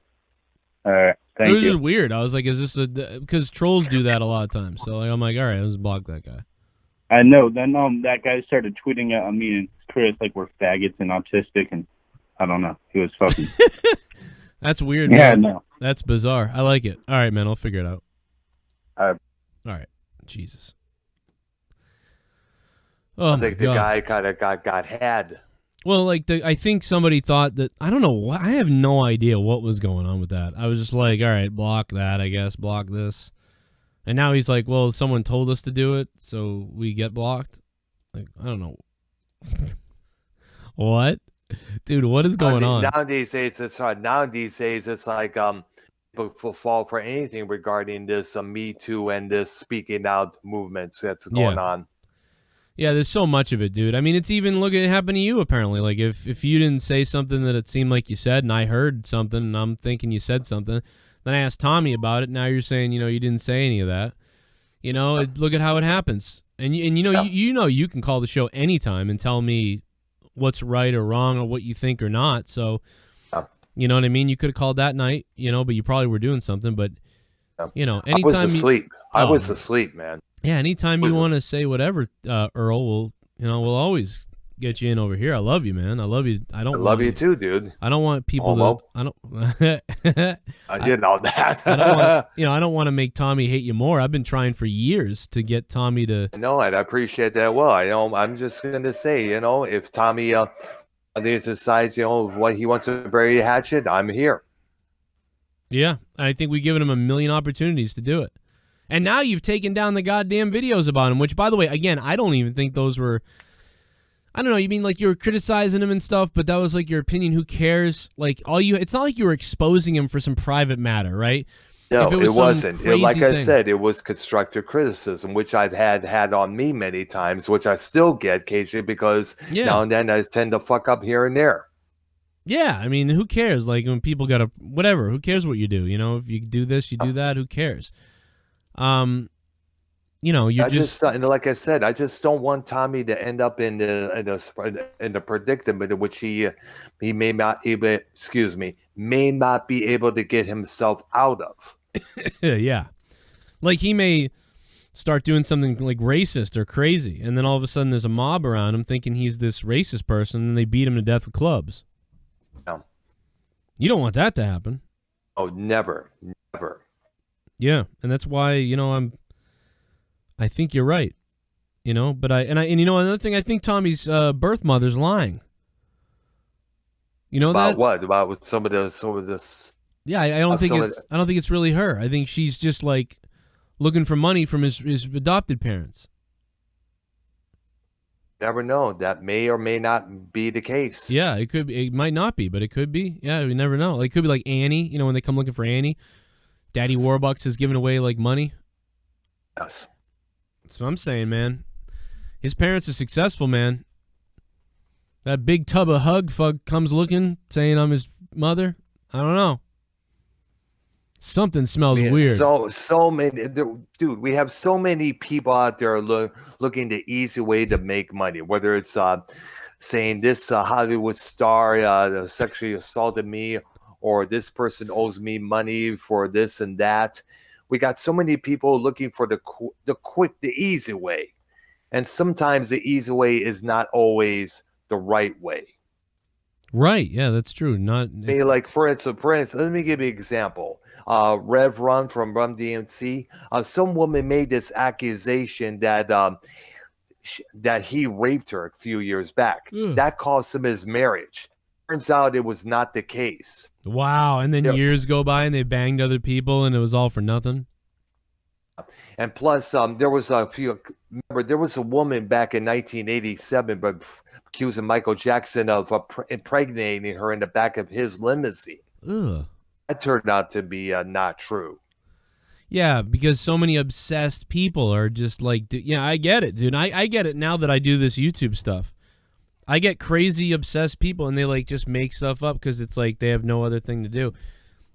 [SPEAKER 11] All right, thank you.
[SPEAKER 1] It was just weird. I was like, is this because trolls do that a lot of times. So like, I'm like, all right, let's block that guy.
[SPEAKER 11] I know. Then that guy started tweeting at me and Chris like we're faggots and autistic, and I don't know. He was fucking.
[SPEAKER 1] That's weird.
[SPEAKER 11] Yeah,
[SPEAKER 1] man.
[SPEAKER 11] no.
[SPEAKER 1] That's bizarre. I like it. All right, man. I'll figure it out.
[SPEAKER 11] All
[SPEAKER 1] right. Jesus.
[SPEAKER 12] I think the guy kind of got had.
[SPEAKER 1] Well, like I think somebody thought that I don't know. I have no idea what was going on with that. I was just like, all right, block that. I guess block this. And now he's like, well, someone told us to do it, so we get blocked. Like I don't know. What, dude? What is going on?
[SPEAKER 12] Nowadays it's hard. Nowadays it's like people fall for anything regarding this Me Too and this speaking out movements that's going on.
[SPEAKER 1] Yeah, there's so much of it, dude. I mean, it's even, look, it happened to you, apparently. Like, if you didn't say something that it seemed like you said, and I heard something, and I'm thinking you said something, then I asked Tommy about it, now you're saying, you didn't say any of that. Look at how it happens. And you can call the show anytime and tell me what's right or wrong or what you think or not. So, you know what I mean? You could have called that night, but you probably were doing something. But, anytime
[SPEAKER 12] I was asleep. I was asleep, man.
[SPEAKER 1] Yeah, anytime you want to say whatever, Earl, we'll always get you in over here. I love you, man. I love you. I
[SPEAKER 12] love you too, dude.
[SPEAKER 1] I don't want people to. I don't.
[SPEAKER 12] I did all that.
[SPEAKER 1] I don't want to make Tommy hate you more. I've been trying for years to get Tommy to.
[SPEAKER 12] No, and I appreciate that. Well, I'm just gonna say, if Tommy decides, of what he wants to bury a hatchet, I'm here.
[SPEAKER 1] Yeah, I think we've given him a million opportunities to do it. And now you've taken down the goddamn videos about him, which, by the way, again, I don't even think those were... I don't know, you mean like you were criticizing him and stuff, but that was like your opinion. Who cares? Like, it's not like you were exposing him for some private matter, right?
[SPEAKER 12] No, it wasn't. Like I said, it was constructive criticism, which I've had on me many times, which I still get occasionally because now and then I tend to fuck up here and there.
[SPEAKER 1] Yeah, I mean, who cares? Like, when people got to... Whatever, who cares what you do? If you do this, you do that, who cares?
[SPEAKER 12] Like I said, I just don't want Tommy to end up in the predicament in which he may not be able to get himself out of.
[SPEAKER 1] Yeah, like he may start doing something like racist or crazy, and then all of a sudden there's a mob around him thinking he's this racist person, and they beat him to death with clubs.
[SPEAKER 12] No.
[SPEAKER 1] You don't want that to happen.
[SPEAKER 12] Oh, never. Never.
[SPEAKER 1] Yeah, and that's why, I think you're right. But another thing, I think Tommy's birth mother's lying. You know
[SPEAKER 12] about
[SPEAKER 1] that?
[SPEAKER 12] What? About with some of this?
[SPEAKER 1] Yeah, I don't think it's really her. I think she's just like looking for money from his adopted parents.
[SPEAKER 12] Never know. That may or may not be the case.
[SPEAKER 1] Yeah, it could be. It might not be, but it could be. Yeah, we never know. Like, it could be like Annie. When they come looking for Annie, Daddy Warbucks is giving away like money.
[SPEAKER 12] Yes.
[SPEAKER 1] That's what I'm saying, man. His parents are successful, man. That big tub of hug fuck comes looking, saying I'm his mother. I don't know. Something smells weird.
[SPEAKER 12] So many, dude. We have so many people out there looking the easy way to make money. Whether it's saying this Hollywood star sexually assaulted me, or this person owes me money for this and that. We got so many people looking for the quick, the easy way, and sometimes the easy way is not always the right way.
[SPEAKER 1] Right? Yeah, that's true.
[SPEAKER 12] Like for instance, let me give you an example. Rev Run from Run DMC. Some woman made this accusation that that he raped her a few years back. That cost him his marriage. Turns out it was not the case.
[SPEAKER 1] Wow. And then years go by and they banged other people and it was all for nothing.
[SPEAKER 12] And plus, there was a woman back in 1987, but accusing Michael Jackson of impregnating her in the back of his limousine.
[SPEAKER 1] Ugh.
[SPEAKER 12] That turned out to be not true.
[SPEAKER 1] Yeah, because so many obsessed people are just like, yeah, I get it, dude. I get it now that I do this YouTube stuff. I get crazy obsessed people and they like just make stuff up because it's like they have no other thing to do.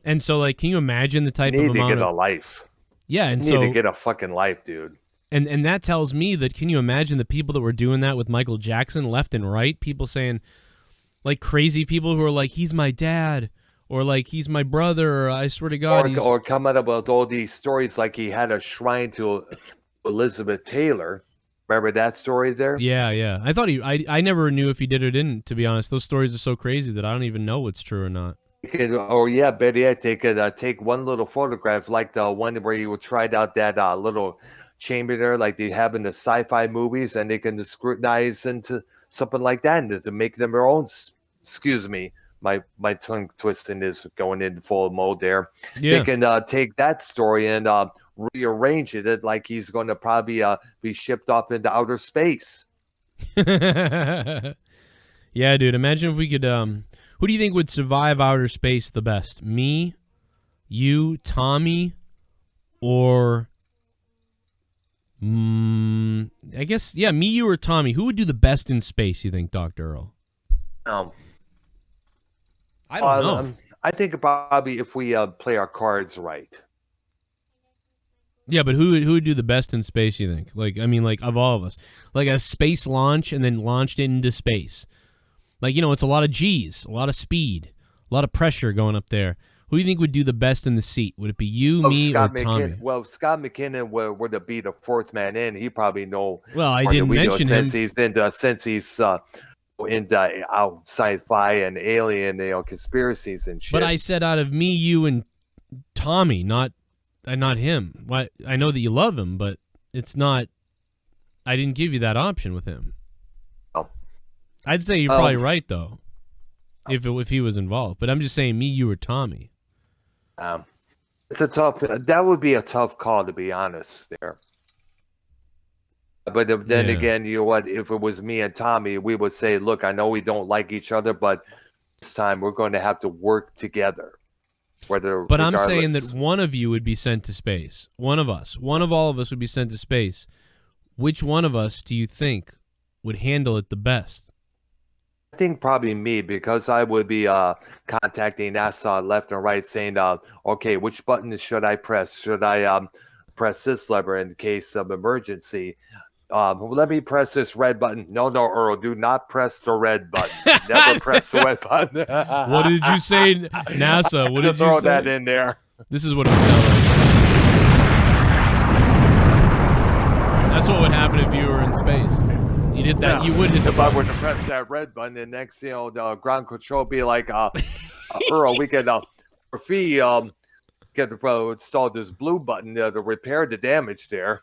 [SPEAKER 1] And so, like, can you imagine the type of amount
[SPEAKER 12] to get a life?
[SPEAKER 1] Yeah, and
[SPEAKER 12] you need to get a fucking life, dude.
[SPEAKER 1] And that tells me that, can you imagine the people that were doing that with Michael Jackson left and right? People saying, like, crazy people who are like, he's my dad, or like, he's my brother, or I swear to God.
[SPEAKER 12] Or come out about all these stories like he had a shrine to Elizabeth Taylor. Remember that story there?
[SPEAKER 1] Yeah, yeah. I thought I never knew if he did or didn't, to be honest. Those stories are so crazy that I don't even know what's true or not.
[SPEAKER 12] Better yet, they could take one little photograph, like the one where you tried out that little chamber there, like they have in the sci-fi movies, and they can scrutinize into something like that and to make them their own. Excuse me, my tongue twisting is going into full mode there. Yeah. They can take that story and rearrange it like he's going to probably be shipped off into outer space.
[SPEAKER 1] Yeah, dude. Imagine if we could. Who do you think would survive outer space the best? Me, you, Tommy, or I guess, yeah, me, you, or Tommy. Who would do the best in space, you think, Dr. Earl? I don't know.
[SPEAKER 12] I think probably if we play our cards right.
[SPEAKER 1] Yeah, but who would do the best in space, you think? Like, I mean, like, of all of us. Like a space launch and then launched into space. Like, it's a lot of G's, a lot of speed, a lot of pressure going up there. Who do you think would do the best in the seat? Would it be you, me, or Tommy?
[SPEAKER 12] Well, Scott McKinnon would be the fourth man in. He probably know.
[SPEAKER 1] Well, I didn't mention him.
[SPEAKER 12] Since he's into sci-fi and alien, conspiracies and shit.
[SPEAKER 1] But I said out of me, you, and Tommy, not him. Why? I know that you love him, but it's not. I didn't give you that option with him. I'd say you're probably right though, if he was involved. But I'm just saying, me, you, or Tommy.
[SPEAKER 12] It's a tough. That would be a tough call, to be honest. There. But then again, you know what? If it was me and Tommy, we would say, "Look, I know we don't like each other, but this time we're going to have to work together." But
[SPEAKER 1] I'm saying that one of you would be sent to space. One of us. One of all of us would be sent to space. Which one of us do you think would handle it the best?
[SPEAKER 12] I think probably me, because I would be contacting NASA left and right saying, okay, which button should I press? Should I press this lever in case of emergency? Let me press this red button. No, Earl, do not press the red button. Never press the red button.
[SPEAKER 1] What did you say, NASA? What did you
[SPEAKER 12] throw
[SPEAKER 1] say?
[SPEAKER 12] That in there.
[SPEAKER 1] This is what it would sound like. happen if you were in space? You'd hit that.
[SPEAKER 12] Yeah.
[SPEAKER 1] You would hit the
[SPEAKER 12] If I
[SPEAKER 1] button.
[SPEAKER 12] were to press that red button, the next, the ground control be like, Earl, we can, for fee, get install this blue button to repair the damage there.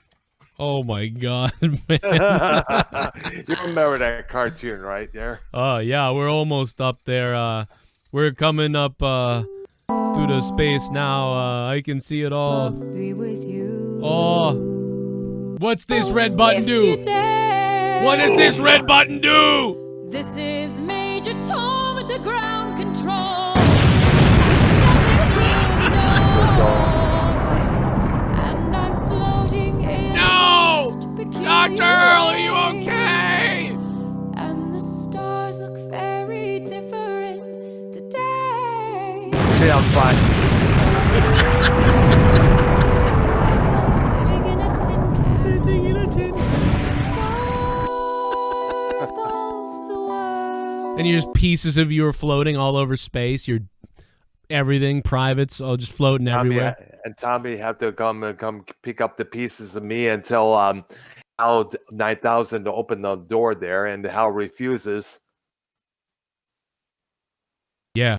[SPEAKER 1] Oh my God, man!
[SPEAKER 12] You remember that cartoon, right there?
[SPEAKER 1] Oh yeah, we're almost up there. We're coming up to the space now. I can see it all.
[SPEAKER 13] Be with you.
[SPEAKER 1] Oh, what's this red button do? What does this red button do?
[SPEAKER 13] This is Major Tom to ground control. And I'm floating in
[SPEAKER 1] No! Dr. Earl, are you okay?
[SPEAKER 13] And the stars look very different today.
[SPEAKER 12] See, I'm fine.
[SPEAKER 13] Sitting in a tin can.
[SPEAKER 1] Sitting in a tin
[SPEAKER 13] Far above the world.
[SPEAKER 1] And you're just pieces of you are floating all over space. You're everything, privates, all just floating everywhere.
[SPEAKER 12] And Tommy have to come pick up the pieces of me until Hal 9000 to open the door there, and Hal refuses.
[SPEAKER 1] Yeah.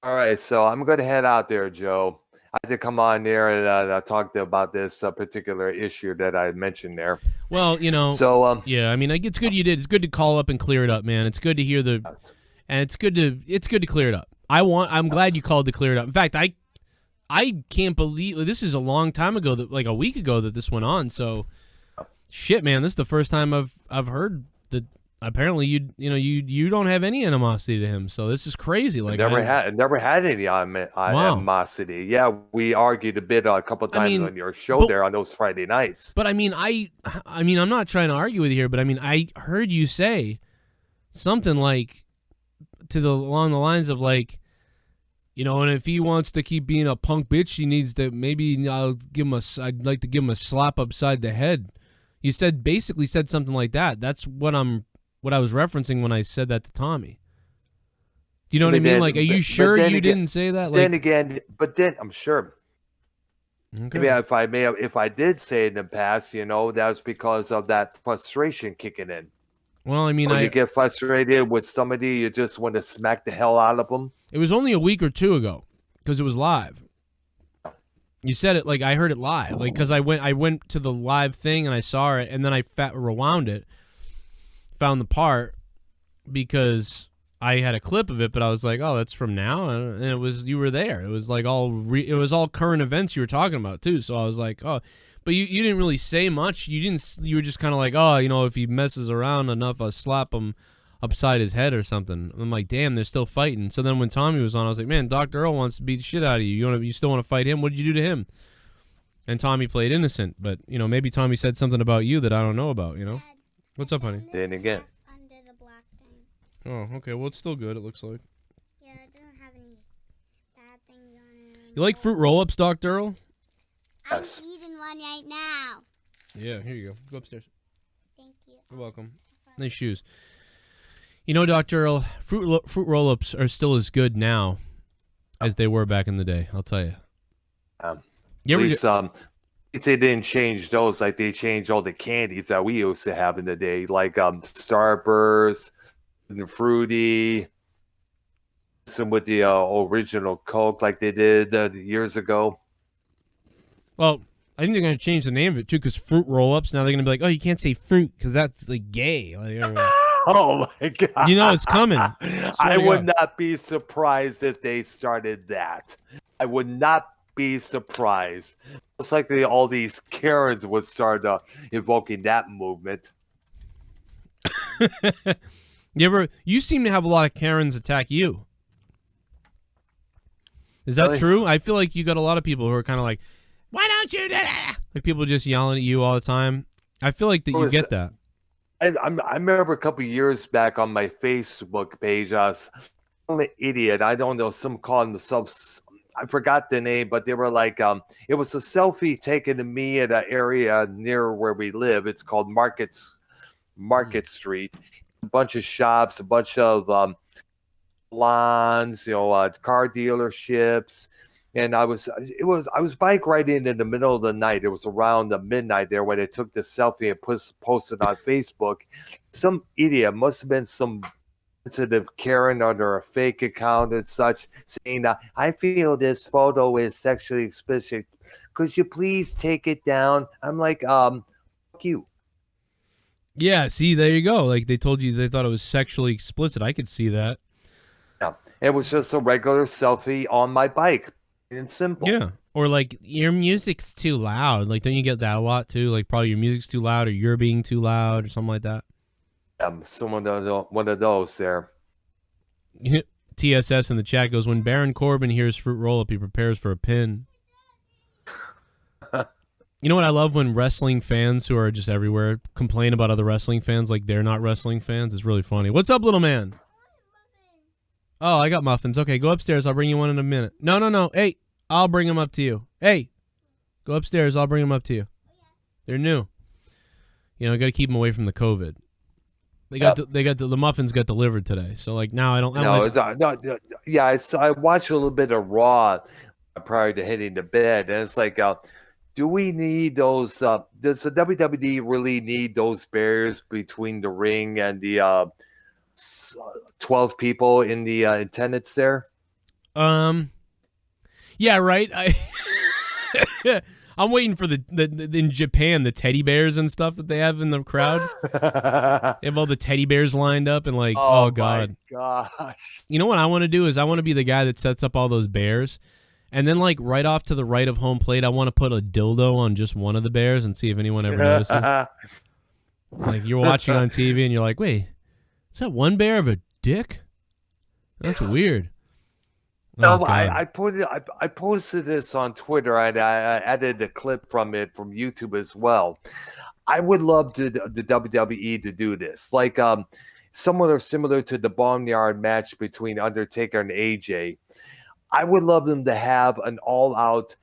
[SPEAKER 12] All right, so I'm going to head out there, Joe. I had to come on there and talk about this particular issue that I mentioned there.
[SPEAKER 1] Well,
[SPEAKER 12] So
[SPEAKER 1] yeah, I mean, it's good you did. It's good to call up and clear it up, man. It's good to hear and it's good to clear it up. I'm glad you called to clear it up. In fact, I can't believe this is a long time ago, that like a week ago that this went on. So, shit, man, this is the first time I've heard that. Apparently, you don't have any animosity to him. So this is crazy. Like
[SPEAKER 12] never had any animosity. Yeah, we argued a bit a couple times on your show there on those Friday nights.
[SPEAKER 1] But I mean, I'm not trying to argue with you here, but I mean, I heard you say something like along the lines of like, and if he wants to keep being a punk bitch, he needs to I'd like to give him a slap upside the head. You basically said something like that. That's what I was referencing when I said that to Tommy. Do you know what I mean? Like, are you sure you didn't say that?
[SPEAKER 12] Then I'm sure.
[SPEAKER 1] Okay.
[SPEAKER 12] Maybe if I did say it in the past, that was because of that frustration kicking in.
[SPEAKER 1] Well, I mean,
[SPEAKER 12] when you get frustrated with somebody, you just want to smack the hell out of them.
[SPEAKER 1] It was only a week or two ago because it was live. You said it like I heard it live, like because I went to the live thing and I saw it, and then I rewound it, found the part because I had a clip of it, but I was like, oh, that's from now, and it was you were there. It was like it was all current events you were talking about too. So I was like, oh. But you didn't really say much. You were just kind of like, oh, if he messes around enough, I'll slap him upside his head or something. I'm like, damn, they're still fighting. So then when Tommy was on, I was like, man, Dr. Earl wants to beat the shit out of you. You still want to fight him? What did you do to him? And Tommy played innocent. But, maybe Tommy said something about you that I don't know about, What's up, honey?
[SPEAKER 12] Then again.
[SPEAKER 2] Under the black thing.
[SPEAKER 1] Oh, okay. Well, it's still good, it looks like.
[SPEAKER 2] Yeah, it doesn't have any bad things on it.
[SPEAKER 1] You like fruit roll-ups, Dr. Earl?
[SPEAKER 2] Yes. I'm eating one right now.
[SPEAKER 1] Yeah, here you go. Go upstairs.
[SPEAKER 2] Thank you.
[SPEAKER 1] You're welcome. Nice shoes. Dr. Earl, fruit roll-ups are still as good now as they were back in the day, I'll tell you.
[SPEAKER 12] At least, they didn't change those like they changed all the candies that we used to have in the day, like Starburst, and Fruity, some with the original Coke like they did years ago.
[SPEAKER 1] Well, I think they're going to change the name of it, too, because fruit roll-ups, now they're going to be like, oh, you can't say fruit because that's, like, gay. Like,
[SPEAKER 12] oh, my God.
[SPEAKER 1] It's coming.
[SPEAKER 12] I would not be surprised if they started that. I would not be surprised. Most likely all these Karens would start evoking that movement.
[SPEAKER 1] You seem to have a lot of Karens attack you. Is that
[SPEAKER 12] Really?
[SPEAKER 1] true? I feel like you got a lot of people who are kind of like, why don't you do that? Like people just yelling at you all the time. I feel like that you get that.
[SPEAKER 12] I remember a couple of years back on my Facebook page, I'm an idiot. I don't know. Some calling themselves, I forgot the name, but they were like, it was a selfie taken of me at an area near where we live. It's called Market Street. A bunch of shops, a bunch of salons, car dealerships. and I was bike riding in the middle of the night. It was around the midnight there when I took the selfie and posted on Facebook. Some idiot, must have been some sensitive Karen under a fake account and such, saying, I feel this photo is sexually explicit. Could you please take it down? I'm like, fuck you.
[SPEAKER 1] Yeah, see, there you go. Like, they told you they thought it was sexually explicit. I could see that.
[SPEAKER 12] Yeah, it was just a regular selfie on my bike. And simple.
[SPEAKER 1] Yeah. Or like, your music's too loud. Like, don't you get that a lot too? Like, probably your music's too loud or you're being too loud or something like that.
[SPEAKER 12] One of those there.
[SPEAKER 1] TSS in the chat goes, when Baron Corbin hears fruit roll-up, he prepares for a pin. You know what I love? When wrestling fans who are just everywhere complain about other wrestling fans like they're not wrestling fans. It's really funny. What's up, little man? Oh, I got muffins. Okay, go upstairs. I'll bring you one in a minute. No. Hey, I'll bring them up to you. Hey, go upstairs. I'll bring them up to you. They're new. You know, got to keep them away from the COVID. The muffins got delivered today. So like now I don't.
[SPEAKER 12] Yeah, I watched a little bit of Raw prior to hitting the bed, and it's like, do we need those? Does the WWE really need those barriers between the ring and the 12 people in the attendance there?
[SPEAKER 1] Yeah, right. I'm waiting for the in Japan, the teddy bears and stuff that they have in the crowd. They have all the teddy bears lined up and like, oh God.
[SPEAKER 12] My gosh.
[SPEAKER 1] You know what I want to do is I want to be the guy that sets up all those bears. And then like right off to the right of home plate, I want to put a dildo on just one of the bears and see if anyone ever notices. Like you're watching on TV and you're like, wait, is that one bear of a dick? That's weird.
[SPEAKER 12] No, I posted this on Twitter and I added a clip from it from YouTube as well. I would love the WWE to do this, like similar to the Boneyard match between Undertaker and AJ. I would love them to have an all-out.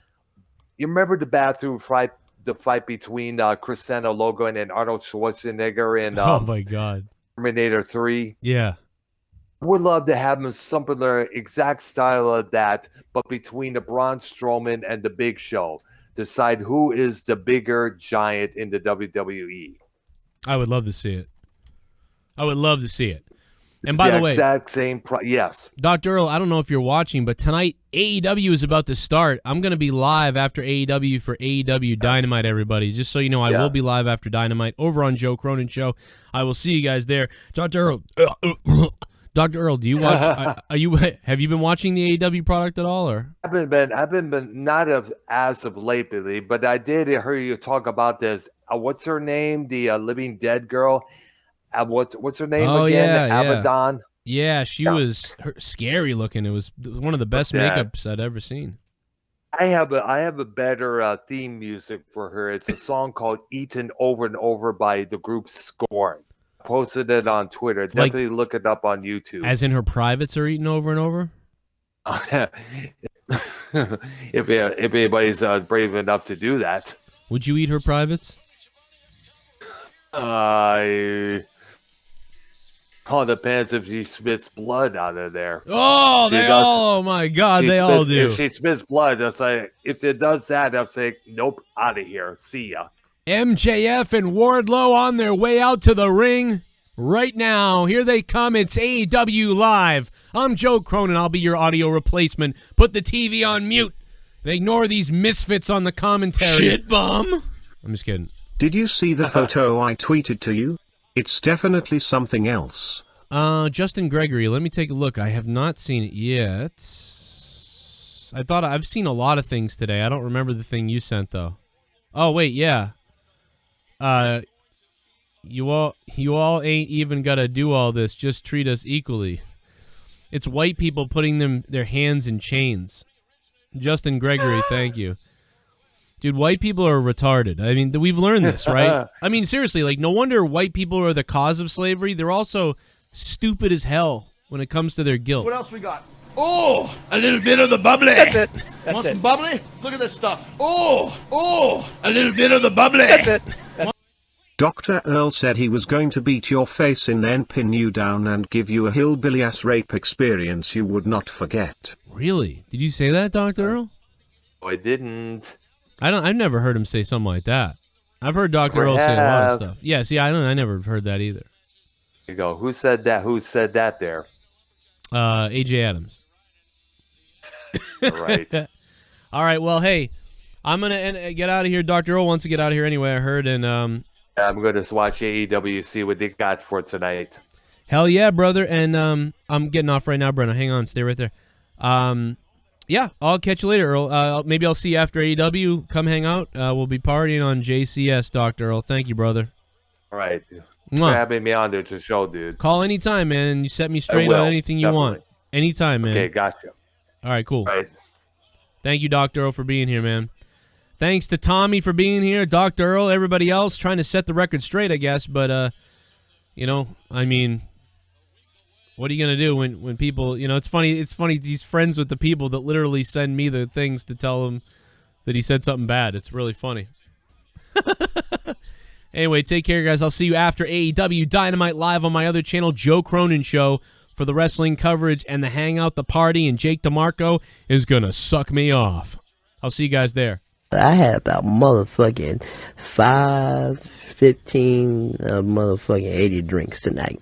[SPEAKER 12] You remember the bathroom fight, the fight between Cristiano Logan and Arnold Schwarzenegger in
[SPEAKER 1] oh my God,
[SPEAKER 12] Terminator 3?
[SPEAKER 1] Yeah.
[SPEAKER 12] Would love to have them similar exact style of that, but between the Braun Strowman and the Big Show, decide who is the bigger giant in the WWE.
[SPEAKER 1] I would love to see it. I would love to see it. And by the way,
[SPEAKER 12] exact same. Yes,
[SPEAKER 1] Dr. Earl, I don't know if you're watching, but tonight AEW is about to start. I'm going to be live after AEW for AEW Dynamite. Everybody, just so you know, I will be live after Dynamite over on Joe Cronin Show. I will see you guys there, Dr. Earl. Dr. Earl, do you watch? Have you been watching the AEW product at all, or?
[SPEAKER 12] I've been not as of lately, but I did hear you talk about this. What's her name? The Living Dead girl. What's her name again? Abaddon.
[SPEAKER 1] Yeah, she was scary looking. It was one of the best makeups I'd ever seen.
[SPEAKER 12] I have a better theme music for her. It's a song called "Eaten Over and Over" by the group Scorn. Posted it on Twitter. Definitely look it up on YouTube.
[SPEAKER 1] As in her privates are eaten over and over?
[SPEAKER 12] if anybody's brave enough to do that.
[SPEAKER 1] Would you eat her privates?
[SPEAKER 12] All depends if she spits blood out of there.
[SPEAKER 1] Oh, oh my God, they all do.
[SPEAKER 12] If she spits blood, that's like, if it does that, I'll say, nope, out of here. See ya.
[SPEAKER 1] MJF and Wardlow on their way out to the ring right now. Here they come. It's AEW Live. I'm Joe Cronin. I'll be your audio replacement. Put the TV on mute and ignore these misfits on the commentary. Shit bum. I'm just kidding.
[SPEAKER 6] Did you see the photo I tweeted to you? It's definitely something else.
[SPEAKER 1] Justin Gregory, let me take a look. I have not seen it yet. I thought I've seen a lot of things today. I don't remember the thing you sent though. Oh wait, yeah. You all ain't even gotta do all this. Just treat us equally. It's white people putting their hands in chains. Justin Gregory, thank you. Dude, white people are retarded. I mean, we've learned this, right? I mean, seriously, like, no wonder white people are the cause of slavery. They're also stupid as hell when it comes to their guilt.
[SPEAKER 8] What else we got? Oh, a little bit of the bubbly.
[SPEAKER 4] That's it.
[SPEAKER 8] Want some bubbly? Look at this stuff. Oh, a little bit of the bubbly.
[SPEAKER 4] That's it.
[SPEAKER 6] Dr. Earl said he was going to beat your face in, then pin you down and give you a hillbilly-ass rape experience you would not forget.
[SPEAKER 1] Really? Did you say that, Dr. Earl?
[SPEAKER 12] I didn't.
[SPEAKER 1] I've never heard him say something like that. I've heard Dr. Earl say a lot of stuff. Yeah, see, I never heard that either.
[SPEAKER 12] There you go. Who said that? Who said that there?
[SPEAKER 1] AJ Adams.
[SPEAKER 12] Right.
[SPEAKER 1] All right, well, hey, I'm going to get out of here. Dr. Earl wants to get out of here anyway, I heard. And
[SPEAKER 12] I'm going to watch AEW, see what they got for tonight.
[SPEAKER 1] Hell yeah, brother. And I'm getting off right now, Brenna. Hang on. Stay right there. Yeah, I'll catch you later, Earl. Maybe I'll see you after AEW. Come hang out. We'll be partying on JCS, Dr. Earl. Thank you, brother.
[SPEAKER 12] All right. For having me on there to show, dude.
[SPEAKER 1] Call anytime, man, and you set me straight on anything you want. Anytime, man.
[SPEAKER 12] Okay, gotcha.
[SPEAKER 1] All right, cool.
[SPEAKER 12] All right.
[SPEAKER 1] Thank you, Dr. Earl, for being here, man. Thanks to Tommy for being here, Dr. Earl, everybody else trying to set the record straight, I guess. But, you know, I mean, what are you going to do when people, you know, it's funny he's friends with the people that literally send me the things to tell him that he said something bad. It's really funny. Anyway, take care, guys. I'll see you after AEW Dynamite live on my other channel, Joe Cronin Show, for the wrestling coverage and the hangout, the party, and Jake DeMarco is going to suck me off. I'll see you guys there.
[SPEAKER 9] I had about motherfucking 15 motherfucking 80 drinks tonight.